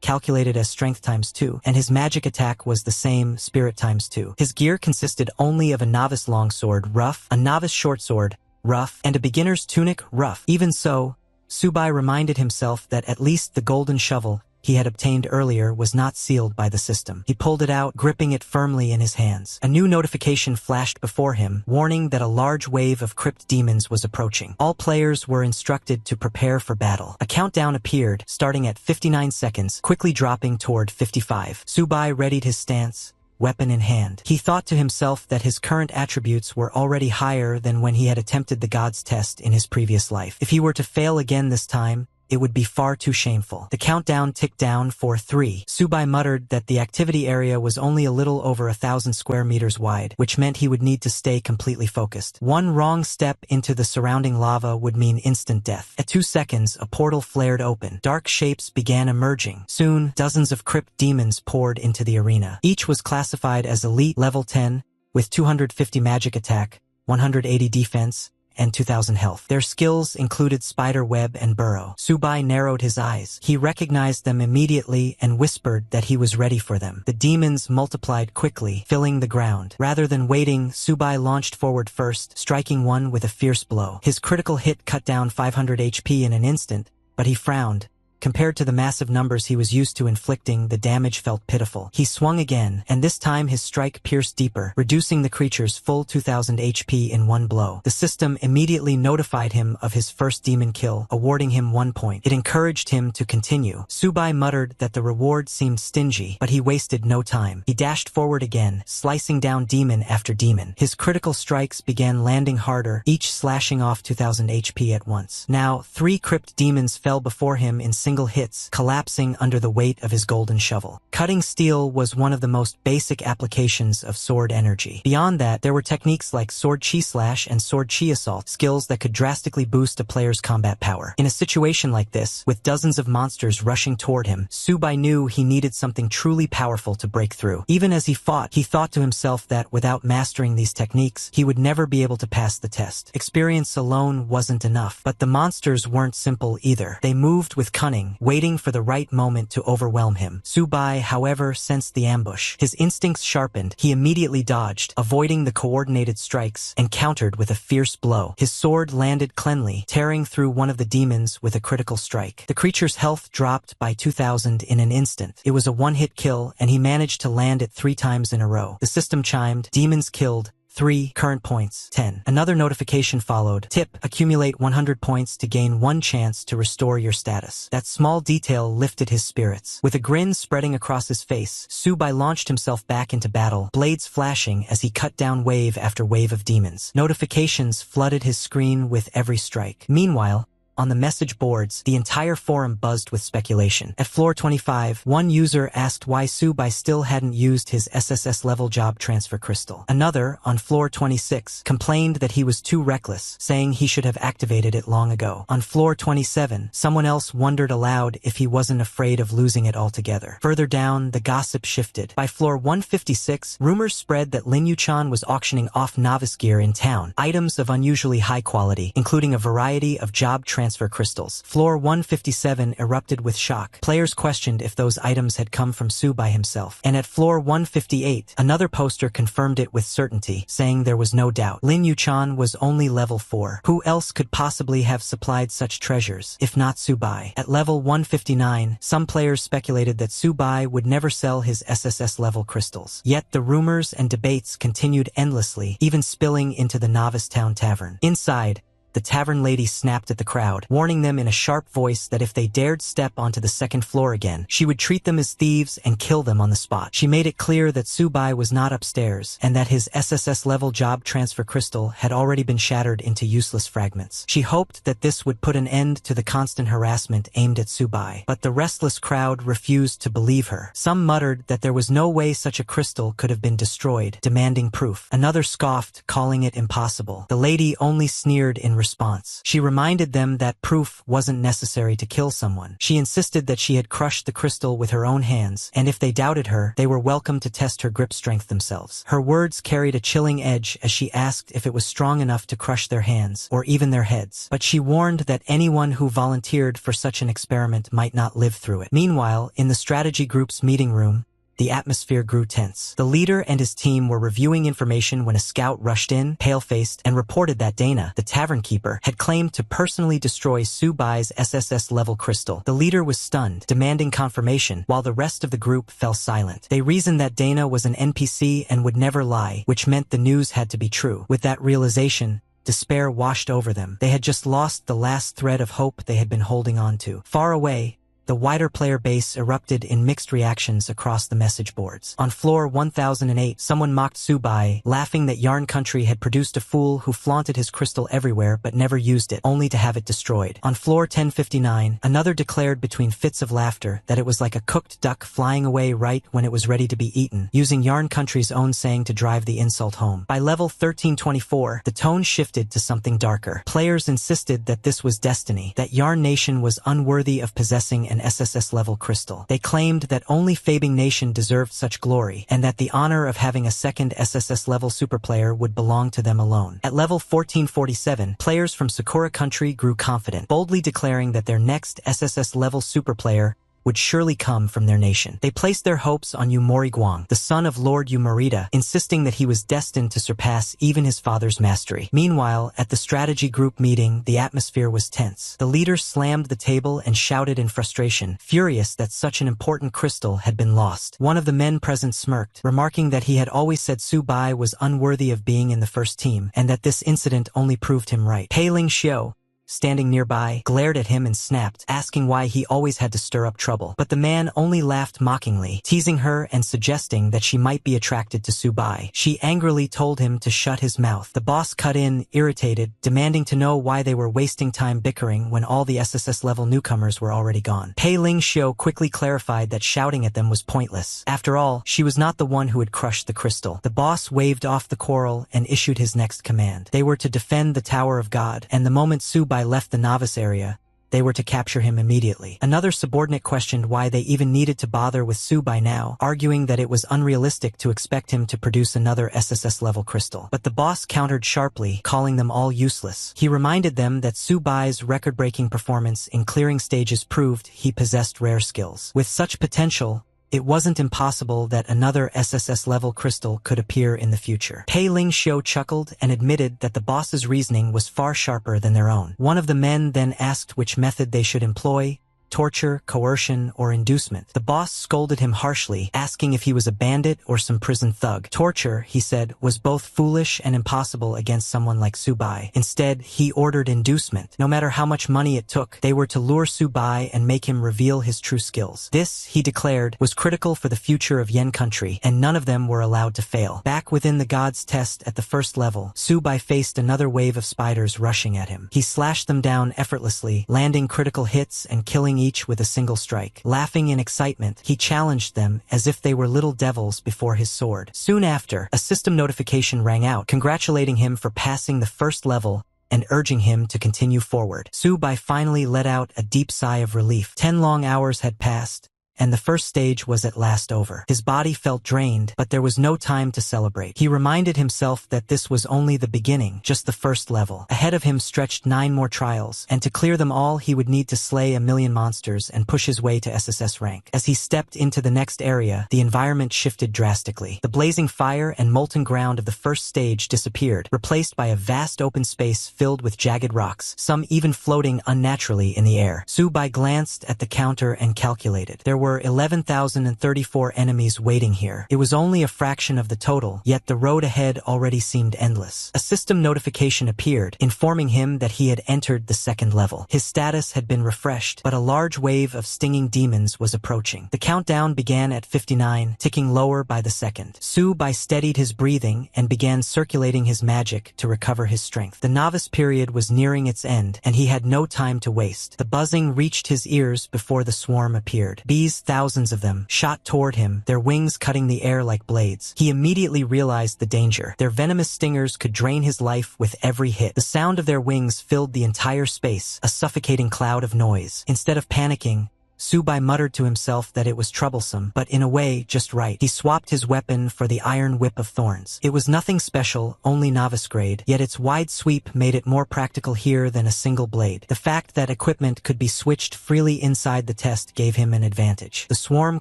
calculated as Strength times 2, and his magic attack was the same, Spirit times 2. His gear consisted only of a novice longsword, rough, a novice shortsword, rough, and a beginner's tunic, rough. Even so, Subai reminded himself that at least the golden shovel he had obtained earlier was not sealed by the system. He pulled it out, gripping it firmly in his hands. A new notification flashed before him, warning that a large wave of crypt demons was approaching. All players were instructed to prepare for battle. A countdown appeared, starting at 59 seconds, quickly dropping toward 55. Subai readied his stance, weapon in hand. He thought to himself that his current attributes were already higher than when he had attempted the God's test in his previous life. If he were to fail again this time, it would be far too shameful. The countdown ticked down for 3. Subai muttered that the activity area was only a little over 1,000 square meters wide, which meant he would need to stay completely focused. One wrong step into the surrounding lava would mean instant death. At 2 seconds, a portal flared open. Dark shapes began emerging. Soon, dozens of crypt demons poured into the arena. Each was classified as Elite Level 10, with 250 magic attack, 180 defense, and 2000 health. Their skills included spider web and burrow. Subai narrowed his eyes. He recognized them immediately and whispered that he was ready for them. The demons multiplied quickly, filling the ground. Rather than waiting, Subai launched forward first, striking one with a fierce blow. His critical hit cut down 500 HP in an instant, but he frowned. Compared to the massive numbers he was used to inflicting, the damage felt pitiful. He swung again, and this time his strike pierced deeper, reducing the creature's full 2000 HP in one blow. The system immediately notified him of his first demon kill, awarding him 1 point. It encouraged him to continue. Subai muttered that the reward seemed stingy, but he wasted no time. He dashed forward again, slicing down demon after demon. His critical strikes began landing harder, each slashing off 2000 HP at once. Now, 3 crypt demons fell before him in single hits, collapsing under the weight of his golden shovel. Cutting steel was one of the most basic applications of sword energy. Beyond that, there were techniques like sword chi slash and sword chi assault, skills that could drastically boost a player's combat power. In a situation like this, with dozens of monsters rushing toward him, Subai knew he needed something truly powerful to break through. Even as he fought, he thought to himself that without mastering these techniques, he would never be able to pass the test. Experience alone wasn't enough, but the monsters weren't simple either. They moved with cunning, waiting for the right moment to overwhelm him. Subai, however, sensed the ambush. His instincts sharpened. He immediately dodged, avoiding the coordinated strikes, and countered with a fierce blow. His sword landed cleanly, tearing through one of the demons with a critical strike. The creature's health dropped by 2000 in an instant. It was a one-hit kill, and he managed to land it 3 times in a row. The system chimed, demons killed, 3, current points, 10. Another notification followed. Tip, accumulate 100 points to gain 1 chance to restore your status. That small detail lifted his spirits. With a grin spreading across his face, Subai launched himself back into battle, blades flashing as he cut down wave after wave of demons. Notifications flooded his screen with every strike. Meanwhile, on the message boards, the entire forum buzzed with speculation. At floor 25, one user asked why Subai still hadn't used his SSS-level job transfer crystal. Another, on floor 26, complained that he was too reckless, saying he should have activated it long ago. On floor 27, someone else wondered aloud if he wasn't afraid of losing it altogether. Further down, the gossip shifted. By floor 156, rumors spread that Lin Yuchan was auctioning off novice gear in town, items of unusually high quality, including a variety of job transfer crystals. Floor 157 erupted with shock. Players questioned if those items had come from Subai himself. And at floor 158, another poster confirmed it with certainty, saying there was no doubt. Lin Yuchan was only level 4. Who else could possibly have supplied such treasures, if not Subai? At level 159, some players speculated that Subai would never sell his SSS-level crystals. Yet the rumors and debates continued endlessly, even spilling into the Novice Town Tavern. Inside, the tavern lady snapped at the crowd, warning them in a sharp voice that if they dared step onto the 2nd floor again, she would treat them as thieves and kill them on the spot. She made it clear that Subai was not upstairs, and that his SSS-level job transfer crystal had already been shattered into useless fragments. She hoped that this would put an end to the constant harassment aimed at Subai, but the restless crowd refused to believe her. Some muttered that there was no way such a crystal could have been destroyed, demanding proof. Another scoffed, calling it impossible. The lady only sneered in response. She reminded them that proof wasn't necessary to kill someone. She insisted that she had crushed the crystal with her own hands, and if they doubted her, they were welcome to test her grip strength themselves. Her words carried a chilling edge as she asked if it was strong enough to crush their hands, or even their heads. But she warned that anyone who volunteered for such an experiment might not live through it. Meanwhile, in the strategy group's meeting room, the atmosphere grew tense. The leader and his team were reviewing information when a scout rushed in, pale-faced, and reported that Dana, the tavern keeper, had claimed to personally destroy Subai's SSS-level crystal. The leader was stunned, demanding confirmation, while the rest of the group fell silent. They reasoned that Dana was an NPC and would never lie, which meant the news had to be true. With that realization, despair washed over them. They had just lost the last thread of hope they had been holding on to. Far away, the wider player base erupted in mixed reactions across the message boards. On floor 1008, someone mocked Subai, laughing that Yarn Country had produced a fool who flaunted his crystal everywhere but never used it, only to have it destroyed. On floor 1059, another declared between fits of laughter that it was like a cooked duck flying away right when it was ready to be eaten, using Yarn Country's own saying to drive the insult home. By level 1324, the tone shifted to something darker. Players insisted that this was destiny, that Yarn Nation was unworthy of possessing an SSS-level crystal. They claimed that only Fabing Nation deserved such glory, and that the honor of having a second SSS-level superplayer would belong to them alone. At level 1447, players from Sakura Country grew confident, boldly declaring that their next SSS-level superplayer would surely come from their nation. They placed their hopes on Yumori Guang, the son of Lord Yumarita, insisting that he was destined to surpass even his father's mastery. Meanwhile, at the strategy group meeting, the atmosphere was tense. The leader slammed the table and shouted in frustration, furious that such an important crystal had been lost. One of the men present smirked, remarking that he had always said Su Bai was unworthy of being in the first team, and that this incident only proved him right. Pei Ling Xiu, standing nearby, glared at him and snapped, asking why he always had to stir up trouble. But the man only laughed mockingly, teasing her and suggesting that she might be attracted to Su Bai. She angrily told him to shut his mouth. The boss cut in, irritated, demanding to know why they were wasting time bickering when all the SSS-level newcomers were already gone. Pei Ling Xiu quickly clarified that shouting at them was pointless. After all, she was not the one who had crushed the crystal. The boss waved off the quarrel and issued his next command. They were to defend the Tower of God, and the moment Su Bai left the novice area, they were to capture him immediately. Another subordinate questioned why they even needed to bother with Su Bai now, arguing that it was unrealistic to expect him to produce another SSS-level crystal. But the boss countered sharply, calling them all useless. He reminded them that Su Bai's record-breaking performance in clearing stages proved he possessed rare skills. With such potential, it wasn't impossible that another SSS-level crystal could appear in the future. Pei Ling Xiu chuckled and admitted that the boss's reasoning was far sharper than their own. One of the men then asked which method they should employ: torture, coercion, or inducement. The boss scolded him harshly, asking if he was a bandit or some prison thug. Torture, he said, was both foolish and impossible against someone like Su Bai. Instead, he ordered inducement. No matter how much money it took, they were to lure Su Bai and make him reveal his true skills. This, he declared, was critical for the future of Yen Country, and none of them were allowed to fail. Back within the God's Test at the first level, Su Bai faced another wave of spiders rushing at him. He slashed them down effortlessly, landing critical hits and killing each with a single strike. Laughing in excitement, he challenged them as if they were little devils before his sword. Soon after, a system notification rang out, congratulating him for passing the first level and urging him to continue forward. Su Bai finally let out a deep sigh of relief. 10 long hours had passed, and the first stage was at last over. His body felt drained, but there was no time to celebrate. He reminded himself that this was only the beginning, just the first level. Ahead of him stretched 9 more trials, and to clear them all he would need to slay 1,000,000 monsters and push his way to SSS rank. As he stepped into the next area, the environment shifted drastically. The blazing fire and molten ground of the first stage disappeared, replaced by a vast open space filled with jagged rocks, some even floating unnaturally in the air. Su Bai glanced at the counter and calculated. There were 11,034 enemies waiting here. It was only a fraction of the total, yet the road ahead already seemed endless. A system notification appeared, informing him that he had entered the second level. His status had been refreshed, but a large wave of stinging demons was approaching. The countdown began at 59, ticking lower by the second. Su Bai steadied his breathing and began circulating his magic to recover his strength. The novice period was nearing its end, and he had no time to waste. The buzzing reached his ears before the swarm appeared. Bees, thousands of them, shot toward him, their wings cutting the air like blades. He immediately realized the danger. Their venomous stingers could drain his life with every hit. The sound of their wings filled the entire space, a suffocating cloud of noise. Instead of panicking, Su Bai muttered to himself that it was troublesome, but in a way just right. He swapped his weapon for the iron whip of thorns. It was nothing special, only novice grade, yet its wide sweep made it more practical here than a single blade. The fact that equipment could be switched freely inside the test gave him an advantage. The swarm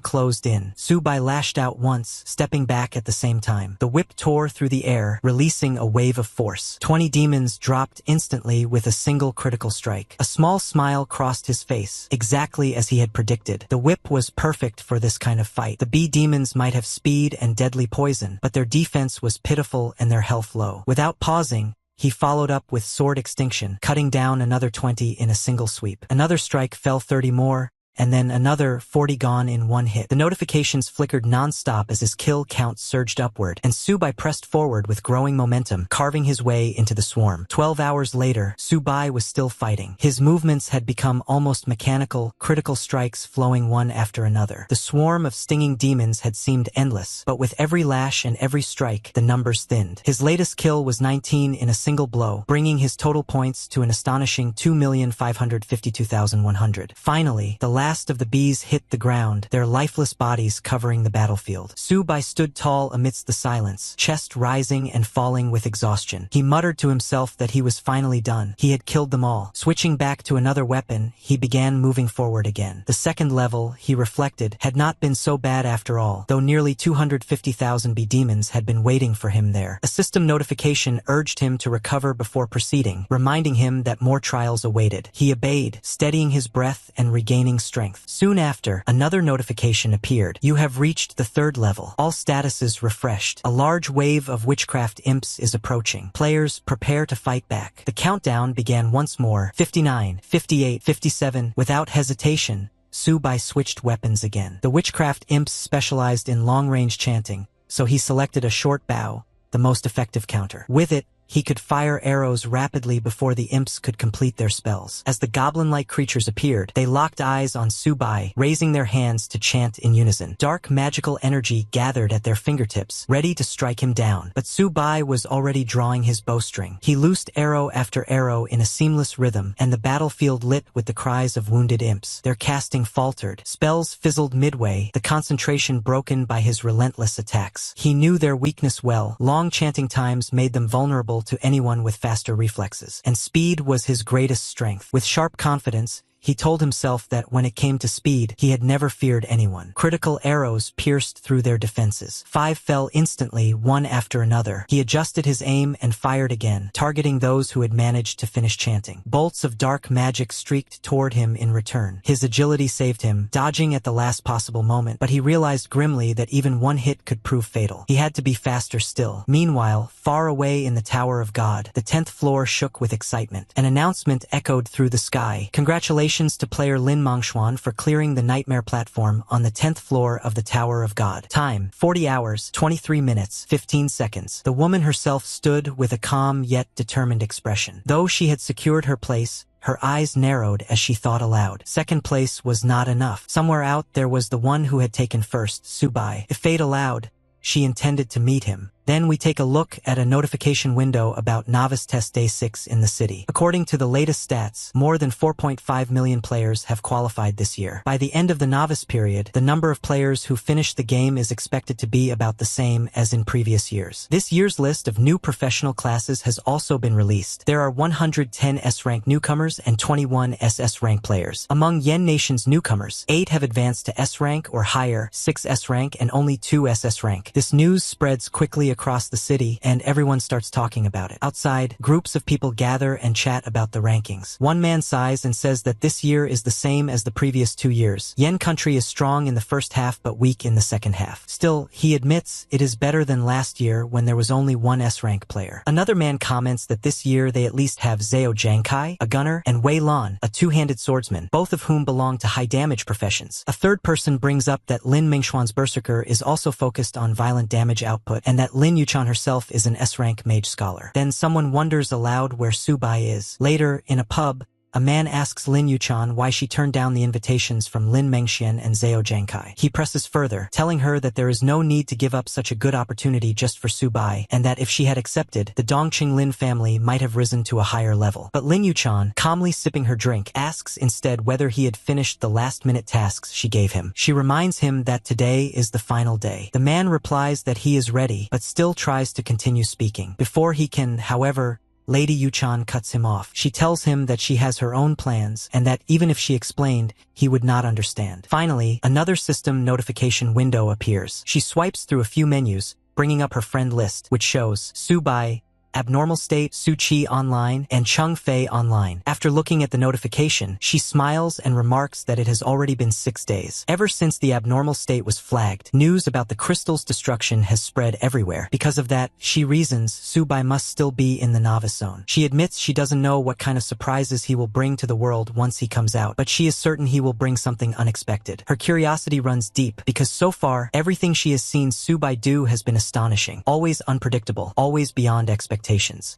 closed in. Su Bai lashed out once, stepping back at the same time. The whip tore through the air, releasing a wave of force. 20 demons dropped instantly with a single critical strike. A small smile crossed his face, exactly as he had predicted. The whip was perfect for this kind of fight. The bee demons might have speed and deadly poison, but their defense was pitiful and their health low. Without pausing, he followed up with sword extinction, cutting down another 20 in a single sweep. Another strike fell 30 more, and then another 40 gone in one hit. The notifications flickered non-stop as his kill count surged upward, and Su Bai pressed forward with growing momentum, carving his way into the swarm. 12 hours later, Su Bai was still fighting. His movements had become almost mechanical, critical strikes flowing one after another. The swarm of stinging demons had seemed endless, but with every lash and every strike, the numbers thinned. His latest kill was 19 in a single blow, bringing his total points to an astonishing 2,552,100. Finally, the last of the bees hit the ground, their lifeless bodies covering the battlefield. Su-bai stood tall amidst the silence, chest rising and falling with exhaustion. He muttered to himself that he was finally done. He had killed them all. Switching back to another weapon, he began moving forward again. The second level, he reflected, had not been so bad after all, though nearly 250,000 bee demons had been waiting for him there. A system notification urged him to recover before proceeding, reminding him that more trials awaited. He obeyed, steadying his breath and regaining strength. Soon after, another notification appeared. You have reached the third level. All statuses refreshed. A large wave of witchcraft imps is approaching. Players prepare to fight back. The countdown began once more. 59, 58, 57. Without hesitation, Su-bai switched weapons again. The witchcraft imps specialized in long-range chanting, so he selected a short bow, the most effective counter. With it, he could fire arrows rapidly before the imps could complete their spells. As the goblin-like creatures appeared, they locked eyes on Su-bai, raising their hands to chant in unison. Dark magical energy gathered at their fingertips, ready to strike him down. But Su-bai was already drawing his bowstring. He loosed arrow after arrow in a seamless rhythm, and the battlefield lit with the cries of wounded imps. Their casting faltered. Spells fizzled midway, the concentration broken by his relentless attacks. He knew their weakness well. Long chanting times made them vulnerable to anyone with faster reflexes, and speed was his greatest strength. With sharp confidence, he told himself that when it came to speed, he had never feared anyone. Critical arrows pierced through their defenses. 5 fell instantly, one after another. He adjusted his aim and fired again, targeting those who had managed to finish chanting. Bolts of dark magic streaked toward him in return. His agility saved him, dodging at the last possible moment, but he realized grimly that even one hit could prove fatal. He had to be faster still. Meanwhile, far away in the Tower of God, the 10th floor shook with excitement. An announcement echoed through the sky. Congratulations to player Lin Mengxuan for clearing the nightmare platform on the 10th floor of the Tower of God. Time, 40 hours, 23 minutes, 15 seconds. The woman herself stood with a calm yet determined expression. Though she had secured her place, her eyes narrowed as she thought aloud. Second place was not enough. Somewhere out there was the one who had taken first, Su-bai. If fate allowed, she intended to meet him. Then we take a look at a notification window about Novice Test Day 6 in the city. According to the latest stats, more than 4.5 million players have qualified this year. By the end of the novice period, the number of players who finished the game is expected to be about the same as in previous years. This year's list of new professional classes has also been released. There are 110 S-rank newcomers and 21 SS-rank players. Among Yen Nation's newcomers, 8 have advanced to S-rank or higher, 6 S-rank and only 2 SS rank. This news spreads quickly across the city, and everyone starts talking about it. Outside, groups of people gather and chat about the rankings. One man sighs and says that this year is the same as the previous 2 years. Yen country is strong in the first half but weak in the second half. Still, he admits it is better than last year when there was only one S-rank player. Another man comments that this year they at least have Zhao Zhangkai, a gunner, and Wei Lan, a two-handed swordsman, both of whom belong to high-damage professions. A third person brings up that Lin Mengxuan's Berserker is also focused on violent damage output, and that Lin Yuchan herself is an S-rank mage scholar. Then someone wonders aloud where Su-bai is. Later, in a pub, a man asks Lin Yuchan why she turned down the invitations from Lin Mengxian and Zhao Zhangkai. He presses further, telling her that there is no need to give up such a good opportunity just for Su-bai, and that if she had accepted, the Dongqing Lin family might have risen to a higher level. But Lin Yuchan, calmly sipping her drink, asks instead whether he had finished the last-minute tasks she gave him. She reminds him that today is the final day. The man replies that he is ready, but still tries to continue speaking. Before he can, however, Lady Yuchan cuts him off. She tells him that she has her own plans, and that even if she explained, he would not understand. Finally, another system notification window appears. She swipes through a few menus, bringing up her friend list, which shows Su-bai, Abnormal State, Su-chi Online, and Chung Fei Online. After looking at the notification, she smiles and remarks that it has already been 6 days. Ever since the Abnormal State was flagged, news about the crystal's destruction has spread everywhere. Because of that, she reasons Su-bai must still be in the novice zone. She admits she doesn't know what kind of surprises he will bring to the world once he comes out, but she is certain he will bring something unexpected. Her curiosity runs deep, because so far, everything she has seen Su-bai do has been astonishing, always unpredictable, always beyond expectations.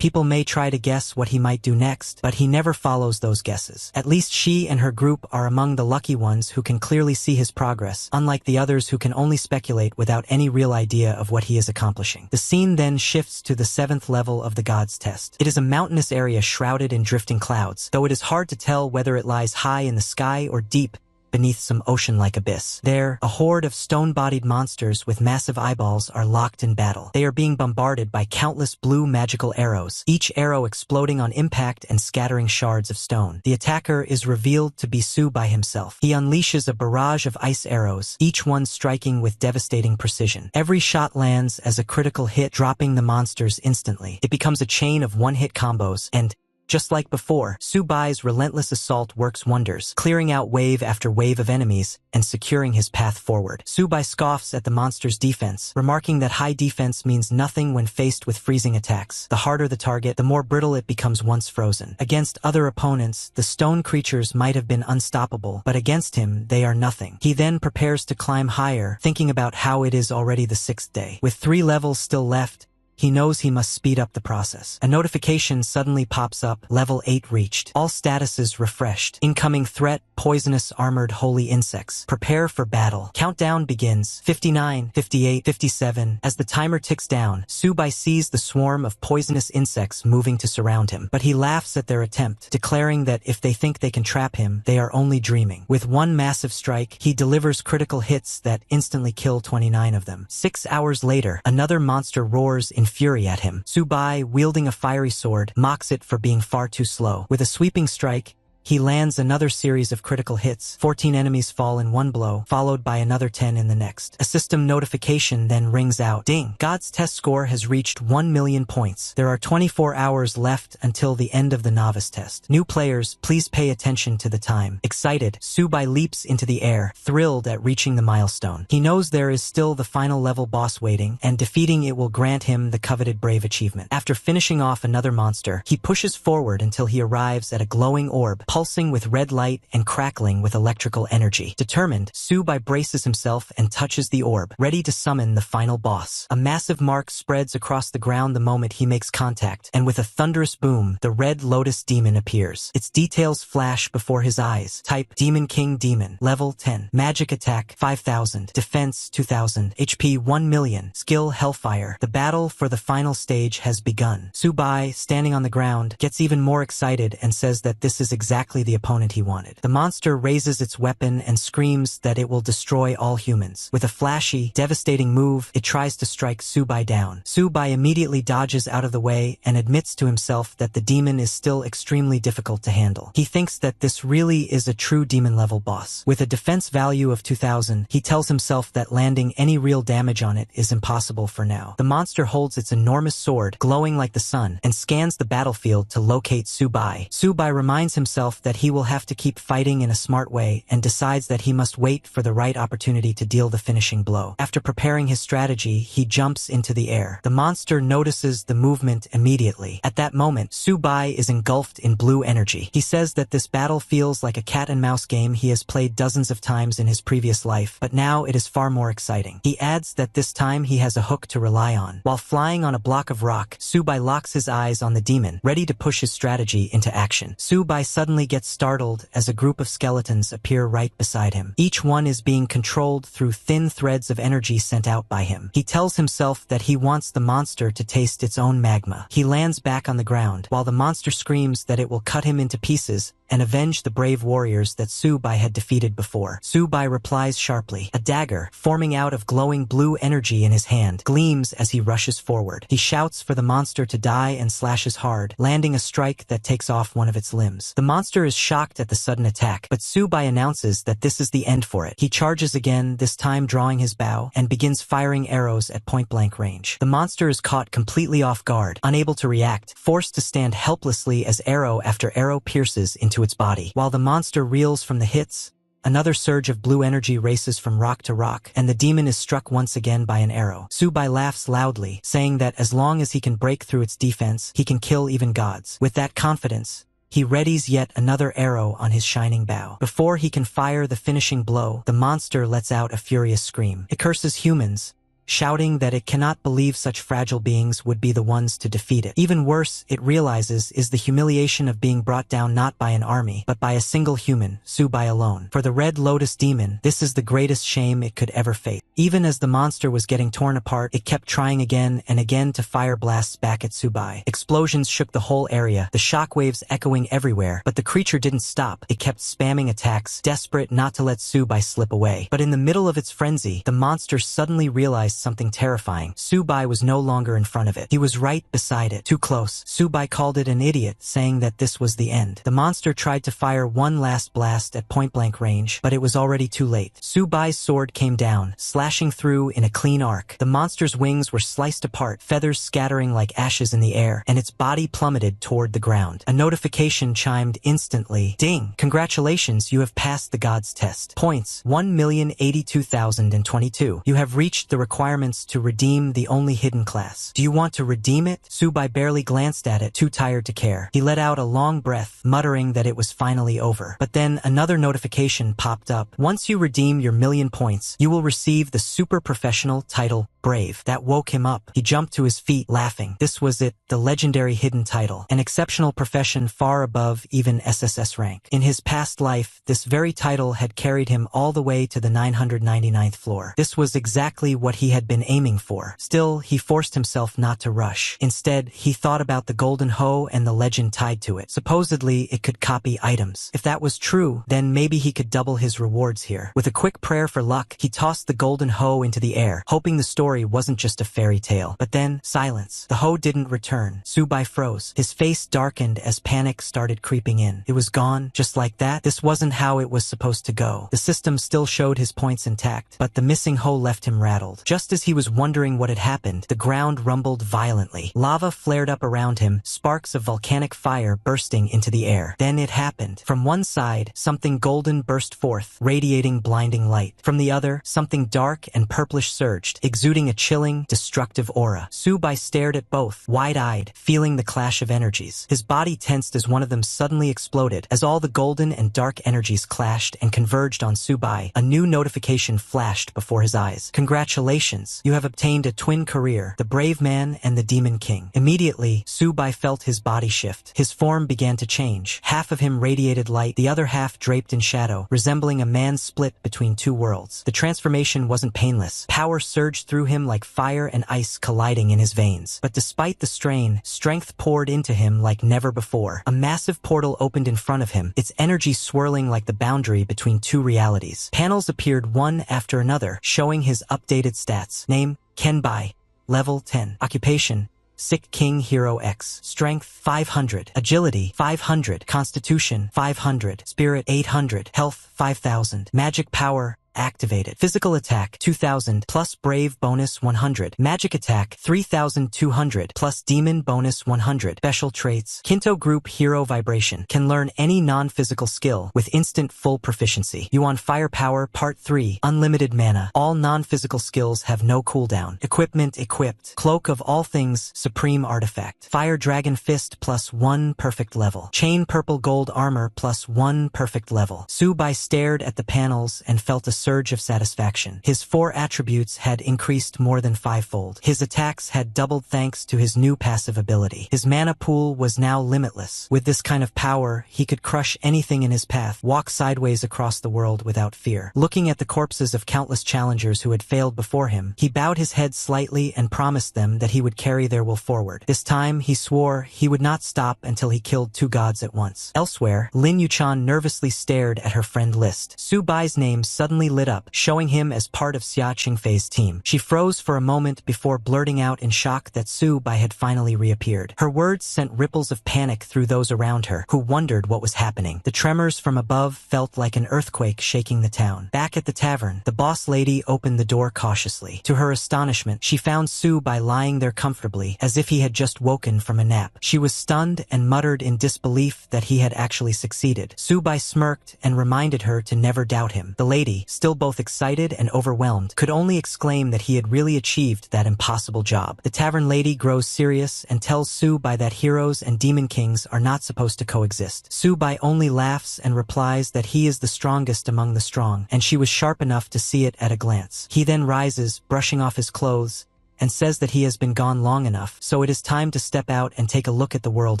People may try to guess what he might do next, but he never follows those guesses. At least she and her group are among the lucky ones who can clearly see his progress, unlike the others who can only speculate without any real idea of what he is accomplishing. The scene then shifts to the 7th level of the God's Test. It is a mountainous area shrouded in drifting clouds, though it is hard to tell whether it lies high in the sky or deep beneath some ocean-like abyss. There, a horde of stone-bodied monsters with massive eyeballs are locked in battle. They are being bombarded by countless blue magical arrows, each arrow exploding on impact and scattering shards of stone. The attacker is revealed to be Subai himself. He unleashes a barrage of ice arrows, each one striking with devastating precision. Every shot lands as a critical hit, dropping the monsters instantly. It becomes a chain of one-hit combos, and just like before, Subai's relentless assault works wonders, clearing out wave after wave of enemies and securing his path forward. Subai scoffs at the monster's defense, remarking that high defense means nothing when faced with freezing attacks. The harder the target, the more brittle it becomes once frozen. Against other opponents, the stone creatures might have been unstoppable, but against him, they are nothing. He then prepares to climb higher, thinking about how it is already the 6th day. With 3 levels still left, he knows he must speed up the process. A notification suddenly pops up, level 8 reached. All statuses refreshed. Incoming threat, poisonous armored holy insects. Prepare for battle. Countdown begins. 59, 58, 57. As the timer ticks down, Subai sees the swarm of poisonous insects moving to surround him. But he laughs at their attempt, declaring that if they think they can trap him, they are only dreaming. With one massive strike, he delivers critical hits that instantly kill 29 of them. 6 hours later, another monster roars in fury at him. Subai, wielding a fiery sword, mocks it for being far too slow. With a sweeping strike, he lands another series of critical hits. 14 enemies fall in one blow, followed by another 10 in the next. A system notification then rings out. Ding! God's test score has reached 1 million points. There are 24 hours left until the end of the novice test. New players, please pay attention to the time. Excited, Subai leaps into the air, thrilled at reaching the milestone. He knows there is still the final level boss waiting, and defeating it will grant him the coveted brave achievement. After finishing off another monster, he pushes forward until he arrives at a glowing orb, pulsing with red light and crackling with electrical energy. Determined, Subai braces himself and touches the orb, ready to summon the final boss. A massive mark spreads across the ground the moment he makes contact, and with a thunderous boom, the red lotus demon appears. Its details flash before his eyes. Type Demon King Demon. Level 10. Magic attack 5000. Defense 2000. HP 1 million. Skill Hellfire. The battle for the final stage has begun. Subai, standing on the ground, gets even more excited and says that this is exactly the opponent he wanted. The monster raises its weapon and screams that it will destroy all humans. With a flashy, devastating move, it tries to strike Subai down. Subai immediately dodges out of the way and admits to himself that the demon is still extremely difficult to handle. He thinks that this really is a true demon-level boss. With a defense value of 2000, he tells himself that landing any real damage on it is impossible for now. The monster holds its enormous sword, glowing like the sun, and scans the battlefield to locate Subai. Subai reminds himself that he will have to keep fighting in a smart way and decides that he must wait for the right opportunity to deal the finishing blow. After preparing his strategy, he jumps into the air. The monster notices the movement immediately. At that moment, Subai is engulfed in blue energy. He says that this battle feels like a cat and mouse game he has played dozens of times in his previous life, but now it is far more exciting. He adds that this time he has a hook to rely on. While flying on a block of rock, Subai locks his eyes on the demon, ready to push his strategy into action. Subai suddenly gets startled as a group of skeletons appear right beside him. Each one is being controlled through thin threads of energy sent out by him. He tells himself that he wants the monster to taste its own magma. He lands back on the ground, while the monster screams that it will cut him into pieces and avenge the brave warriors that Subai had defeated before. Subai replies sharply. A dagger, forming out of glowing blue energy in his hand, gleams as he rushes forward. He shouts for the monster to die and slashes hard, landing a strike that takes off one of its limbs. The monster is shocked at the sudden attack, but Subai announces that this is the end for it. He charges again, this time drawing his bow, and begins firing arrows at point-blank range. The monster is caught completely off guard, unable to react, forced to stand helplessly as arrow after arrow pierces into its body. While the monster reels from the hits, another surge of blue energy races from rock to rock, and the demon is struck once again by an arrow. Subai laughs loudly, saying that as long as he can break through its defense, he can kill even gods. With that confidence, he readies yet another arrow on his shining bow. Before he can fire the finishing blow, the monster lets out a furious scream. It curses humans, shouting that it cannot believe such fragile beings would be the ones to defeat it. Even worse, it realizes, is the humiliation of being brought down not by an army, but by a single human, Subai alone. For the Red Lotus demon, this is the greatest shame it could ever face. Even as the monster was getting torn apart, it kept trying again and again to fire blasts back at Subai. Explosions shook the whole area, the shockwaves echoing everywhere, but the creature didn't stop. It kept spamming attacks, desperate not to let Subai slip away. But in the middle of its frenzy, the monster suddenly realized something terrifying. Subai was no longer in front of it. He was right beside it. Too close. Subai called it an idiot, saying that this was the end. The monster tried to fire one last blast at point-blank range, but it was already too late. Subai's sword came down, slashing through in a clean arc. The monster's wings were sliced apart, feathers scattering like ashes in the air, and its body plummeted toward the ground. A notification chimed instantly. Ding! Congratulations, you have passed the God's test. Points, 1,082,022. You have reached the requirements to redeem the only hidden class. Do you want to redeem it? Subai barely glanced at it, too tired to care. He let out a long breath, muttering that it was finally over. But then another notification popped up. Once you redeem your 1,000,000 points, you will receive the super professional title Brave. That woke him up. He jumped to his feet, laughing. This was it, the legendary hidden title. An exceptional profession far above even SSS rank. In his past life, this very title had carried him all the way to the 999th floor. This was exactly what he had been aiming for. Still, he forced himself not to rush. Instead, he thought about the golden hoe and the legend tied to it. Supposedly, it could copy items. If that was true, then maybe he could double his rewards here. With a quick prayer for luck, he tossed the golden hoe into the air, hoping the story wasn't just a fairy tale. But then, silence. The hoe didn't return. Subai froze. His face darkened as panic started creeping in. It was gone, just like that. This wasn't how it was supposed to go. The system still showed his points intact, but the missing hoe left him rattled. Just as he was wondering what had happened, the ground rumbled violently. Lava flared up around him, sparks of volcanic fire bursting into the air. Then it happened. From one side, something golden burst forth, radiating blinding light. From the other, something dark and purplish surged, exuding a chilling, destructive aura. Subai stared at both, wide-eyed, feeling the clash of energies. His body tensed as one of them suddenly exploded. As all the golden and dark energies clashed and converged on Subai, a new notification flashed before his eyes. Congratulations! You have obtained a twin career, the Brave Man and the Demon King. Immediately, Subai felt his body shift. His form began to change. Half of him radiated light, the other half draped in shadow, resembling a man split between two worlds. The transformation wasn't painless. Power surged through him like fire and ice colliding in his veins. But despite the strain, strength poured into him like never before. A massive portal opened in front of him, its energy swirling like the boundary between two realities. Panels appeared one after another, showing his updated stats. Name, Kenbai. Level 10. Occupation, Sick King Hero X. Strength 500. Agility 500. Constitution 500. Spirit 800. Health 5,000. Magic power activated. Physical attack 2,000 plus brave bonus 100. Magic attack 3,200 plus demon bonus 100. Special traits. Kinto Group Hero Vibration. Can learn any non-physical skill with instant full proficiency. Yuan Firepower Part 3. Unlimited mana. All non-physical skills have no cooldown. Equipment equipped. Cloak of All Things Supreme Artifact. Fire Dragon Fist plus 1 perfect level. Chain Purple Gold Armor plus 1 perfect level. Subai stared at the panels and felt a surge of satisfaction. His 4 attributes had increased more than 5-fold. His attacks had doubled thanks to his new passive ability. His mana pool was now limitless. With this kind of power, he could crush anything in his path, walk sideways across the world without fear. Looking at the corpses of countless challengers who had failed before him, he bowed his head slightly and promised them that he would carry their will forward. This time, he swore he would not stop until he killed 2 gods at once. Elsewhere, Lin Yuchan nervously stared at her friend list. Subai's name suddenly lit up, showing him as part of Xia Qingfei's team. She froze for a moment before blurting out in shock that Subai had finally reappeared. Her words sent ripples of panic through those around her, who wondered what was happening. The tremors from above felt like an earthquake shaking the town. Back at the tavern, the boss lady opened the door cautiously. To her astonishment, she found Subai lying there comfortably, as if he had just woken from a nap. She was stunned and muttered in disbelief that he had actually succeeded. Subai smirked and reminded her to never doubt him. The lady, still both excited and overwhelmed, could only exclaim that he had really achieved that impossible job. The tavern lady grows serious and tells Su-bai that heroes and demon kings are not supposed to coexist. Su-bai only laughs and replies that he is the strongest among the strong, and she was sharp enough to see it at a glance. He then rises, brushing off his clothes, and says that he has been gone long enough, so it is time to step out and take a look at the world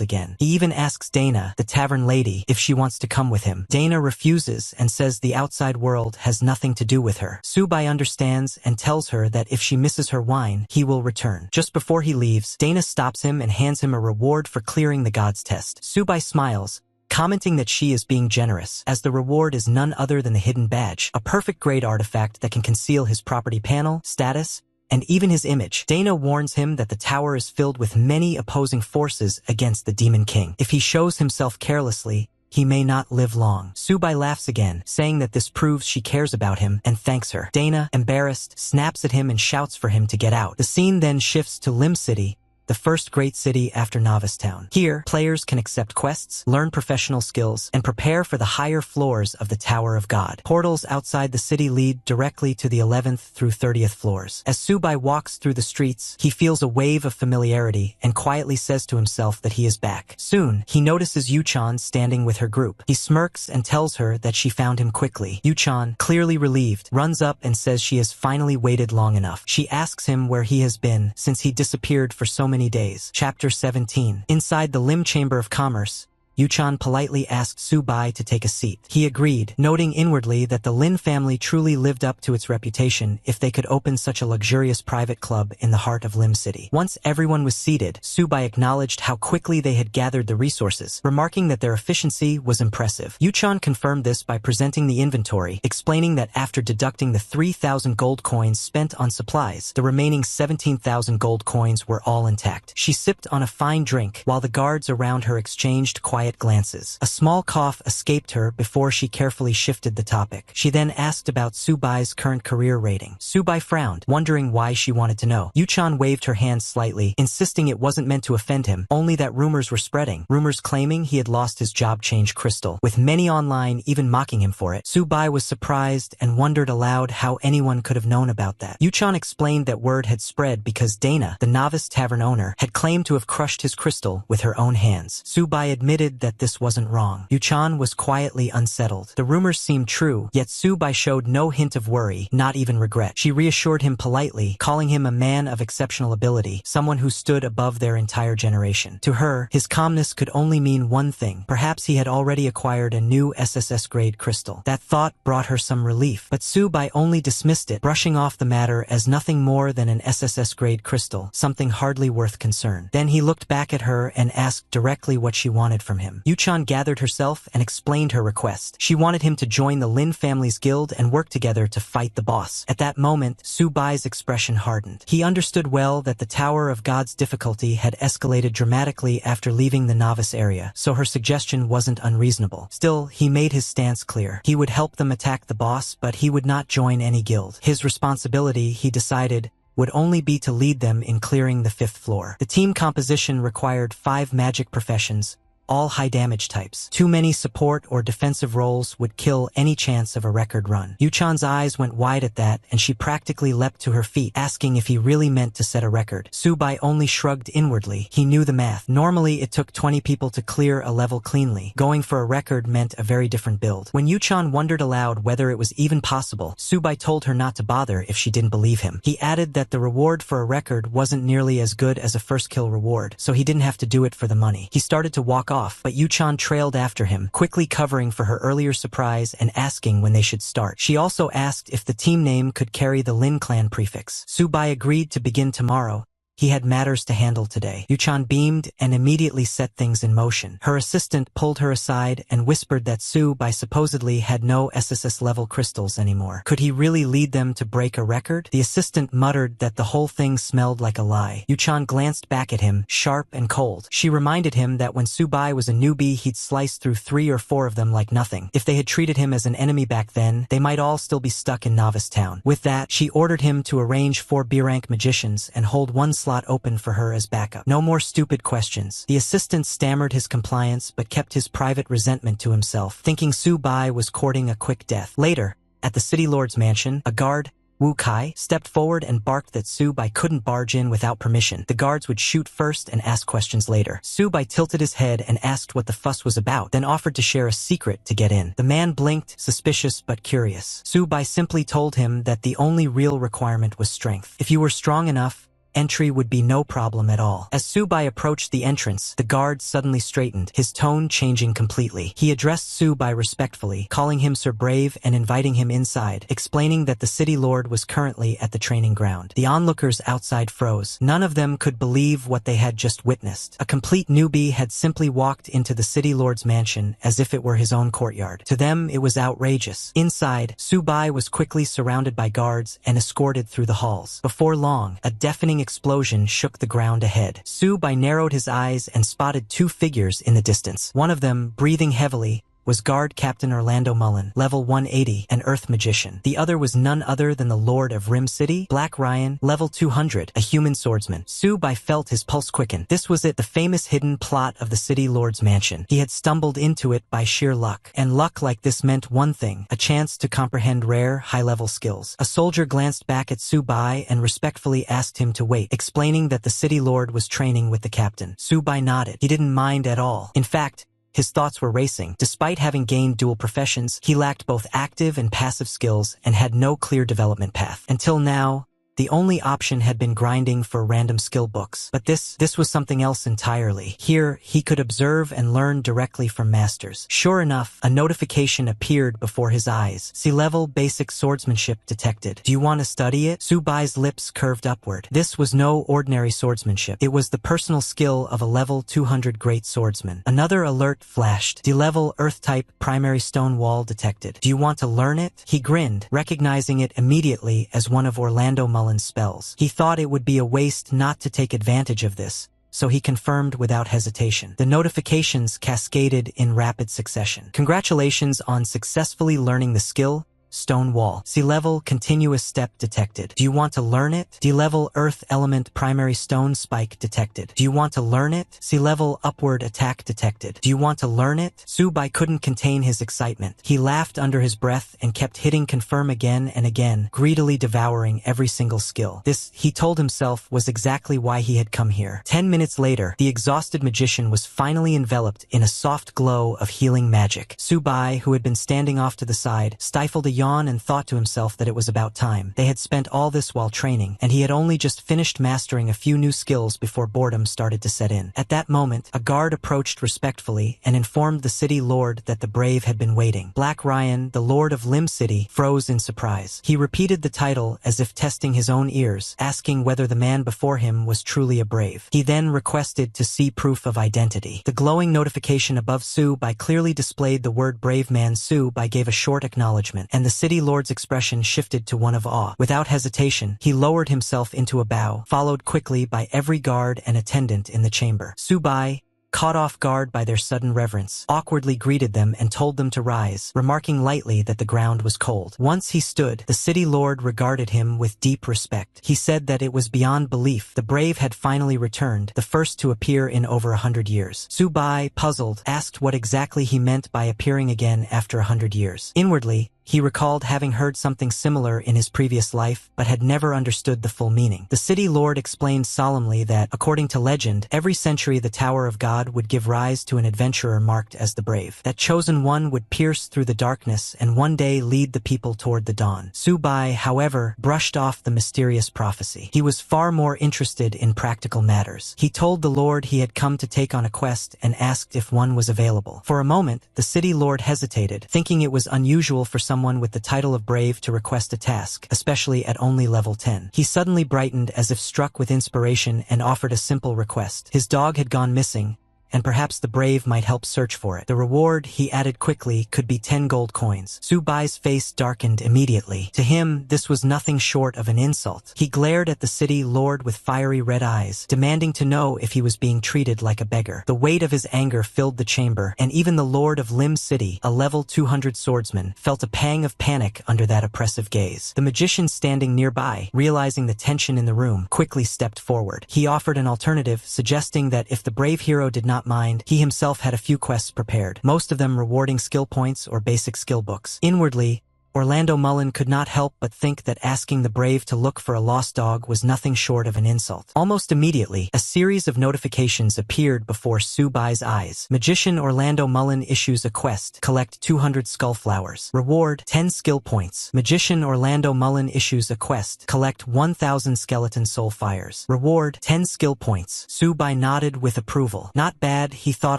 again. He even asks Dana, the tavern lady, if she wants to come with him. Dana refuses and says the outside world has nothing to do with her. Su-bai understands and tells her that if she misses her wine, he will return. Just before he leaves, Dana stops him and hands him a reward for clearing the god's test. Su-bai smiles, commenting that she is being generous, as the reward is none other than the hidden badge, a perfect grade artifact that can conceal his property panel, status, and even his image. Dana warns him that the tower is filled with many opposing forces against the Demon King. If he shows himself carelessly, he may not live long. Su-bai laughs again, saying that this proves she cares about him and thanks her. Dana, embarrassed, snaps at him and shouts for him to get out. The scene then shifts to Lim City, the first great city after Novice Town. Here, players can accept quests, learn professional skills, and prepare for the higher floors of the Tower of God. Portals outside the city lead directly to the 11th through 30th floors. As Su-bai walks through the streets, he feels a wave of familiarity and quietly says to himself that he is back. Soon, he notices Yu-chan standing with her group. He smirks and tells her that she found him quickly. Yu-chan, clearly relieved, runs up and says she has finally waited long enough. She asks him where he has been since he disappeared for so many days. Chapter 17. Inside the Lim Chamber of Commerce, Yu-chan politely asked Su-bai to take a seat. He agreed, noting inwardly that the Lin family truly lived up to its reputation if they could open such a luxurious private club in the heart of Lim City. Once everyone was seated, Su-bai acknowledged how quickly they had gathered the resources, remarking that their efficiency was impressive. Yu-chan confirmed this by presenting the inventory, explaining that after deducting the 3,000 gold coins spent on supplies, the remaining 17,000 gold coins were all intact. She sipped on a fine drink, while the guards around her exchanged quiet glances. A small cough escaped her before she carefully shifted the topic. She then asked about Su-bai's current career rating. Su-bai frowned, wondering why she wanted to know. Yu-chan waved her hand slightly, insisting it wasn't meant to offend him, only that rumors were spreading. Rumors claiming he had lost his job change crystal, with many online even mocking him for it. Su-bai was surprised and wondered aloud how anyone could have known about that. Yu-chan explained that word had spread because Dana, the novice tavern owner, had claimed to have crushed his crystal with her own hands. Su-bai admitted that this wasn't wrong. Yu-chan was quietly unsettled. The rumors seemed true, yet Su-bai showed no hint of worry, not even regret. She reassured him politely, calling him a man of exceptional ability, someone who stood above their entire generation. To her, his calmness could only mean one thing. Perhaps he had already acquired a new SSS-grade crystal. That thought brought her some relief, but Su-bai only dismissed it, brushing off the matter as nothing more than an SSS-grade crystal, something hardly worth concern. Then he looked back at her and asked directly what she wanted from him. Yu-chan gathered herself and explained her request. She wanted him to join the Lin family's guild and work together to fight the boss. At that moment, Su-bai's expression hardened. He understood well that the Tower of God's difficulty had escalated dramatically after leaving the novice area, so her suggestion wasn't unreasonable. Still, he made his stance clear. He would help them attack the boss, but he would not join any guild. His responsibility, he decided, would only be to lead them in clearing the 5th floor. The team composition required 5 magic professions, all high damage types. Too many support or defensive roles would kill any chance of a record run. Yu-chan's eyes went wide at that, and she practically leapt to her feet, asking if he really meant to set a record. Su-bai only shrugged inwardly. He knew the math. Normally, it took 20 people to clear a level cleanly. Going for a record meant a very different build. When Yu-chan wondered aloud whether it was even possible, Su-bai told her not to bother if she didn't believe him. He added that the reward for a record wasn't nearly as good as a first kill reward, so he didn't have to do it for the money. He started to walk off, but Yu-chan trailed after him, quickly covering for her earlier surprise and asking when they should start. She also asked if the team name could carry the Lin clan prefix. Su-bai agreed to begin tomorrow. He had matters to handle today. Yu-chan beamed and immediately set things in motion. Her assistant pulled her aside and whispered that Su-bai supposedly had no SSS-level crystals anymore. Could he really lead them to break a record? The assistant muttered that the whole thing smelled like a lie. Yu-chan glanced back at him, sharp and cold. She reminded him that when Su-bai was a newbie, he'd sliced through 3 or 4 of them like nothing. If they had treated him as an enemy back then, they might all still be stuck in Novice Town. With that, she ordered him to arrange 4 B-rank magicians and hold 1 slot open for her as backup. No more stupid questions. The assistant stammered his compliance but kept his private resentment to himself, thinking Su-bai was courting a quick death. Later, At the city lord's mansion, a guard, Wu Kai, stepped forward and barked that Su Bai couldn't barge in without permission. The guards would shoot first and ask questions later. Su Bai tilted his head and asked what the fuss was about, then offered to share a secret to get in. The man blinked, suspicious but curious. Su Bai simply told him that the only real requirement was strength. If you were strong enough, entry would be no problem at all. As Su Bai approached the entrance, the guard suddenly straightened, his tone changing completely. He addressed Su Bai respectfully, calling him Sir Brave and inviting him inside, explaining that the city lord was currently at the training ground. The onlookers outside froze. None of them could believe what they had just witnessed. A complete newbie had simply walked into the city lord's mansion as if it were his own courtyard. To them, it was outrageous. Inside, Su Bai was quickly surrounded by guards and escorted through the halls. Before long, a deafening explosion shook the ground ahead. Su Bai narrowed his eyes and spotted two figures in the distance. One of them, breathing heavily, was Guard Captain Orlando Mullen, level 180, an Earth magician. The other was none other than the Lord of Rim City, Black Ryan, level 200, a human swordsman. Su Bai felt his pulse quicken. This was it, the famous hidden plot of the city lord's mansion. He had stumbled into it by sheer luck. And luck like this meant one thing, a chance to comprehend rare, high-level skills. A soldier glanced back at Su Bai and respectfully asked him to wait, explaining that the city lord was training with the captain. Su Bai nodded. He didn't mind at all. In fact, his thoughts were racing. Despite having gained dual professions, he lacked both active and passive skills and had no clear development path. Until now, the only option had been grinding for random skill books. But this was something else entirely. Here, he could observe and learn directly from masters. Sure enough, a notification appeared before his eyes. C-level basic swordsmanship detected. Do you want to study it? Su Bai's lips curved upward. This was no ordinary swordsmanship. It was the personal skill of a level 200 great swordsman. Another alert flashed. D-level Earth-type primary stone wall detected. Do you want to learn it? He grinned, recognizing it immediately as one of Orlando Mullen's spells. He thought it would be a waste not to take advantage of this, so he confirmed without hesitation. The notifications cascaded in rapid succession. Congratulations on successfully learning the skill. Stone wall. C-level continuous step detected. Do you want to learn it? D-level earth element primary stone spike detected. Do you want to learn it? C-level upward attack detected. Do you want to learn it? Su Bai couldn't contain his excitement. He laughed under his breath and kept hitting confirm again and again, greedily devouring every single skill. This, he told himself, was exactly why he had come here. 10 minutes later, the exhausted magician was finally enveloped in a soft glow of healing magic. Su Bai, who had been standing off to the side, stifled a yawn and thought to himself that it was about time. They had spent all this while training, and he had only just finished mastering a few new skills before boredom started to set in. At that moment, a guard approached respectfully and informed the city lord that the brave had been waiting. Black Ryan, the lord of Lim City, froze in surprise. He repeated the title as if testing his own ears, asking whether the man before him was truly a brave. He then requested to see proof of identity. The glowing notification above Su Bai clearly displayed the word brave man. Su Bai gave a short acknowledgement, and the city lord's expression shifted to one of awe. Without hesitation, he lowered himself into a bow, followed quickly by every guard and attendant in the chamber. Su Bai, caught off guard by their sudden reverence, awkwardly greeted them and told them to rise, remarking lightly that the ground was cold. Once he stood, the city lord regarded him with deep respect. He said that it was beyond belief. The brave had finally returned, the first to appear in over 100 years. Su Bai, puzzled, asked what exactly he meant by appearing again after 100 years. Inwardly, he recalled having heard something similar in his previous life, but had never understood the full meaning. The city lord explained solemnly that, according to legend, every century the Tower of God would give rise to an adventurer marked as the brave. That chosen one would pierce through the darkness and one day lead the people toward the dawn. Su Bai, however, brushed off the mysterious prophecy. He was far more interested in practical matters. He told the lord he had come to take on a quest and asked if one was available. For a moment, the city lord hesitated, thinking it was unusual for someone with the title of brave to request a task, especially at only level 10. He suddenly brightened as if struck with inspiration and offered a simple request. His dog had gone missing, and perhaps the brave might help search for it. The reward, he added quickly, could be 10 gold coins. Su Bai's face darkened immediately. To him, this was nothing short of an insult. He glared at the city lord with fiery red eyes, demanding to know if he was being treated like a beggar. The weight of his anger filled the chamber, and even the lord of Lim City, a level 200 swordsman, felt a pang of panic under that oppressive gaze. The magician standing nearby, realizing the tension in the room, quickly stepped forward. He offered an alternative, suggesting that if the brave hero did not mind, he himself had a few quests prepared, most of them rewarding skill points or basic skill books. Inwardly, Orlando Mullen could not help but think that asking the brave to look for a lost dog was nothing short of an insult. Almost immediately, a series of notifications appeared before Subai's eyes. Magician Orlando Mullen issues a quest. Collect 200 skull flowers. Reward, 10 skill points. Magician Orlando Mullen issues a quest. Collect 1,000 skeleton soul fires. Reward, 10 skill points. Subai nodded with approval. Not bad, he thought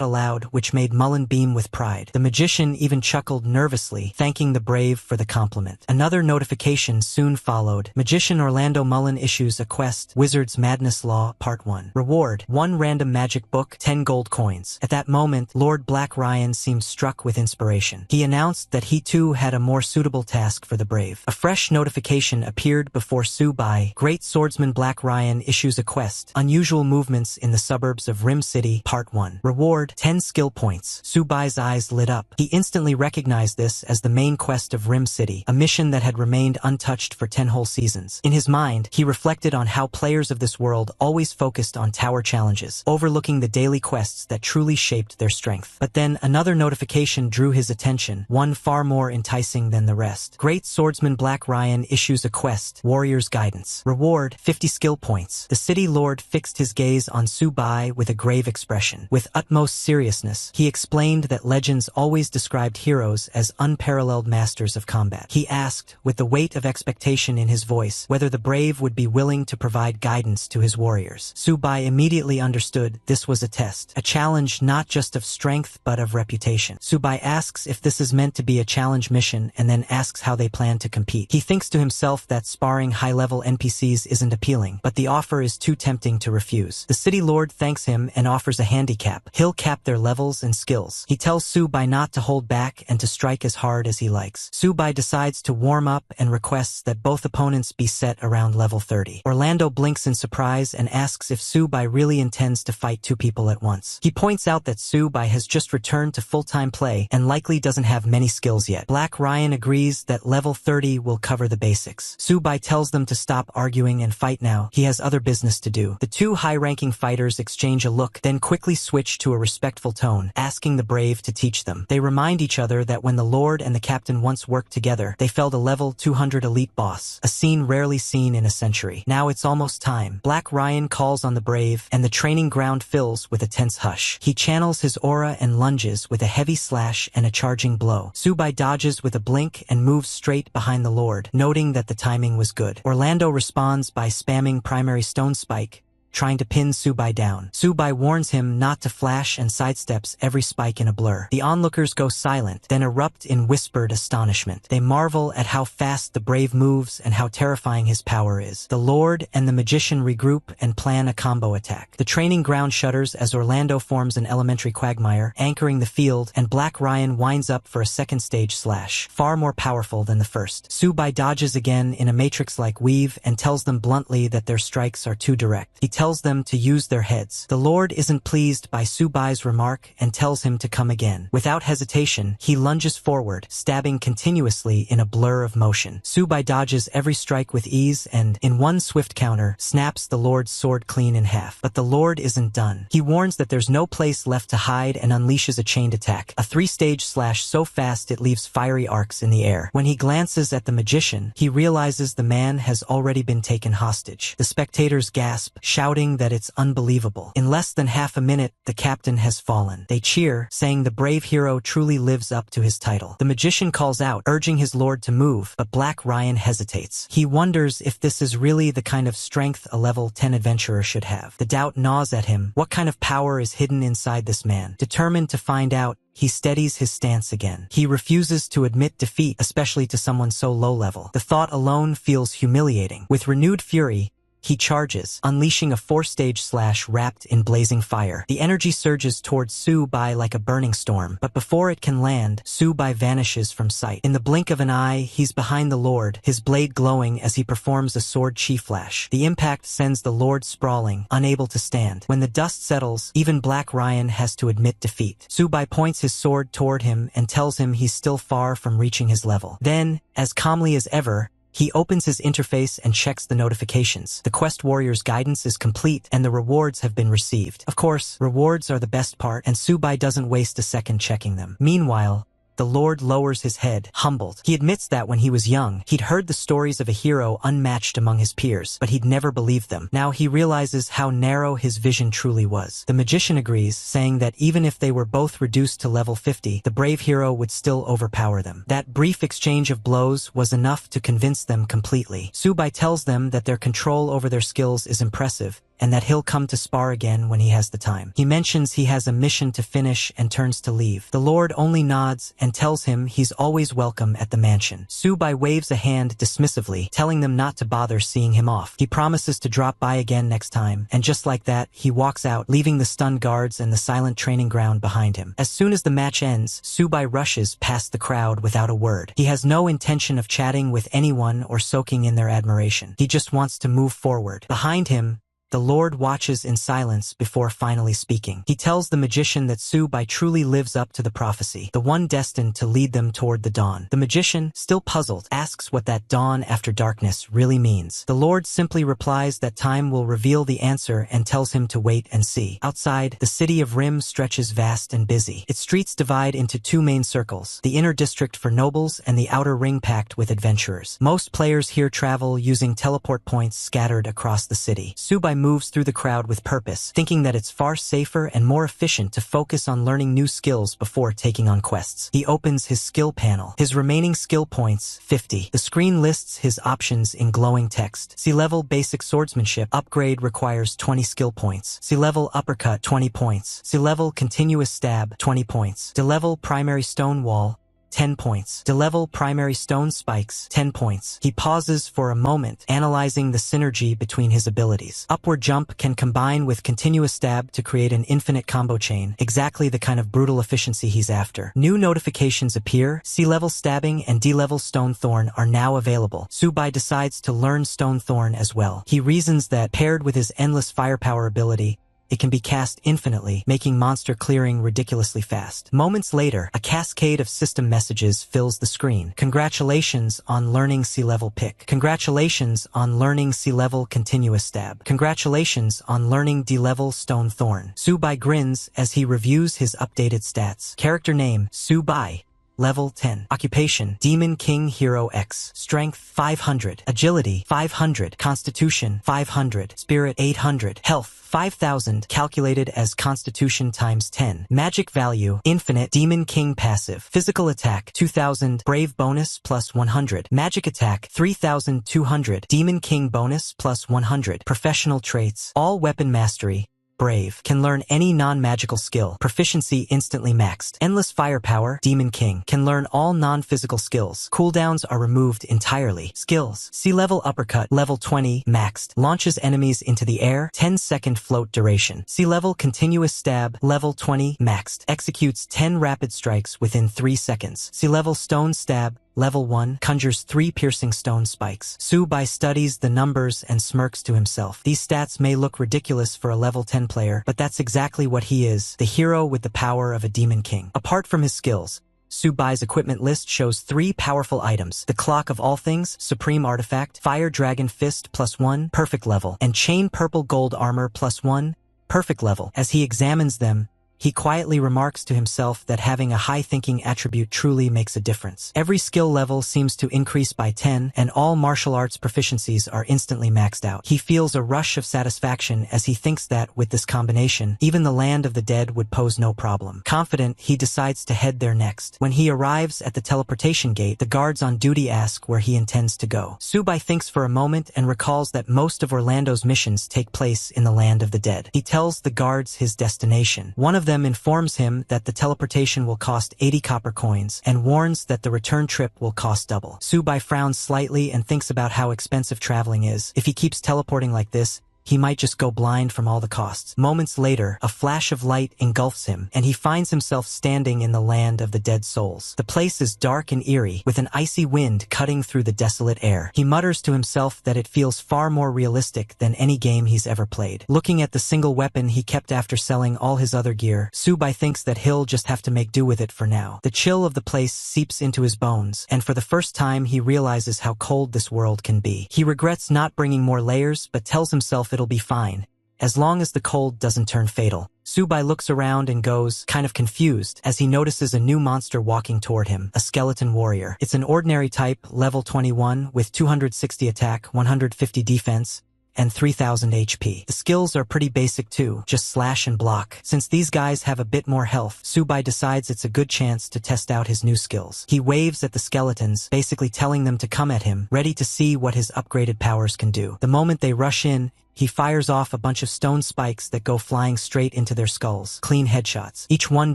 aloud, which made Mullen beam with pride. The magician even chuckled nervously, thanking the brave for the compliment. Another notification soon followed. Magician Orlando Mullen issues a quest. Wizard's Madness Law, Part 1. Reward, 1 random magic book, 10 gold coins. At that moment, Lord Black Ryan seemed struck with inspiration. He announced that he too had a more suitable task for the brave. A fresh notification appeared before Subai. Great Swordsman Black Ryan issues a quest. Unusual movements in the suburbs of Rim City, Part 1. Reward, 10 skill points. Subai's eyes lit up. He instantly recognized this as the main quest of Rim City, a mission that had remained untouched for 10 whole seasons. In his mind, he reflected on how players of this world always focused on tower challenges, overlooking the daily quests that truly shaped their strength. But then another notification drew his attention, one far more enticing than the rest. Great Swordsman Black Ryan issues a quest. Warrior's Guidance. Reward, 50 skill points. The city lord fixed his gaze on Subai with a grave expression. With utmost seriousness, he explained that legends always described heroes as unparalleled masters of combat. He asked, with the weight of expectation in his voice, whether the brave would be willing to provide guidance to his warriors. Subai immediately understood this was a test, a challenge not just of strength but of reputation. Subai asks if this is meant to be a challenge mission and then asks how they plan to compete. He thinks to himself that sparring high-level NPCs isn't appealing, but the offer is too tempting to refuse. The city lord thanks him and offers a handicap. He'll cap their levels and skills. He tells Subai not to hold back and to strike as hard as he likes. Subai decides to warm up and requests that both opponents be set around level 30. Orlando blinks in surprise and asks if Subai really intends to fight 2 people at once. He points out that Subai has just returned to full-time play and likely doesn't have many skills yet. Black Ryan agrees that level 30 will cover the basics. Subai tells them to stop arguing and fight now. He has other business to do. The 2 high-ranking fighters exchange a look, then quickly switch to a respectful tone, asking the brave to teach them. They remind each other that when the Lord and the Captain once worked together, they felled a level 200 elite boss, a scene rarely seen in a century. Now it's almost time. Black Ryan calls on the brave, and the training ground fills with a tense hush. He channels his aura and lunges with a heavy slash and a charging blow. Subai dodges with a blink and moves straight behind the Lord, noting that the timing was good. Orlando responds by spamming primary stone spike, trying to pin Subai down. Subai warns him not to flash and sidesteps every spike in a blur. The onlookers go silent, then erupt in whispered astonishment. They marvel at how fast the brave moves and how terrifying his power is. The Lord and the magician regroup and plan a combo attack. The training ground shudders as Orlando forms an elementary quagmire, anchoring the field, and Black Ryan winds up for a second stage slash, far more powerful than the first. Subai dodges again in a matrix-like weave and tells them bluntly that their strikes are too direct. He tells them to use their heads. The Lord isn't pleased by Subai's remark and tells him to come again. Without hesitation, he lunges forward, stabbing continuously in a blur of motion. Subai dodges every strike with ease and, in one swift counter, snaps the Lord's sword clean in half. But the Lord isn't done. He warns that there's no place left to hide and unleashes a chained attack, a 3-stage slash so fast it leaves fiery arcs in the air. When he glances at the magician, he realizes the man has already been taken hostage. The spectators gasp, shouting that it's unbelievable. In less than half a minute, the captain has fallen. They cheer, saying the brave hero truly lives up to his title. The magician calls out, urging his lord to move, but Black Ryan hesitates. He wonders if this is really the kind of strength a level 10 adventurer should have. The doubt gnaws at him. What kind of power is hidden inside this man? Determined to find out, he steadies his stance again. He refuses to admit defeat, especially to someone so low level. The thought alone feels humiliating. With renewed fury, he charges, unleashing a 4-stage slash wrapped in blazing fire. The energy surges towards Subai like a burning storm, but before it can land, Subai vanishes from sight. In the blink of an eye, he's behind the Lord, his blade glowing as he performs a sword chi flash. The impact sends the Lord sprawling, unable to stand. When the dust settles, even Black Ryan has to admit defeat. Subai points his sword toward him and tells him he's still far from reaching his level. Then, as calmly as ever, he opens his interface and checks the notifications. The quest warrior's guidance is complete and the rewards have been received. Of course, rewards are the best part and Subai doesn't waste a second checking them. Meanwhile, the Lord lowers his head, humbled. He admits that when he was young, he'd heard the stories of a hero unmatched among his peers, but he'd never believed them. Now he realizes how narrow his vision truly was. The magician agrees, saying that even if they were both reduced to level 50, the brave hero would still overpower them. That brief exchange of blows was enough to convince them completely. Subai tells them that their control over their skills is impressive, and that he'll come to spar again when he has the time. He mentions he has a mission to finish and turns to leave. The Lord only nods and tells him he's always welcome at the mansion. Subai waves a hand dismissively, telling them not to bother seeing him off. He promises to drop by again next time, and just like that, he walks out, leaving the stunned guards and the silent training ground behind him. As soon as the match ends, Subai rushes past the crowd without a word. He has no intention of chatting with anyone or soaking in their admiration. He just wants to move forward. Behind him, the Lord watches in silence before finally speaking. He tells the magician that Subai truly lives up to the prophecy, the one destined to lead them toward the dawn. The magician, still puzzled, asks what that dawn after darkness really means. The Lord simply replies that time will reveal the answer and tells him to wait and see. Outside, the city of Rim stretches vast and busy. Its streets divide into two main circles, the inner district for nobles and the outer ring packed with adventurers. Most players here travel using teleport points scattered across the city. Subai moves through the crowd with purpose, thinking that it's far safer and more efficient to focus on learning new skills before taking on quests. He opens his skill panel. His remaining skill points, 50. The screen lists his options in glowing text. C-level basic swordsmanship upgrade requires 20 skill points. C-level uppercut, 20 points. C-level continuous stab, 20 points. D-level primary stone wall, 10 points. D-level primary stone spikes, 10 points. He pauses for a moment, analyzing the synergy between his abilities. Upward jump can combine with continuous stab to create an infinite combo chain, exactly the kind of brutal efficiency he's after. New notifications appear. C-level stabbing and D-level stone thorn are now available. Subai decides to learn stone thorn as well. He reasons that, paired with his endless firepower ability, it can be cast infinitely, making monster clearing ridiculously fast. Moments later, a cascade of system messages fills the screen. Congratulations on learning C-level pick. Congratulations on learning C-level continuous stab. Congratulations on learning D-level stone thorn. Subai grins as he reviews his updated stats. Character name, Subai. Level 10. Occupation, Demon King Hero X. Strength, 500. Agility, 500. Constitution, 500. Spirit, 800. Health, 5,000. Calculated as Constitution times 10. Magic value, infinite. Demon King passive. Physical attack, 2,000. Brave bonus, plus 100. Magic attack, 3,200. Demon King bonus, plus 100. Professional traits, all weapon mastery. Brave. Can learn any non-magical skill. Proficiency instantly maxed. Endless firepower. Demon King. Can learn all non-physical skills. Cooldowns are removed entirely. Skills. C-level uppercut. Level 20. Maxed. Launches enemies into the air. 10-second float duration. C-level continuous stab. Level 20. Maxed. Executes 10 rapid strikes within 3 seconds. C-level stone stab. Level 1, conjures 3 piercing stone spikes. Subai studies the numbers and smirks to himself. These stats may look ridiculous for a level 10 player, but that's exactly what he is, the hero with the power of a Demon King. Apart from his skills, Subai's equipment list shows 3 powerful items: the Clock of All Things, Supreme Artifact, Fire Dragon Fist +1, perfect level, and Chain Purple Gold Armor +1, perfect level. As he examines them, he quietly remarks to himself that having a high-thinking attribute truly makes a difference. Every skill level seems to increase by 10, and all martial arts proficiencies are instantly maxed out. He feels a rush of satisfaction as he thinks that, with this combination, even the land of the dead would pose no problem. Confident, he decides to head there next. When he arrives at the teleportation gate, the guards on duty ask where he intends to go. Subai thinks for a moment and recalls that most of Orlando's missions take place in the land of the dead. He tells the guards his destination. One of them informs him that the teleportation will cost 80 copper coins and warns that the return trip will cost double. Subai frowns slightly and thinks about how expensive traveling is. If he keeps teleporting like this, he might just go blind from all the costs. Moments later, a flash of light engulfs him, and he finds himself standing in the land of the dead souls. The place is dark and eerie, with an icy wind cutting through the desolate air. He mutters to himself that it feels far more realistic than any game he's ever played. Looking at the single weapon he kept after selling all his other gear, Subai thinks that he'll just have to make do with it for now. The chill of the place seeps into his bones, and for the first time he realizes how cold this world can be. He regrets not bringing more layers, but tells himself it'll be fine, as long as the cold doesn't turn fatal. Subai looks around and goes, kind of confused, as he notices a new monster walking toward him, a skeleton warrior. It's an ordinary type, level 21, with 260 attack, 150 defense, and 3000 HP. The skills are pretty basic too, just slash and block. Since these guys have a bit more health, Subai decides it's a good chance to test out his new skills. He waves at the skeletons, basically telling them to come at him, ready to see what his upgraded powers can do. The moment they rush in, he fires off a bunch of stone spikes that go flying straight into their skulls. Clean headshots. Each one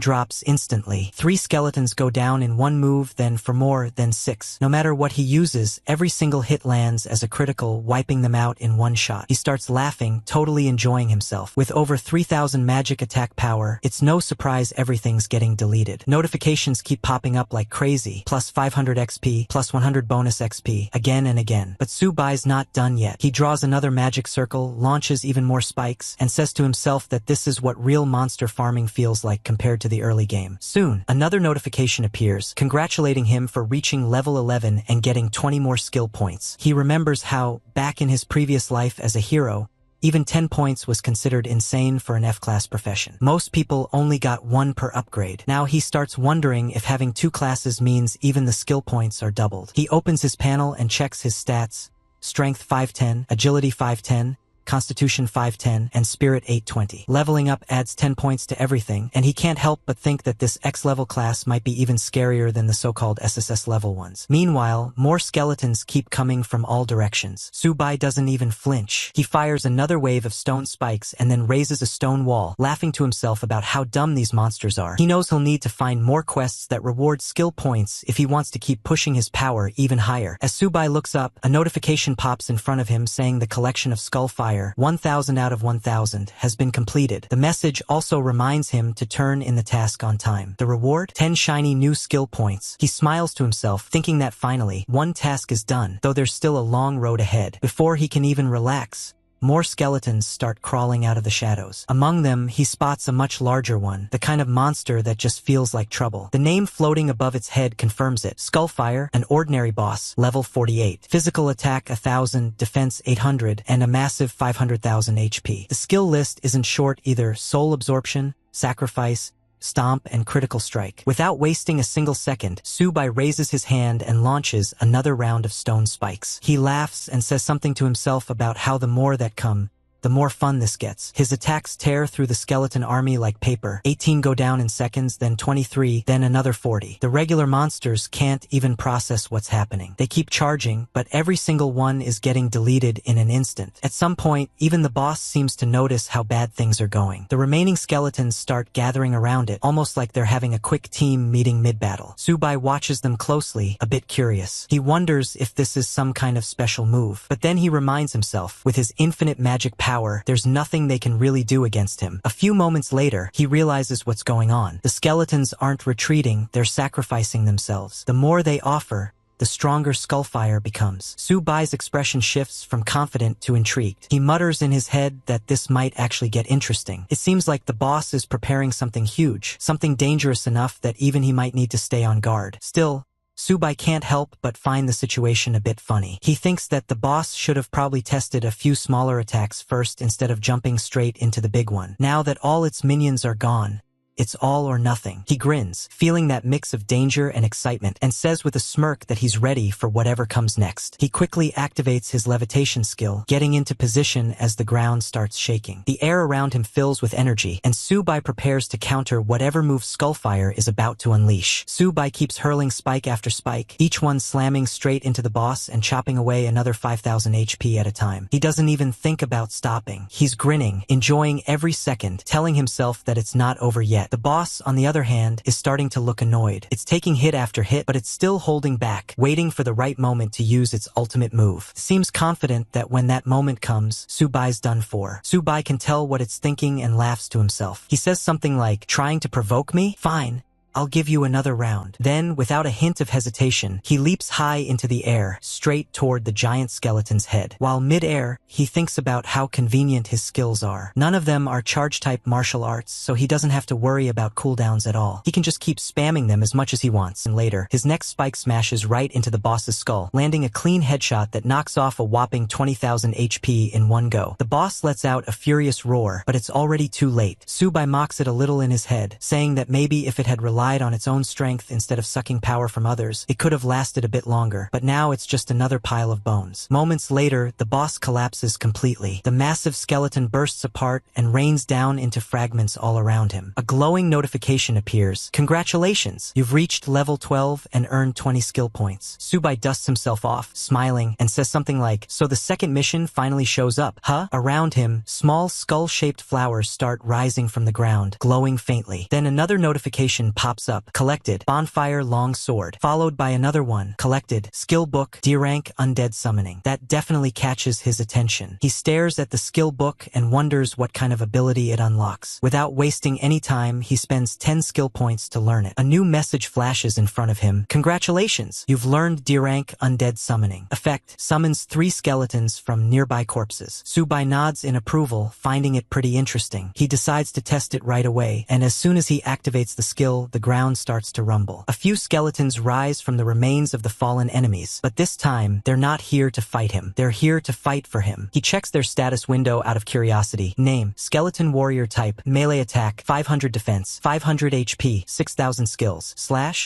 drops instantly. 3 skeletons go down in one move, then for more than 6. No matter what he uses, every single hit lands as a critical, wiping them out in one shot. He starts laughing, totally enjoying himself. With over 3000 magic attack power, it's no surprise everything's getting deleted. Notifications keep popping up like crazy. Plus 500 XP, plus 100 bonus XP, again and again. But Subai's not done yet. He draws another magic circle, launches even more spikes, and says to himself that this is what real monster farming feels like compared to the early game. Soon, another notification appears, congratulating him for reaching level 11 and getting 20 more skill points. He remembers how, back in his previous life as a hero, even 10 points was considered insane for an F-class profession. Most people only got 1 per upgrade. Now he starts wondering if having 2 classes means even the skill points are doubled. He opens his panel and checks his stats: Strength 510, Agility 510, Constitution 510, and Spirit 820. Leveling up adds 10 points to everything, and he can't help but think that this X-level class might be even scarier than the so-called SSS level ones. Meanwhile, more skeletons keep coming from all directions. Subai doesn't even flinch. He fires another wave of stone spikes and then raises a stone wall, laughing to himself about how dumb these monsters are. He knows he'll need to find more quests that reward skill points if he wants to keep pushing his power even higher. As Subai looks up, a notification pops in front of him saying the collection of Skullfire 1000 out of 1000 has been completed. The message also reminds him to turn in the task on time. The reward? 10 shiny new skill points. He smiles to himself, thinking that finally, one task is done, though there's still a long road ahead. Before he can even relax, more skeletons start crawling out of the shadows. Among them, he spots a much larger one, the kind of monster that just feels like trouble. The name floating above its head confirms it. Skullfire, an ordinary boss, level 48. Physical attack 1000, defense 800, and a massive 500,000 HP. The skill list isn't short either: Soul Absorption, Sacrifice, Stomp, and Critical Strike. Without wasting a single second, Subai raises his hand and launches another round of stone spikes. He laughs and says something to himself about how the more that come, the more fun this gets. His attacks tear through the skeleton army like paper. 18 go down in seconds, then 23, then another 40. The regular monsters can't even process what's happening. They keep charging, but every single one is getting deleted in an instant. At some point, even the boss seems to notice how bad things are going. The remaining skeletons start gathering around it, almost like they're having a quick team meeting mid-battle. Subai watches them closely, a bit curious. He wonders if this is some kind of special move, but then he reminds himself, with his infinite magic power, there's nothing they can really do against him. A few moments later, he realizes what's going on. The skeletons aren't retreating, they're sacrificing themselves. The more they offer, the stronger Skullfire becomes. Subai's expression shifts from confident to intrigued. He mutters in his head that this might actually get interesting. It seems like the boss is preparing something huge, something dangerous enough that even he might need to stay on guard. Still, Subai can't help but find the situation a bit funny. He thinks that the boss should have probably tested a few smaller attacks first instead of jumping straight into the big one. Now that all its minions are gone, it's all or nothing. He grins, feeling that mix of danger and excitement, and says with a smirk that he's ready for whatever comes next. He quickly activates his levitation skill, getting into position as the ground starts shaking. The air around him fills with energy, and Subai prepares to counter whatever move Skullfire is about to unleash. Subai keeps hurling spike after spike, each one slamming straight into the boss and chopping away another 5000 HP at a time. He doesn't even think about stopping. He's grinning, enjoying every second, telling himself that it's not over yet. The boss, on the other hand, is starting to look annoyed. It's taking hit after hit, but it's still holding back, waiting for the right moment to use its ultimate move. It seems confident that when that moment comes, Subai's done for. Subai can tell what it's thinking and laughs to himself. He says something like, "Trying to provoke me? Fine. I'll give you another round. Then, without a hint of hesitation, he leaps high into the air, straight toward the giant skeleton's head. While mid-air, he thinks about how convenient his skills are. None of them are charge-type martial arts, so he doesn't have to worry about cooldowns at all. He can just keep spamming them as much as he wants. And later, his next spike smashes right into the boss's skull, landing a clean headshot that knocks off a whopping 20,000 HP in one go. The boss lets out a furious roar, but it's already too late. Subai mocks it a little in his head, saying that maybe if it had relied on its own strength instead of sucking power from others, it could have lasted a bit longer, but now it's just another pile of bones. Moments later, the boss collapses completely. The massive skeleton bursts apart and rains down into fragments all around him. A glowing notification appears. Congratulations! You've reached level 12 and earned 20 skill points. Subai dusts himself off, smiling, and says something like, "So the second mission finally shows up, huh?" Around him, small skull-shaped flowers start rising from the ground, glowing faintly. Then another notification pops up. Collected, Bonfire Long Sword. Followed by another one. Collected, Skill Book, D rank Undead Summoning. That definitely catches his attention. He stares at the skill book and wonders what kind of ability it unlocks. Without wasting any time, he spends 10 skill points to learn it. A new message flashes in front of him. Congratulations! You've learned D rank Undead Summoning. Effect, summons 3 skeletons from nearby corpses. Subai nods in approval, finding it pretty interesting. He decides to test it right away, and as soon as he activates the skill, the ground starts to rumble. A few skeletons rise from the remains of the fallen enemies, but this time, they're not here to fight him. They're here to fight for him. He checks their status window out of curiosity. Name, Skeleton Warrior Type, Melee Attack, 500 Defense, 500 HP, 6,000 Skills,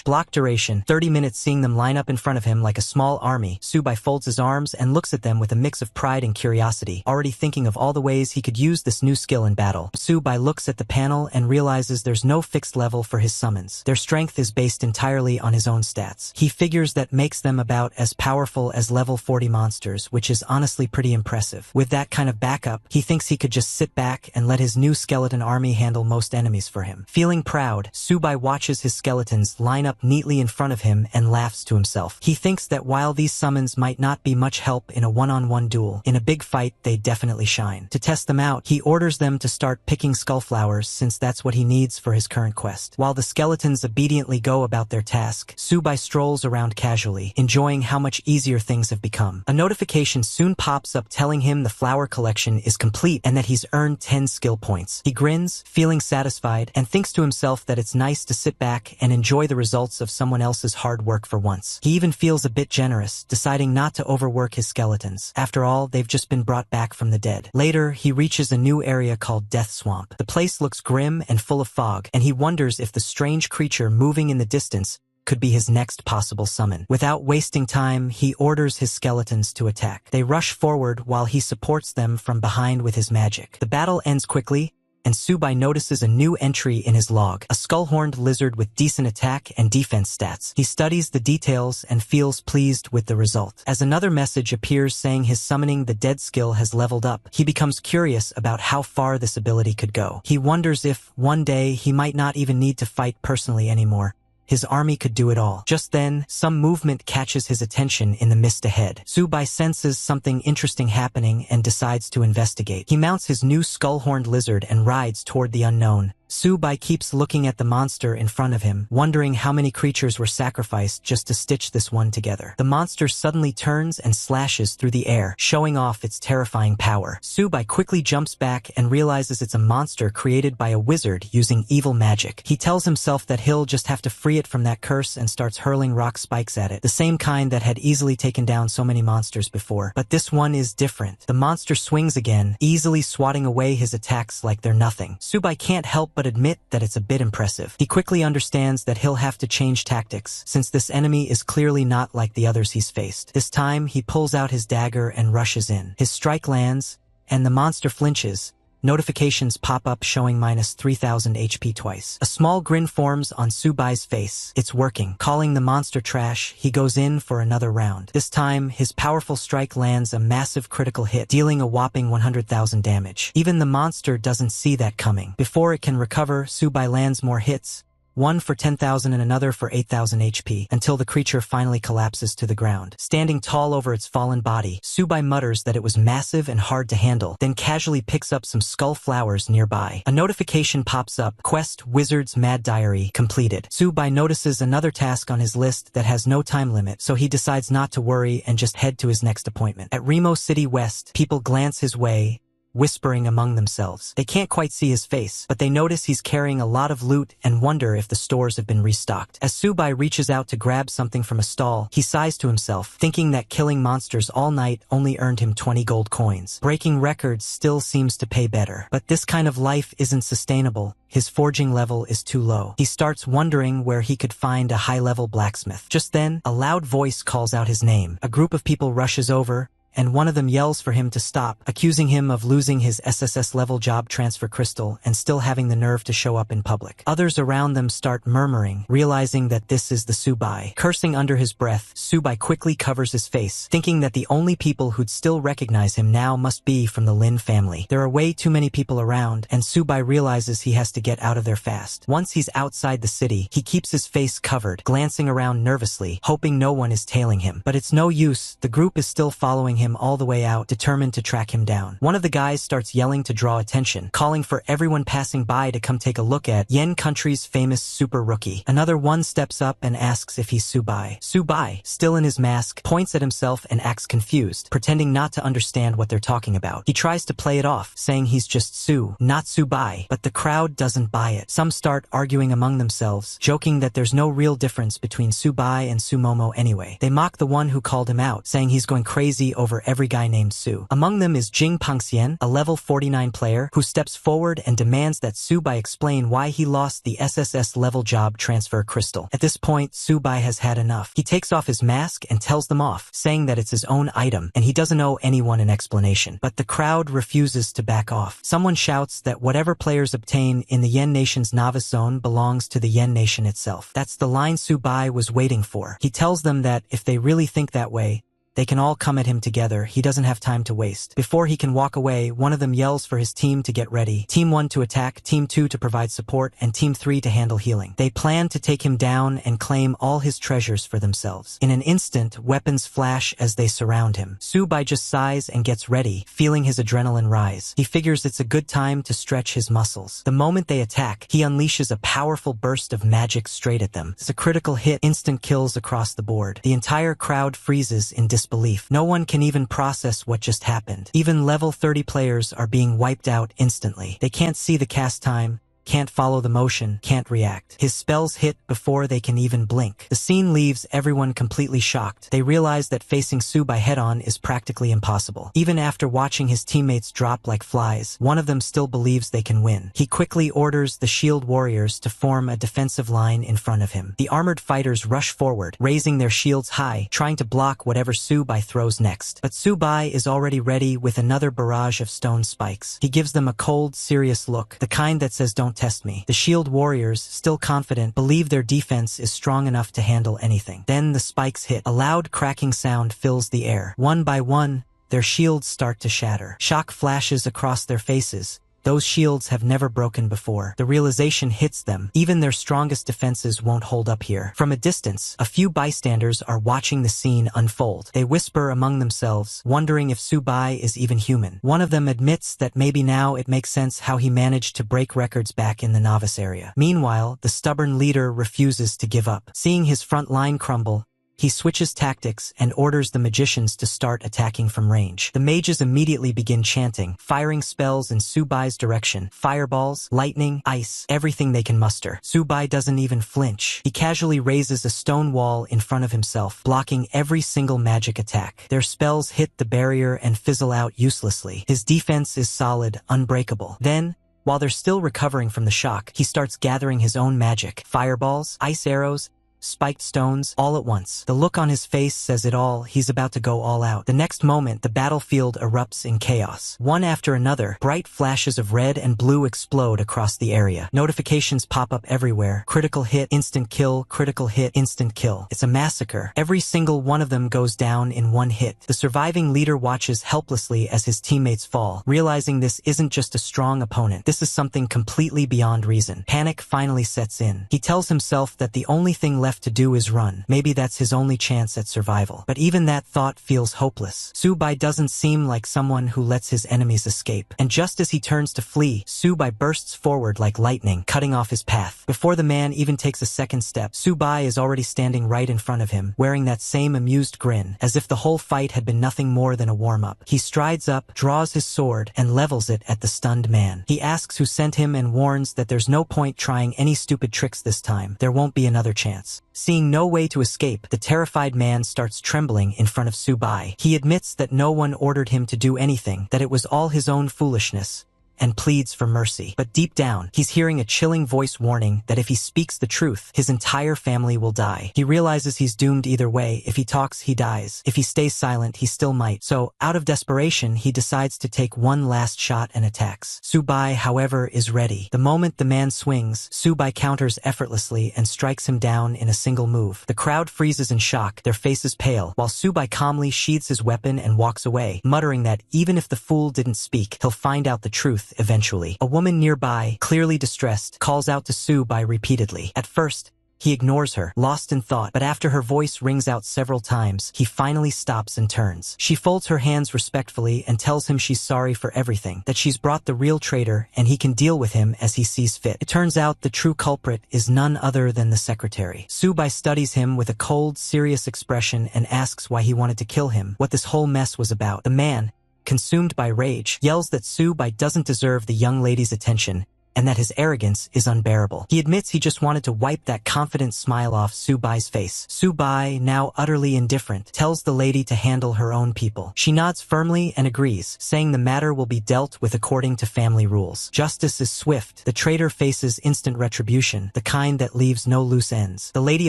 / Block Duration, 30 minutes. Seeing them line up in front of him like a small army, Subai folds his arms and looks at them with a mix of pride and curiosity, already thinking of all the ways he could use this new skill in battle. Subai looks at the panel and realizes there's no fixed level for his summons. Their strength is based entirely on his own stats. He figures that makes them about as powerful as level 40 monsters, which is honestly pretty impressive. With that kind of backup, he thinks he could just sit back and let his new skeleton army handle most enemies for him. Feeling proud, Subai watches his skeletons line up neatly in front of him and laughs to himself. He thinks that while these summons might not be much help in a one-on-one duel, in a big fight they definitely shine. To test them out, he orders them to start picking skull flowers since that's what he needs for his current quest. While the skeletons obediently go about their task, Subai strolls around casually, enjoying how much easier things have become. A notification soon pops up telling him the flower collection is complete and that he's earned 10 skill points. He grins, feeling satisfied, and thinks to himself that it's nice to sit back and enjoy the results of someone else's hard work for once. He even feels a bit generous, deciding not to overwork his skeletons. After all, they've just been brought back from the dead. Later, he reaches a new area called Death Swamp. The place looks grim and full of fog, and he wonders if the strange creature moving in the distance could be his next possible summon. Without wasting time, he orders his skeletons to attack. They rush forward while he supports them from behind with his magic. The battle ends quickly, and Subai notices a new entry in his log, a skull-horned lizard with decent attack and defense stats. He studies the details and feels pleased with the result. As another message appears saying his summoning the dead skill has leveled up, he becomes curious about how far this ability could go. He wonders if, one day, he might not even need to fight personally anymore. His army could do it all. Just then, some movement catches his attention in the mist ahead. Subai senses something interesting happening and decides to investigate. He mounts his new skull-horned lizard and rides toward the unknown. Subai keeps looking at the monster in front of him, wondering how many creatures were sacrificed just to stitch this one together. The monster suddenly turns and slashes through the air, showing off its terrifying power. Subai quickly jumps back and realizes it's a monster created by a wizard using evil magic. He tells himself that he'll just have to free it from that curse and starts hurling rock spikes at it, the same kind that had easily taken down so many monsters before. But this one is different. The monster swings again, easily swatting away his attacks like they're nothing. Subai can't help but admit that it's a bit impressive. He quickly understands that he'll have to change tactics, since this enemy is clearly not like the others he's faced. This time, he pulls out his dagger and rushes in. His strike lands, and the monster flinches. Notifications pop up showing minus 3,000 HP twice. A small grin forms on Subai's face. It's working. Calling the monster trash, he goes in for another round. This time, his powerful strike lands a massive critical hit, dealing a whopping 100,000 damage. Even the monster doesn't see that coming. Before it can recover, Subai lands more hits, one for 10,000 and another for 8,000 HP, until the creature finally collapses to the ground. Standing tall over its fallen body, Subai mutters that it was massive and hard to handle, then casually picks up some skull flowers nearby. A notification pops up, Quest Wizard's Mad Diary completed. Subai notices another task on his list that has no time limit, so he decides not to worry and just head to his next appointment. At Remo City West, people glance his way, whispering among themselves. They can't quite see his face, but they notice he's carrying a lot of loot and wonder if the stores have been restocked. As Subai reaches out to grab something from a stall, he sighs to himself, thinking that killing monsters all night only earned him 20 gold coins. Breaking records still seems to pay better. But this kind of life isn't sustainable. His forging level is too low. He starts wondering where he could find a high-level blacksmith. Just then, a loud voice calls out his name. A group of people rushes over, and one of them yells for him to stop, accusing him of losing his SSS-level job transfer crystal and still having the nerve to show up in public. Others around them start murmuring, realizing that this is the Subai. Cursing under his breath, Subai quickly covers his face, thinking that the only people who'd still recognize him now must be from the Lin family. There are way too many people around, and Subai realizes he has to get out of there fast. Once he's outside the city, he keeps his face covered, glancing around nervously, hoping no one is tailing him. But it's no use, the group is still following him all the way out, determined to track him down. One of the guys starts yelling to draw attention, calling for everyone passing by to come take a look at Yen Country's famous super rookie. Another one steps up and asks if he's Subai. Subai, still in his mask, points at himself and acts confused, pretending not to understand what they're talking about. He tries to play it off, saying he's just Su, not Subai, but the crowd doesn't buy it. Some start arguing among themselves, joking that there's no real difference between Subai and Sumomo anyway. They mock the one who called him out, saying he's going crazy over every guy named Su. Among them is Jing Pangxian, a level 49 player, who steps forward and demands that Subai explain why he lost the SSS level job transfer crystal. At this point, Subai has had enough. He takes off his mask and tells them off, saying that it's his own item, and he doesn't owe anyone an explanation. But the crowd refuses to back off. Someone shouts that whatever players obtain in the Yen Nation's novice zone belongs to the Yen Nation itself. That's the line Subai was waiting for. He tells them that if they really think that way, they can all come at him together. He doesn't have time to waste. Before he can walk away, one of them yells for his team to get ready. Team 1 to attack, Team 2 to provide support, and Team 3 to handle healing. They plan to take him down and claim all his treasures for themselves. In an instant, weapons flash as they surround him. Subai just sighs and gets ready, feeling his adrenaline rise. He figures it's a good time to stretch his muscles. The moment they attack, he unleashes a powerful burst of magic straight at them. It's a critical hit, instant kills across the board. The entire crowd freezes in disbelief. No one can even process what just happened. Even level 30 players are being wiped out instantly. They can't see the cast time, can't follow the motion, can't react. His spells hit before they can even blink. The scene leaves everyone completely shocked. They realize that facing Subai head-on is practically impossible. Even after watching his teammates drop like flies, one of them still believes they can win. He quickly orders the shield warriors to form a defensive line in front of him. The armored fighters rush forward, raising their shields high, trying to block whatever Subai throws next. But Subai is already ready with another barrage of stone spikes. He gives them a cold, serious look, the kind that says don't test me. The shield warriors, still confident, believe their defense is strong enough to handle anything. Then the spikes hit. A loud cracking sound fills the air. One by one, their shields start to shatter. Shock flashes across their faces. Those shields have never broken before. The realization hits them. Even their strongest defenses won't hold up here. From a distance, a few bystanders are watching the scene unfold. They whisper among themselves, wondering if Subai is even human. One of them admits that maybe now it makes sense how he managed to break records back in the novice area. Meanwhile, the stubborn leader refuses to give up. Seeing his front line crumble, he switches tactics and orders the magicians to start attacking from range. The mages immediately begin chanting, firing spells in Subai's direction. Fireballs, lightning, ice, everything they can muster. Subai doesn't even flinch. He casually raises a stone wall in front of himself, blocking every single magic attack. Their spells hit the barrier and fizzle out uselessly. His defense is solid, unbreakable. Then, while they're still recovering from the shock, he starts gathering his own magic. Fireballs, ice arrows, spiked stones, all at once. The look on his face says it all, he's about to go all out. The next moment, the battlefield erupts in chaos. One after another, bright flashes of red and blue explode across the area. Notifications pop up everywhere. Critical hit, instant kill, critical hit, instant kill. It's a massacre. Every single one of them goes down in one hit. The surviving leader watches helplessly as his teammates fall, realizing this isn't just a strong opponent. This is something completely beyond reason. Panic finally sets in. He tells himself that the only thing left to do is run. Maybe that's his only chance at survival. But even that thought feels hopeless. Subai doesn't seem like someone who lets his enemies escape. And just as he turns to flee, Subai bursts forward like lightning, cutting off his path. Before the man even takes a second step, Subai is already standing right in front of him, wearing that same amused grin, as if the whole fight had been nothing more than a warm-up. He strides up, draws his sword, and levels it at the stunned man. He asks who sent him and warns that there's no point trying any stupid tricks this time. There won't be another chance. Seeing no way to escape, the terrified man starts trembling in front of Subai. He admits that no one ordered him to do anything, that it was all his own foolishness, and pleads for mercy. But deep down, he's hearing a chilling voice warning that if he speaks the truth, his entire family will die. He realizes he's doomed either way. If he talks, he dies. If he stays silent, he still might. So, out of desperation, he decides to take one last shot and attacks. Subai, however, is ready. The moment the man swings, Subai counters effortlessly and strikes him down in a single move. The crowd freezes in shock, their faces pale, while Subai calmly sheathes his weapon and walks away, muttering that even if the fool didn't speak, he'll find out the truth eventually. A woman nearby, clearly distressed, calls out to Subai repeatedly. At first, he ignores her, lost in thought, but after her voice rings out several times, he finally stops and turns. She folds her hands respectfully and tells him she's sorry for everything, that she's brought the real traitor and he can deal with him as he sees fit. It turns out the true culprit is none other than the secretary. Subai studies him with a cold, serious expression and asks why he wanted to kill him, what this whole mess was about. The man, consumed by rage, yells that Subai doesn't deserve the young lady's attention and that his arrogance is unbearable. He admits he just wanted to wipe that confident smile off Subai's face. Subai, now utterly indifferent, tells the lady to handle her own people. She nods firmly and agrees, saying the matter will be dealt with according to family rules. Justice is swift. The traitor faces instant retribution, the kind that leaves no loose ends. The lady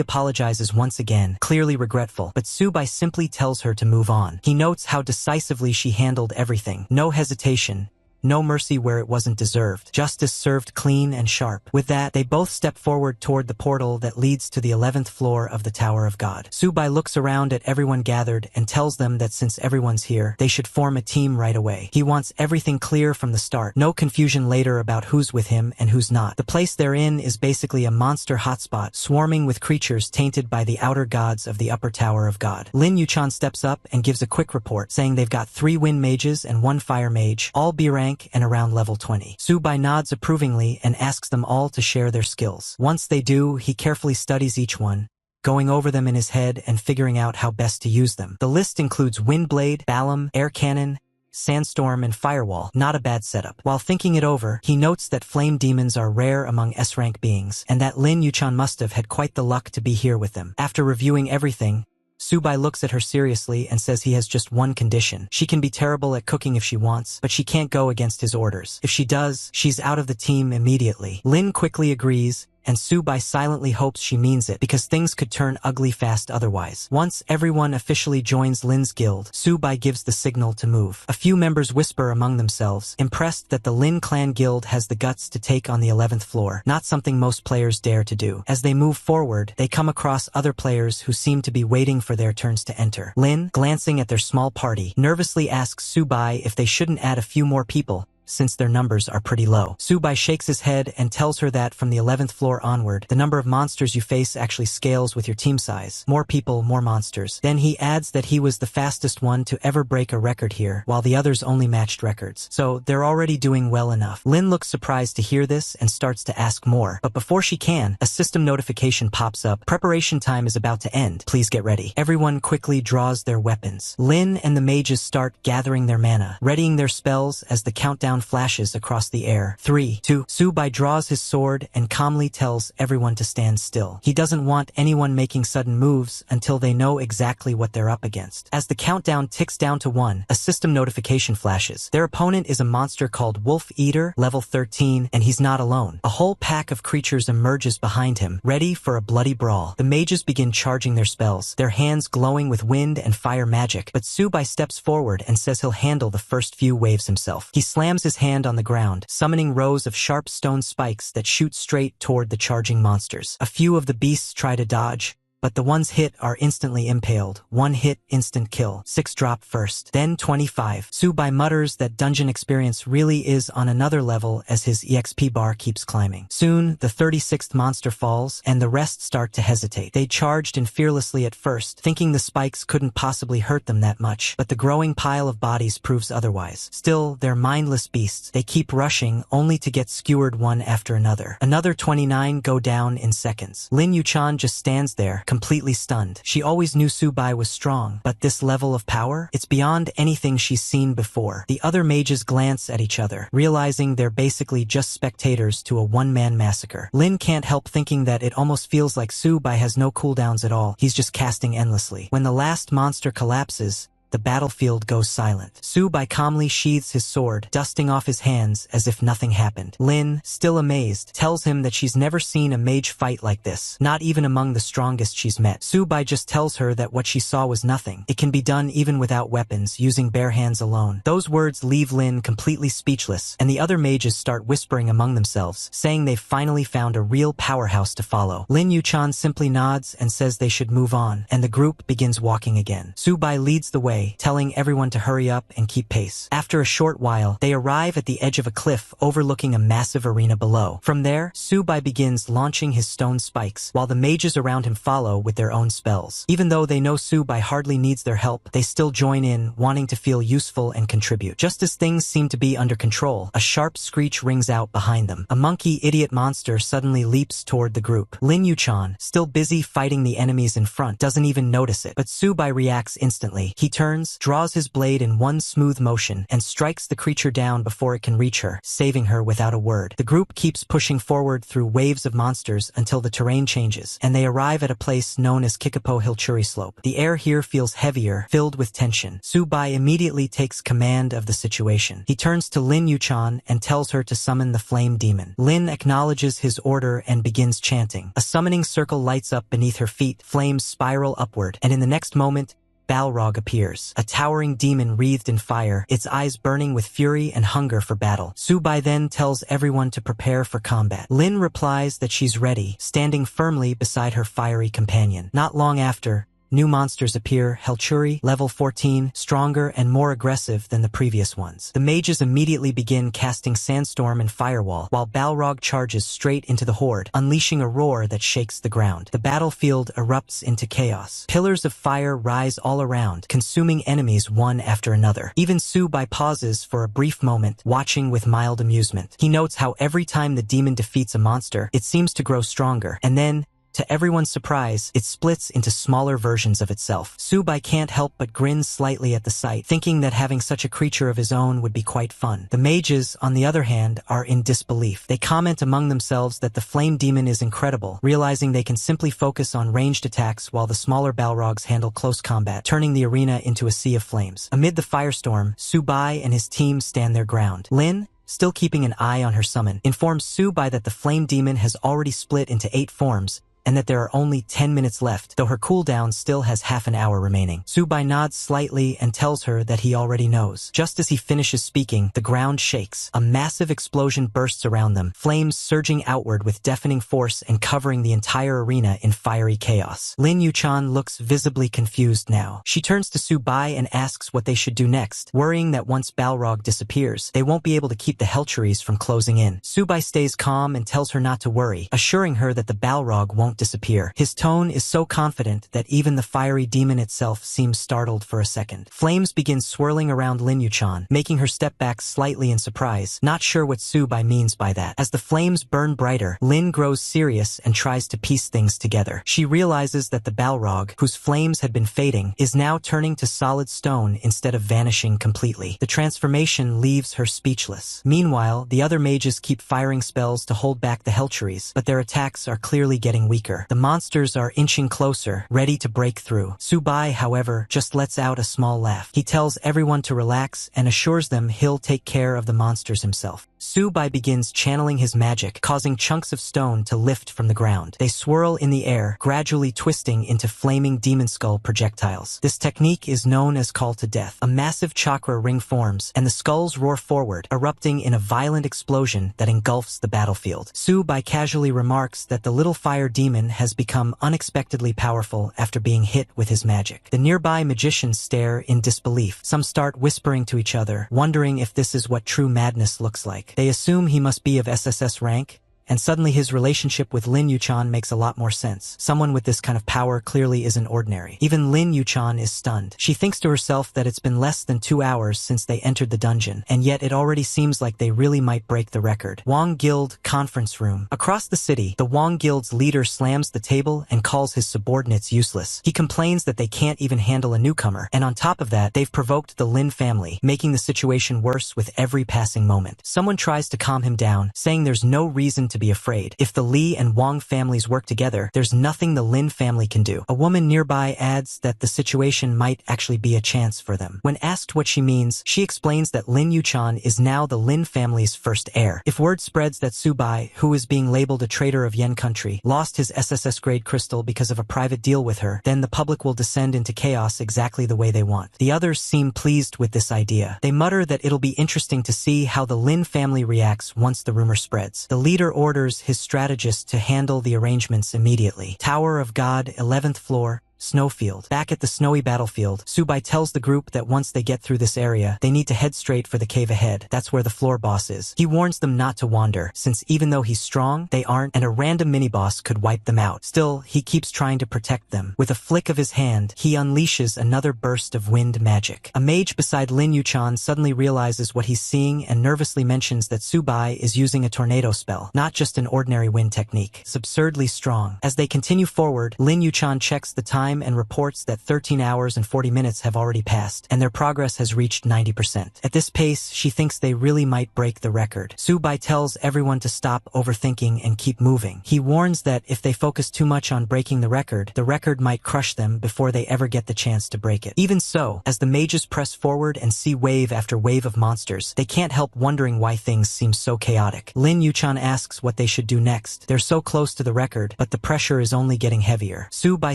apologizes once again, clearly regretful, but Subai simply tells her to move on. He notes how decisively she handled everything. No hesitation. No mercy where it wasn't deserved. Justice served clean and sharp. With that, they both step forward toward the portal that leads to the 11th floor of the Tower of God. Subai looks around at everyone gathered and tells them that since everyone's here, they should form a team right away. He wants everything clear from the start. No confusion later about who's with him and who's not. The place they're in is basically a monster hotspot, swarming with creatures tainted by the outer gods of the upper Tower of God. Lin Yuchan steps up and gives a quick report, saying they've got 3 wind mages and 1 fire mage, all B rank and around level 20. Subai nods approvingly and asks them all to share their skills. Once they do, he carefully studies each one, going over them in his head and figuring out how best to use them. The list includes Windblade, Balam, Air Cannon, Sandstorm, and Firewall. Not a bad setup. While thinking it over, he notes that flame demons are rare among S-rank beings, and that Lin Yuchan must have had quite the luck to be here with them. After reviewing everything, Subai looks at her seriously and says he has just one condition. She can be terrible at cooking if she wants, but she can't go against his orders. If she does, she's out of the team immediately. Lin quickly agrees, and Subai silently hopes she means it because things could turn ugly fast otherwise. Once everyone officially joins Lin's guild, Subai gives the signal to move. A few members whisper among themselves, impressed that the Lin clan guild has the guts to take on the 11th floor, not something most players dare to do. As they move forward, they come across other players who seem to be waiting for their turns to enter. Lin, glancing at their small party, nervously asks Subai if they shouldn't add a few more people, since their numbers are pretty low. Subai shakes his head and tells her that from the 11th floor onward, the number of monsters you face actually scales with your team size. More people, more monsters. Then he adds that he was the fastest one to ever break a record here, while the others only matched records. So they're already doing well enough. Lin looks surprised to hear this and starts to ask more. But before she can, a system notification pops up. Preparation time is about to end. Please get ready. Everyone quickly draws their weapons. Lin and the mages start gathering their mana, readying their spells as the countdown countdown flashes across the air. 3, 2, Subai draws his sword and calmly tells everyone to stand still. He doesn't want anyone making sudden moves until they know exactly what they're up against. As the countdown ticks down to 1, a system notification flashes. Their opponent is a monster called Wolf Eater, level 13, and he's not alone. A whole pack of creatures emerges behind him, ready for a bloody brawl. The mages begin charging their spells, their hands glowing with wind and fire magic, but Subai steps forward and says he'll handle the first few waves himself. He slams his hand on the ground, summoning rows of sharp stone spikes that shoot straight toward the charging monsters. A few of the beasts try to dodge, but the ones hit are instantly impaled. 1 hit, instant kill. 6 drop first. Then 25. Subai mutters that dungeon experience really is on another level as his EXP bar keeps climbing. Soon, the 36th monster falls, and the rest start to hesitate. They charged in fearlessly at first, thinking the spikes couldn't possibly hurt them that much, but the growing pile of bodies proves otherwise. Still, they're mindless beasts. They keep rushing, only to get skewered one after another. Another 29 go down in seconds. Lin Yuchan just stands there, completely stunned. She always knew Subai was strong, but this level of power? It's beyond anything she's seen before. The other mages glance at each other, realizing they're basically just spectators to a one-man massacre. Lin can't help thinking that it almost feels like Subai has no cooldowns at all. He's just casting endlessly. When the last monster collapses, the battlefield goes silent. Subai calmly sheathes his sword, dusting off his hands as if nothing happened. Lin, still amazed, tells him that she's never seen a mage fight like this, not even among the strongest she's met. Subai just tells her that what she saw was nothing. It can be done even without weapons, using bare hands alone. Those words leave Lin completely speechless, and the other mages start whispering among themselves, saying they've finally found a real powerhouse to follow. Lin Yuchan simply nods and says they should move on, and the group begins walking again. Subai leads the way, telling everyone to hurry up and keep pace. After a short while, they arrive at the edge of a cliff overlooking a massive arena below. From there, Subai begins launching his stone spikes, while the mages around him follow with their own spells. Even though they know Subai hardly needs their help, they still join in, wanting to feel useful and contribute. Just as things seem to be under control, a sharp screech rings out behind them. A monkey idiot monster suddenly leaps toward the group. Lin Yuchan, still busy fighting the enemies in front, doesn't even notice it, but Subai reacts instantly. He turns, draws his blade in one smooth motion, and strikes the creature down before it can reach her, saving her without a word. The group keeps pushing forward through waves of monsters until the terrain changes, and they arrive at a place known as Kikapo Hilchuri Slope. The air here feels heavier, filled with tension. Subai immediately takes command of the situation. He turns to Lin Yuchan and tells her to summon the flame demon. Lin acknowledges his order and begins chanting. A summoning circle lights up beneath her feet, flames spiral upward, and in the next moment, Balrog appears, a towering demon wreathed in fire, its eyes burning with fury and hunger for battle. Subai then tells everyone to prepare for combat. Lin replies that she's ready, standing firmly beside her fiery companion. Not long after, new monsters appear, Helchuri, level 14, stronger and more aggressive than the previous ones. The mages immediately begin casting Sandstorm and Firewall, while Balrog charges straight into the horde, unleashing a roar that shakes the ground. The battlefield erupts into chaos. Pillars of fire rise all around, consuming enemies one after another. Even Subai pauses for a brief moment, watching with mild amusement. He notes how every time the demon defeats a monster, it seems to grow stronger, and then, to everyone's surprise, it splits into smaller versions of itself. Subai can't help but grin slightly at the sight, thinking that having such a creature of his own would be quite fun. The mages, on the other hand, are in disbelief. They comment among themselves that the flame demon is incredible, realizing they can simply focus on ranged attacks while the smaller Balrogs handle close combat, turning the arena into a sea of flames. Amid the firestorm, Subai and his team stand their ground. Lin, still keeping an eye on her summon, informs Subai that the flame demon has already split into 8 forms, and that there are only 10 minutes left, though her cooldown still has half an hour remaining. Subai nods slightly and tells her that he already knows. Just as he finishes speaking, the ground shakes. A massive explosion bursts around them, flames surging outward with deafening force and covering the entire arena in fiery chaos. Lin Yuchan looks visibly confused now. She turns to Subai and asks what they should do next, worrying that once Balrog disappears, they won't be able to keep the Helchuries from closing in. Subai stays calm and tells her not to worry, assuring her that the Balrog won't disappear. His tone is so confident that even the fiery demon itself seems startled for a second. Flames begin swirling around Lin Yuchan, making her step back slightly in surprise, not sure what Su-bai means by that. As the flames burn brighter, Lin grows serious and tries to piece things together. She realizes that the Balrog, whose flames had been fading, is now turning to solid stone instead of vanishing completely. The transformation leaves her speechless. Meanwhile, the other mages keep firing spells to hold back the Helcheries, but their attacks are clearly getting weaker. The monsters are inching closer, ready to break through. Su-bai, however, just lets out a small laugh. He tells everyone to relax and assures them he'll take care of the monsters himself. Su-bai begins channeling his magic, causing chunks of stone to lift from the ground. They swirl in the air, gradually twisting into flaming demon skull projectiles. This technique is known as Call to Death. A massive chakra ring forms, and the skulls roar forward, erupting in a violent explosion that engulfs the battlefield. Su-bai casually remarks that the little fire demon has become unexpectedly powerful after being hit with his magic. The nearby magicians stare in disbelief. Some start whispering to each other, wondering if this is what true madness looks like. They assume he must be of SSS rank, and suddenly his relationship with Lin Yuchan makes a lot more sense. Someone with this kind of power clearly isn't ordinary. Even Lin Yuchan is stunned. She thinks to herself that it's been less than 2 hours since they entered the dungeon, and yet it already seems like they really might break the record. Wang Guild Conference Room. Across the city, the Wang Guild's leader slams the table and calls his subordinates useless. He complains that they can't even handle a newcomer, and on top of that, they've provoked the Lin family, making the situation worse with every passing moment. Someone tries to calm him down, saying there's no reason to be afraid. If the Li and Wang families work together, there's nothing the Lin family can do. A woman nearby adds that the situation might actually be a chance for them. When asked what she means, she explains that Lin Yuchan is now the Lin family's first heir. If word spreads that Su-bai, who is being labeled a traitor of Yen country, lost his SSS grade crystal because of a private deal with her, then the public will descend into chaos exactly the way they want. The others seem pleased with this idea. They mutter that it'll be interesting to see how the Lin family reacts once the rumor spreads. The leader orders his strategist to handle the arrangements immediately. Tower of God, 11th floor, Snowfield. Back at the snowy battlefield, Su-bai tells the group that once they get through this area, they need to head straight for the cave ahead. That's where the floor boss is. He warns them not to wander, since even though he's strong, they aren't, and a random mini-boss could wipe them out. Still, he keeps trying to protect them. With a flick of his hand, he unleashes another burst of wind magic. A mage beside Lin Yuchan suddenly realizes what he's seeing and nervously mentions that Su-bai is using a tornado spell, not just an ordinary wind technique. It's absurdly strong. As they continue forward, Lin Yuchan checks the time and reports that 13 hours and 40 minutes have already passed, and their progress has reached 90%. At this pace, she thinks they really might break the record. Su-bai tells everyone to stop overthinking and keep moving. He warns that if they focus too much on breaking the record might crush them before they ever get the chance to break it. Even so, as the mages press forward and see wave after wave of monsters, they can't help wondering why things seem so chaotic. Lin Yuchan asks what they should do next. They're so close to the record, but the pressure is only getting heavier. Su-bai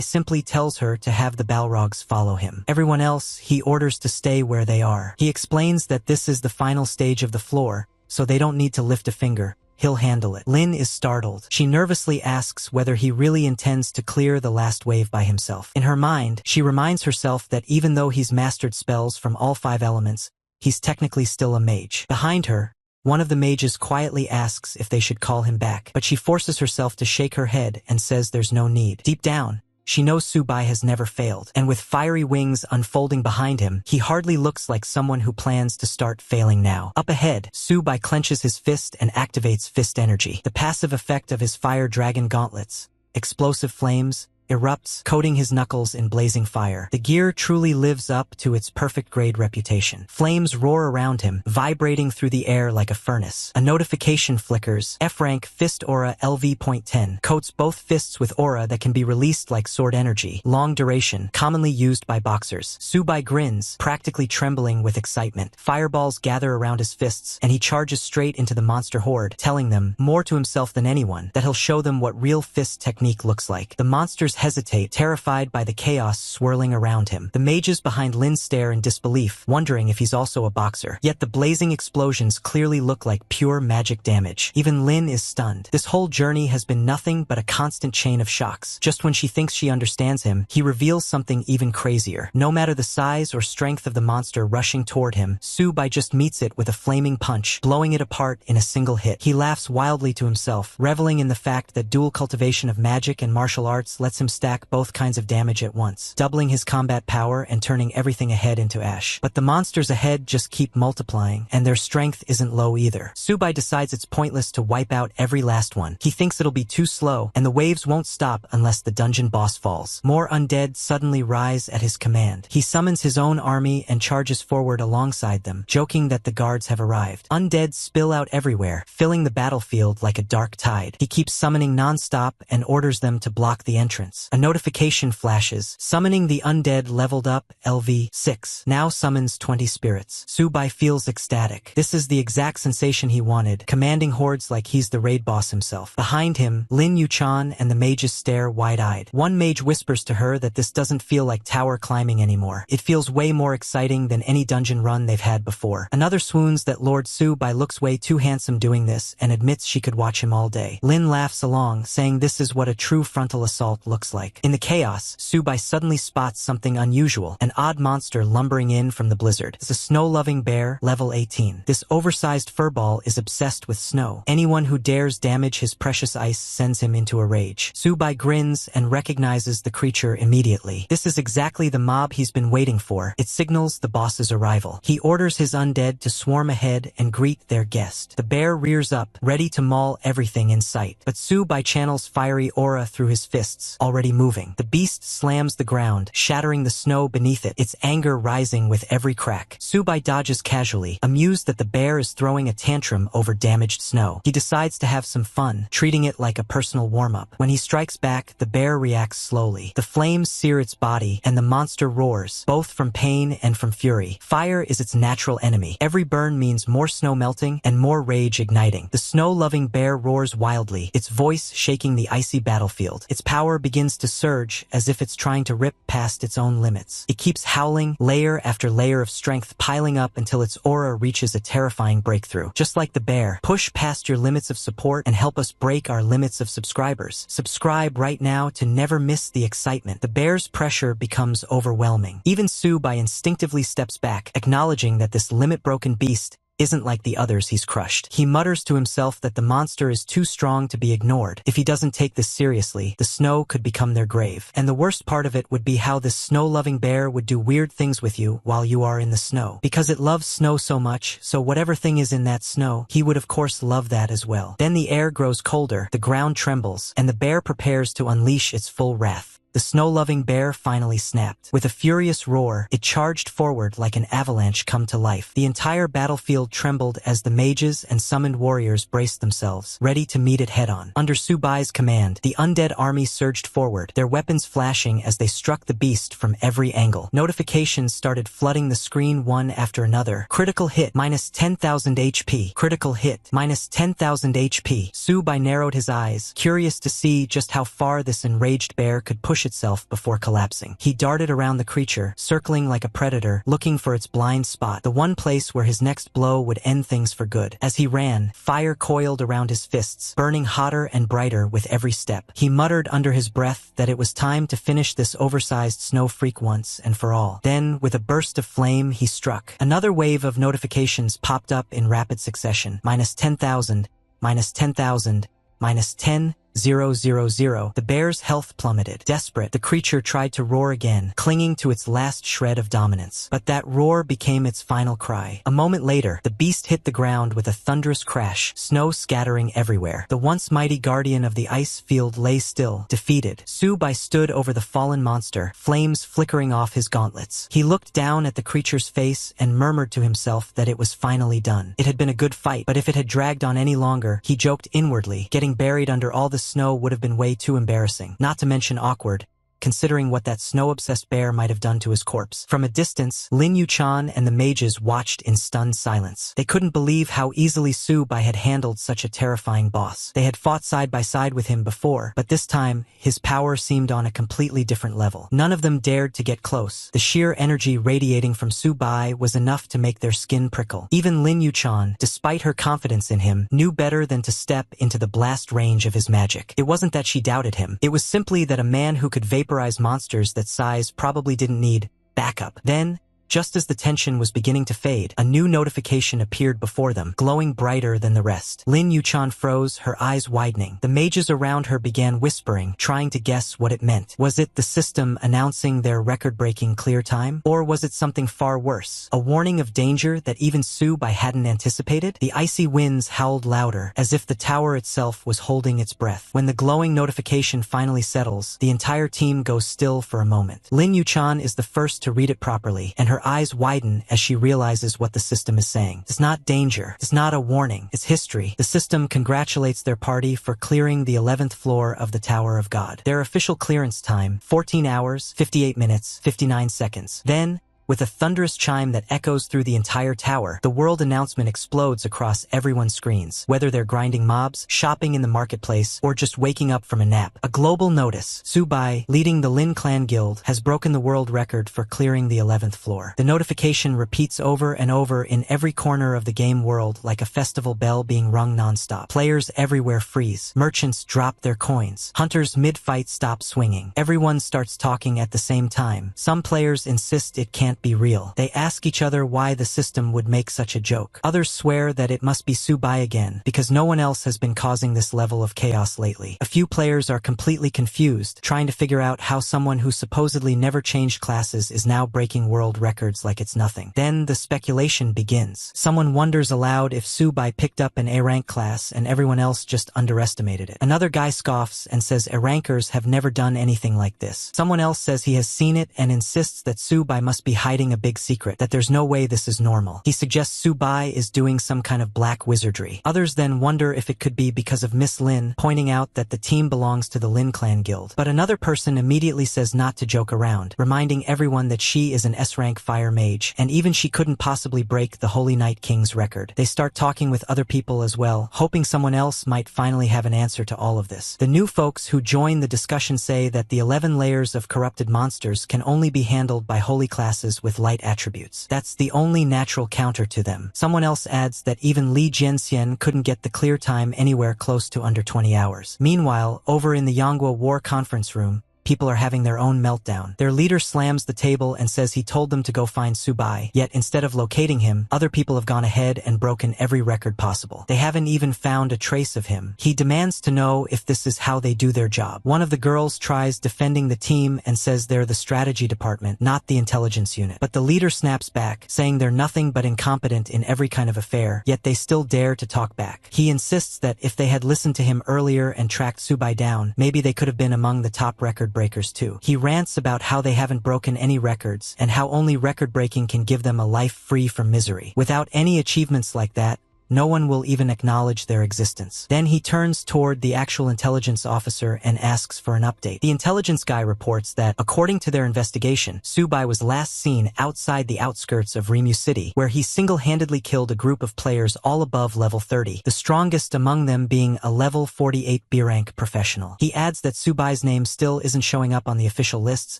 simply tells her to have the Balrogs follow him. Everyone else, he orders to stay where they are. He explains that this is the final stage of the floor, so they don't need to lift a finger. He'll handle it. Lin is startled. She nervously asks whether he really intends to clear the last wave by himself. In her mind, she reminds herself that even though he's mastered spells from all 5 elements, he's technically still a mage. Behind her, one of the mages quietly asks if they should call him back, but she forces herself to shake her head and says there's no need. Deep down, she knows Su-bai has never failed, and with fiery wings unfolding behind him, he hardly looks like someone who plans to start failing now. Up ahead, Su-bai clenches his fist and activates fist energy. The passive effect of his fire dragon gauntlets, explosive flames, erupts, coating his knuckles in blazing fire. The gear truly lives up to its perfect grade reputation. Flames roar around him, vibrating through the air like a furnace. A notification flickers. F-rank Fist Aura LV.10 coats both fists with aura that can be released like sword energy. Long duration, commonly used by boxers. Su-bai grins, practically trembling with excitement. Fireballs gather around his fists, and he charges straight into the monster horde, telling them, more to himself than anyone, that he'll show them what real fist technique looks like. The monsters monsters hesitate, terrified by the chaos swirling around him. The mages behind Lin stare in disbelief, wondering if he's also a boxer. Yet the blazing explosions clearly look like pure magic damage. Even Lin is stunned. This whole journey has been nothing but a constant chain of shocks. Just when she thinks she understands him, he reveals something even crazier. No matter the size or strength of the monster rushing toward him, Su-bai just meets it with a flaming punch, blowing it apart in a single hit. He laughs wildly to himself, reveling in the fact that dual cultivation of magic and martial arts lets him stack both kinds of damage at once, doubling his combat power and turning everything ahead into ash. But the monsters ahead just keep multiplying, and their strength isn't low either. Su-bai decides it's pointless to wipe out every last one. He thinks it'll be too slow, and the waves won't stop unless the dungeon boss falls. More undead suddenly rise at his command. He summons his own army and charges forward alongside them, joking that the guards have arrived. Undead spill out everywhere, filling the battlefield like a dark tide. He keeps summoning non-stop and orders them to block the entrance. A notification flashes, summoning the undead leveled up LV6. Now summons 20 spirits. Su-bai feels ecstatic. This is the exact sensation he wanted, commanding hordes like he's the raid boss himself. Behind him, Lin Yuchan and the mages stare wide-eyed. One mage whispers to her that this doesn't feel like tower climbing anymore. It feels way more exciting than any dungeon run they've had before. Another swoons that Lord Su-bai looks way too handsome doing this and admits she could watch him all day. Lin laughs along, saying this is what a true frontal assault looks like. In the chaos, Su-bai suddenly spots something unusual, an odd monster lumbering in from the blizzard. It's a snow-loving bear, level 18. This oversized furball is obsessed with snow. Anyone who dares damage his precious ice sends him into a rage. Su-bai grins and recognizes the creature immediately. This is exactly the mob he's been waiting for. It signals the boss's arrival. He orders his undead to swarm ahead and greet their guest. The bear rears up, ready to maul everything in sight. But Su-bai channels fiery aura through his fists, already moving. The beast slams the ground, shattering the snow beneath it, its anger rising with every crack. Su-bai dodges casually, amused that the bear is throwing a tantrum over damaged snow. He decides to have some fun, treating it like a personal warm-up. When he strikes back, the bear reacts slowly. The flames sear its body, and the monster roars, both from pain and from fury. Fire is its natural enemy. Every burn means more snow melting and more rage igniting. The snow-loving bear roars wildly, its voice shaking the icy battlefield. Its power begins to surge as if it's trying to rip past its own limits. It keeps howling, layer after layer of strength piling up until its aura reaches a terrifying breakthrough. Just like the bear, push past your limits of support and help us break our limits of subscribers. Subscribe right now to never miss the excitement. The bear's pressure becomes overwhelming. Even Su-bai instinctively steps back, acknowledging that this limit-broken beast isn't like the others he's crushed. He mutters to himself that the monster is too strong to be ignored. If he doesn't take this seriously, the snow could become their grave. And the worst part of it would be how this snow-loving bear would do weird things with you while you are in the snow. Because it loves snow so much, so whatever thing is in that snow, he would of course love that as well. Then the air grows colder, the ground trembles, and the bear prepares to unleash its full wrath. The snow-loving bear finally snapped. With a furious roar, it charged forward like an avalanche come to life. The entire battlefield trembled as the mages and summoned warriors braced themselves, ready to meet it head-on. Under Su-bai's command, the undead army surged forward, their weapons flashing as they struck the beast from every angle. Notifications started flooding the screen one after another. Critical hit, minus 10,000 HP. Critical hit, minus 10,000 HP. Su-bai narrowed his eyes, curious to see just how far this enraged bear could push itself before collapsing. He darted around the creature, circling like a predator, looking for its blind spot, the one place where his next blow would end things for good. As he ran, fire coiled around his fists, burning hotter and brighter with every step. He muttered under his breath that it was time to finish this oversized snow freak once and for all. Then, with a burst of flame, he struck. Another wave of notifications popped up in rapid succession. Minus 10,000, minus 10,000, minus 10,000. The bear's health plummeted. Desperate, the creature tried to roar again, clinging to its last shred of dominance. But that roar became its final cry. A moment later, the beast hit the ground with a thunderous crash, snow scattering everywhere. The once mighty guardian of the ice field lay still, defeated. Su-bai stood over the fallen monster, flames flickering off his gauntlets. He looked down at the creature's face and murmured to himself that it was finally done. It had been a good fight, but if it had dragged on any longer, he joked inwardly, getting buried under all the snow would have been way too embarrassing, not to mention awkward, considering what that snow-obsessed bear might have done to his corpse. From a distance, Lin Yuchan and the mages watched in stunned silence. They couldn't believe how easily Su Bai had handled such a terrifying boss. They had fought side by side with him before, but this time, his power seemed on a completely different level. None of them dared to get close. The sheer energy radiating from Su Bai was enough to make their skin prickle. Even Lin Yuchan, despite her confidence in him, knew better than to step into the blast range of his magic. It wasn't that she doubted him. It was simply that a man who could vaporize monsters that size probably didn't need backup. Then, just as the tension was beginning to fade, a new notification appeared before them, glowing brighter than the rest. Lin Yuchan froze, her eyes widening. The mages around her began whispering, trying to guess what it meant. Was it the system announcing their record-breaking clear time? Or was it something far worse? A warning of danger that even Su Bai hadn't anticipated? The icy winds howled louder, as if the tower itself was holding its breath. When the glowing notification finally settles, the entire team goes still for a moment. Lin Yuchan is the first to read it properly, and her eyes widen as she realizes what the system is saying. It's not danger. It's not a warning. It's history. The system congratulates their party for clearing the 11th floor of the Tower of God. Their official clearance time, 14 hours, 58 minutes, 59 seconds. Then, with a thunderous chime that echoes through the entire tower, the world announcement explodes across everyone's screens, whether they're grinding mobs, shopping in the marketplace, or just waking up from a nap. A global notice. Su Bai, leading the Lin Clan Guild, has broken the world record for clearing the 11th floor. The notification repeats over and over in every corner of the game world like a festival bell being rung non-stop. Players everywhere freeze. Merchants drop their coins. Hunters mid-fight stop swinging. Everyone starts talking at the same time. Some players insist it can't be real. They ask each other why the system would make such a joke. Others swear that it must be Su Bai again, because no one else has been causing this level of chaos lately. A few players are completely confused, trying to figure out how someone who supposedly never changed classes is now breaking world records like it's nothing. Then the speculation begins. Someone wonders aloud if Su Bai picked up an A-rank class and everyone else just underestimated it. Another guy scoffs and says A-rankers have never done anything like this. Someone else says he has seen it and insists that Su Bai must be hiding a big secret, that there's no way this is normal. He suggests Su Bai is doing some kind of black wizardry. Others then wonder if it could be because of Miss Lin, pointing out that the team belongs to the Lin Clan Guild. But another person immediately says not to joke around, reminding everyone that she is an S-rank fire mage, and even she couldn't possibly break the Holy Night King's record. They start talking with other people as well, hoping someone else might finally have an answer to all of this. The new folks who join the discussion say that the 11 layers of corrupted monsters can only be handled by holy classes with light attributes. That's the only natural counter to them. Someone else adds that even Li Jianxian couldn't get the clear time anywhere close to under 20 hours. Meanwhile, over in the Yanguo War Conference Room, people are having their own meltdown. Their leader slams the table and says he told them to go find Su Bai, yet instead of locating him, other people have gone ahead and broken every record possible. They haven't even found a trace of him. He demands to know if this is how they do their job. One of the girls tries defending the team and says they're the strategy department, not the intelligence unit. But the leader snaps back, saying they're nothing but incompetent in every kind of affair, yet they still dare to talk back. He insists that if they had listened to him earlier and tracked Su Bai down, maybe they could have been among the top record breakers too. He rants about how they haven't broken any records and how only record breaking can give them a life free from misery. Without any achievements like that, no one will even acknowledge their existence. Then he turns toward the actual intelligence officer and asks for an update. The intelligence guy reports that, according to their investigation, Su Bai was last seen outside the outskirts of Rimu City, where he single-handedly killed a group of players all above level 30, the strongest among them being a level 48 B-rank professional. He adds that Su Bai's name still isn't showing up on the official lists,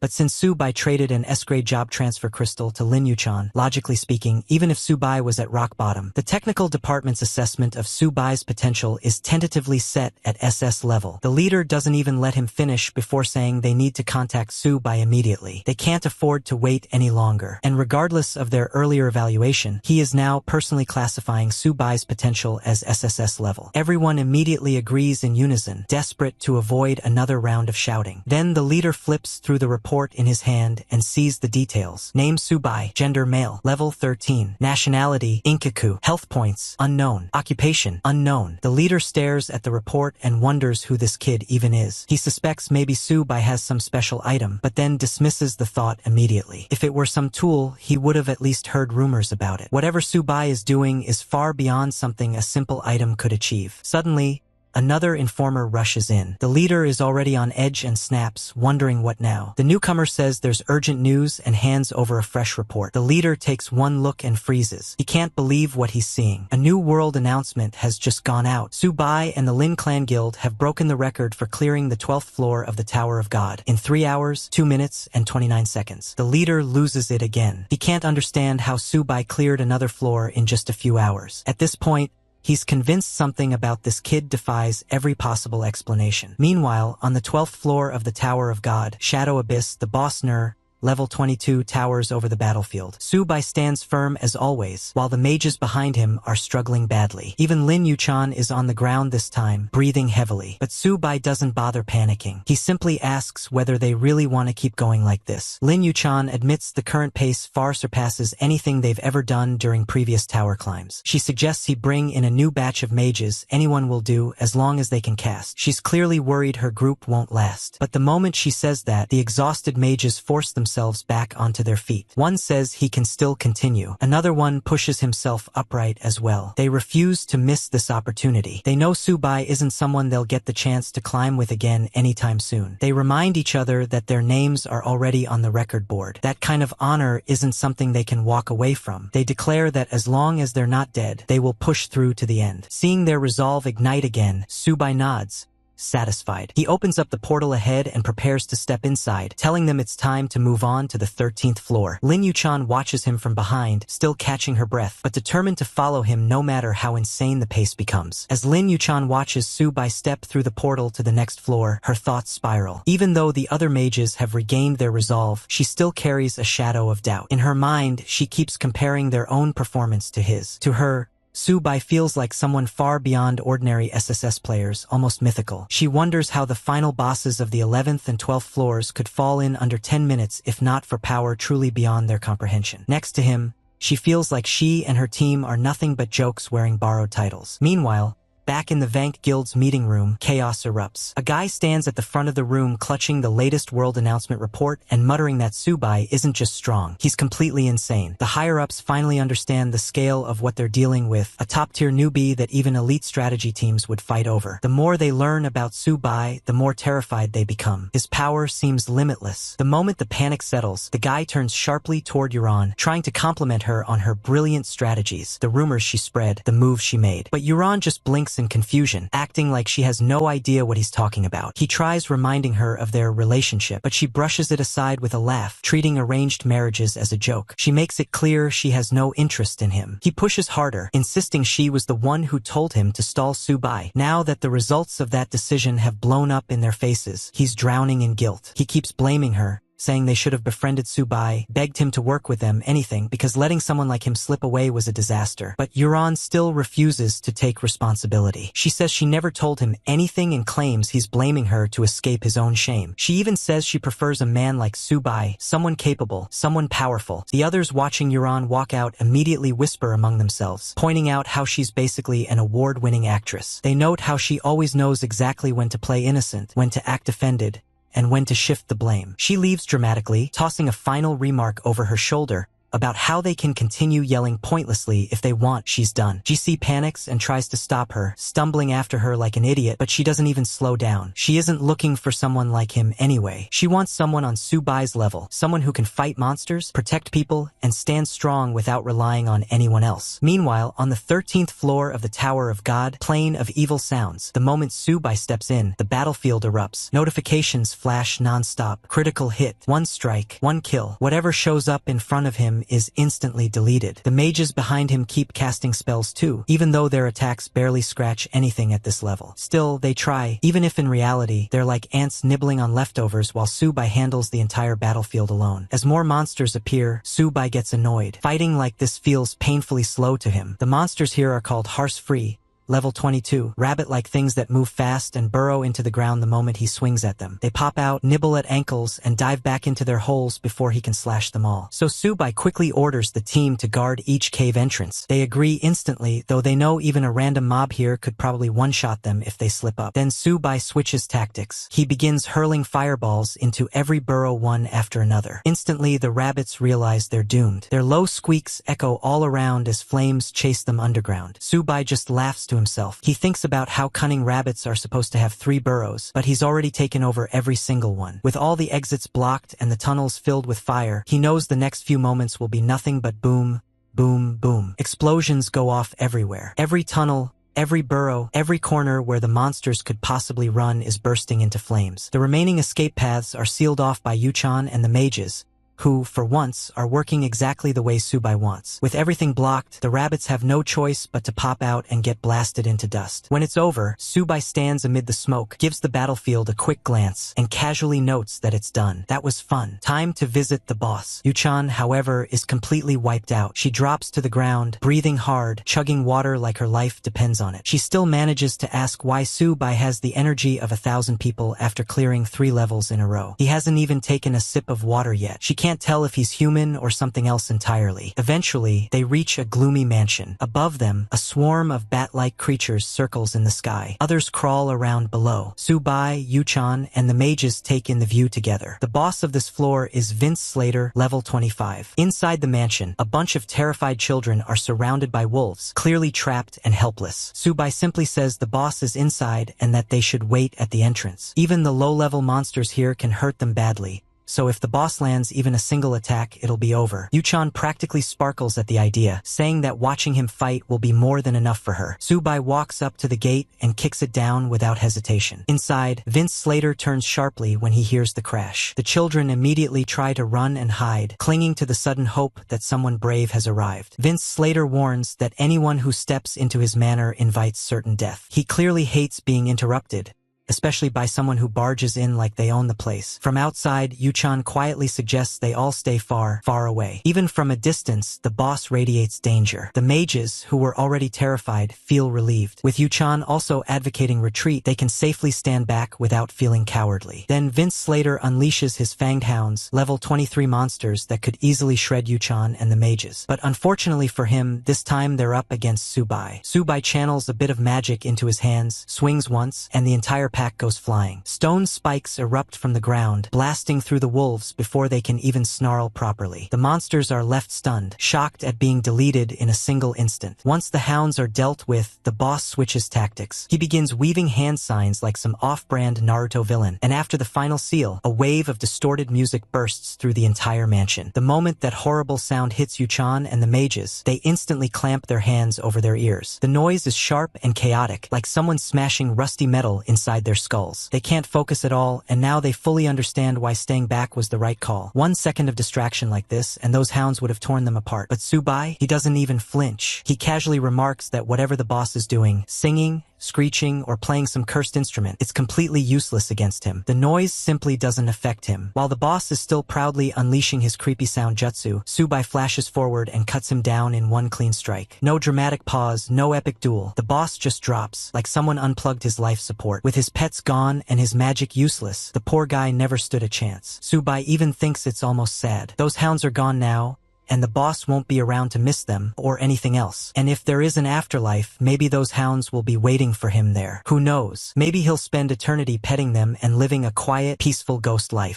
but since Su Bai traded an S-grade job transfer crystal to Lin Yuchan, logically speaking, even if Su Bai was at rock bottom, the technical department's assessment of Su Bai's potential is tentatively set at SS level. The leader doesn't even let him finish before saying they need to contact Su Bai immediately. They can't afford to wait any longer. And regardless of their earlier evaluation, he is now personally classifying Su Bai's potential as SSS level. Everyone immediately agrees in unison, desperate to avoid another round of shouting. Then the leader flips through the report in his hand and sees the details. Name Su Bai, gender male, level 13, nationality Inkaku, health points unknown, occupation unknown. The leader stares at the report and wonders who this kid even is. He suspects maybe Su Bai has some special item, but then dismisses the thought immediately. If it were some tool, he would have at least heard rumors about it. Whatever Su Bai is doing is far beyond something a simple item could achieve. Suddenly, Another informer rushes in. The leader is already on edge and snaps, wondering what now. The newcomer says there's urgent news and hands over a fresh report. The leader takes one look and freezes. He can't believe what he's seeing. A new world announcement has just gone out. Subai and the Lin Clan Guild have broken the record for clearing the 12th floor of the Tower of God in 3 hours, 2 minutes, and 29 seconds. The leader loses it again. He can't understand how Subai cleared another floor in just a few hours. At this point, he's convinced something about this kid defies every possible explanation. Meanwhile, on the 12th floor of the Tower of God, Shadow Abyss, the boss Nur, Level 22 towers over the battlefield. Subai stands firm as always, while the mages behind him are struggling badly. Even Lin Yuchan is on the ground this time, breathing heavily. But Subai doesn't bother panicking. He simply asks whether they really want to keep going like this. Lin Yuchan admits the current pace far surpasses anything they've ever done during previous tower climbs. She suggests he bring in a new batch of mages. Anyone will do, as long as they can cast. She's clearly worried her group won't last. But the moment she says that, the exhausted mages force themselves back onto their feet. One says he can still continue. Another one pushes himself upright as well. They refuse to miss this opportunity. They know Subai isn't someone they'll get the chance to climb with again anytime soon. They remind each other that their names are already on the record board. That kind of honor isn't something they can walk away from. They declare that as long as they're not dead, they will push through to the end. Seeing their resolve ignite again, Subai nods, satisfied. He opens up the portal ahead and prepares to step inside, telling them it's time to move on to the 13th floor. Lin Yuchan watches him from behind, still catching her breath, but determined to follow him no matter how insane the pace becomes. As Lin Yuchan watches Subai step through the portal to the next floor, her thoughts spiral. Even though the other mages have regained their resolve, she still carries a shadow of doubt. In her mind, she keeps comparing their own performance to his. To her, Subai feels like someone far beyond ordinary SSS players, almost mythical. She wonders how the final bosses of the 11th and 12th floors could fall in under 10 minutes if not for power truly beyond their comprehension. Next to him, she feels like she and her team are nothing but jokes wearing borrowed titles. Meanwhile, back in the Vank Guild's meeting room, chaos erupts. A guy stands at the front of the room clutching the latest world announcement report and muttering that Subai isn't just strong, he's completely insane. The higher-ups finally understand the scale of what they're dealing with, a top-tier newbie that even elite strategy teams would fight over. The more they learn about Subai, the more terrified they become. His power seems limitless. The moment the panic settles, the guy turns sharply toward Yuran, trying to compliment her on her brilliant strategies, the rumors she spread, the moves she made. But Yuran just blinks in confusion, acting like she has no idea what he's talking about. He tries reminding her of their relationship, but she brushes it aside with a laugh, treating arranged marriages as a joke. She makes it clear she has no interest in him. He pushes harder, insisting she was the one who told him to stall Subai. Now that the results of that decision have blown up in their faces, he's drowning in guilt. He keeps blaming her, saying they should have befriended Subai, begged him to work with them, anything, because letting someone like him slip away was a disaster. But Yuran still refuses to take responsibility. She says she never told him anything and claims he's blaming her to escape his own shame. She even says she prefers a man like Subai, someone capable, someone powerful. The others watching Yuran walk out immediately whisper among themselves, pointing out how she's basically an award-winning actress. They note how she always knows exactly when to play innocent, when to act offended, and when to shift the blame. She leaves dramatically, tossing a final remark over her shoulder about how they can continue yelling pointlessly if they want. She's done. GC panics and tries to stop her, stumbling after her like an idiot, but she doesn't even slow down. She isn't looking for someone like him anyway. She wants someone on Subai's level, someone who can fight monsters, protect people, and stand strong without relying on anyone else. Meanwhile, on the 13th floor of the Tower of God, plane of evil sounds, the moment Subai steps in, the battlefield erupts. Notifications flash non-stop. Critical hit. 1 strike. 1 kill. Whatever shows up in front of him is instantly deleted. The mages behind him keep casting spells too, even though their attacks barely scratch anything at this level. Still, they try, even if in reality, they're like ants nibbling on leftovers while Subai handles the entire battlefield alone. As more monsters appear, Subai gets annoyed. Fighting like this feels painfully slow to him. The monsters here are called Horse-free, Level 22, rabbit-like things that move fast and burrow into the ground the moment he swings at them. They pop out, nibble at ankles, and dive back into their holes before he can slash them all. So Subai quickly orders the team to guard each cave entrance. They agree instantly, though they know even a random mob here could probably one-shot them if they slip up. Then Subai switches tactics. He begins hurling fireballs into every burrow one after another. Instantly, the rabbits realize they're doomed. Their low squeaks echo all around as flames chase them underground. Subai just laughs to to himself. He thinks about how cunning rabbits are supposed to have 3 burrows, but he's already taken over every single one. With all the exits blocked and the tunnels filled with fire, he knows the next few moments will be nothing but boom, boom, boom. Explosions go off everywhere. Every tunnel, every burrow, every corner where the monsters could possibly run is bursting into flames. The remaining escape paths are sealed off by Yuchan and the mages, who, for once, are working exactly the way Subai wants. With everything blocked, the rabbits have no choice but to pop out and get blasted into dust. When it's over, Subai stands amid the smoke, gives the battlefield a quick glance, and casually notes that it's done. That was fun. Time to visit the boss. Yuchan, however, is completely wiped out. She drops to the ground, breathing hard, chugging water like her life depends on it. She still manages to ask why Subai has the energy of 1,000 people after clearing 3 levels in a row. He hasn't even taken a sip of water yet. She can't tell if he's human or something else entirely. Eventually, they reach a gloomy mansion. Above them, a swarm of bat-like creatures circles in the sky. Others crawl around below. Subai, Yuchan, and the mages take in the view together. The boss of this floor is Vince Slater, level 25. Inside the mansion, a bunch of terrified children are surrounded by wolves, clearly trapped and helpless. Subai simply says the boss is inside and that they should wait at the entrance. Even the low-level monsters here can hurt them badly, so if the boss lands even a single attack, it'll be over. Yuchan practically sparkles at the idea, saying that watching him fight will be more than enough for her. Subai walks up to the gate and kicks it down without hesitation. Inside, Vince Slater turns sharply when he hears the crash. The children immediately try to run and hide, clinging to the sudden hope that someone brave has arrived. Vince Slater warns that anyone who steps into his manor invites certain death. He clearly hates being interrupted, especially by someone who barges in like they own the place. From outside, Yuchan quietly suggests they all stay far, far away. Even from a distance, the boss radiates danger. The mages, who were already terrified, feel relieved. With Yuchan also advocating retreat, they can safely stand back without feeling cowardly. Then Vince Slater unleashes his fanged hounds, level 23 monsters that could easily shred Yuchan and the mages. But unfortunately for him, this time they're up against Subai. Subai channels a bit of magic into his hands, swings once, and the entire pack goes flying. Stone spikes erupt from the ground, blasting through the wolves before they can even snarl properly. The monsters are left stunned, shocked at being deleted in a single instant. Once the hounds are dealt with, the boss switches tactics. He begins weaving hand signs like some off-brand Naruto villain, and after the final seal, a wave of distorted music bursts through the entire mansion. The moment that horrible sound hits Yuchan and the mages, they instantly clamp their hands over their ears. The noise is sharp and chaotic, like someone smashing rusty metal inside their skulls. They can't focus at all, and now they fully understand why staying back was the right call. 1 second of distraction like this, and those hounds would have torn them apart. But Subai, he doesn't even flinch. He casually remarks that whatever the boss is doing, singing, screeching, or playing some cursed instrument, it's completely useless against him. The noise simply doesn't affect him. While the boss is still proudly unleashing his creepy sound jutsu, Subai flashes forward and cuts him down in one clean strike. No dramatic pause, no epic duel. The boss just drops, like someone unplugged his life support. With his pets gone and his magic useless, the poor guy never stood a chance. Subai even thinks it's almost sad. Those hounds are gone now, and the boss won't be around to miss them or anything else. And if there is an afterlife, maybe those hounds will be waiting for him there. Who knows? Maybe he'll spend eternity petting them and living a quiet, peaceful ghost life.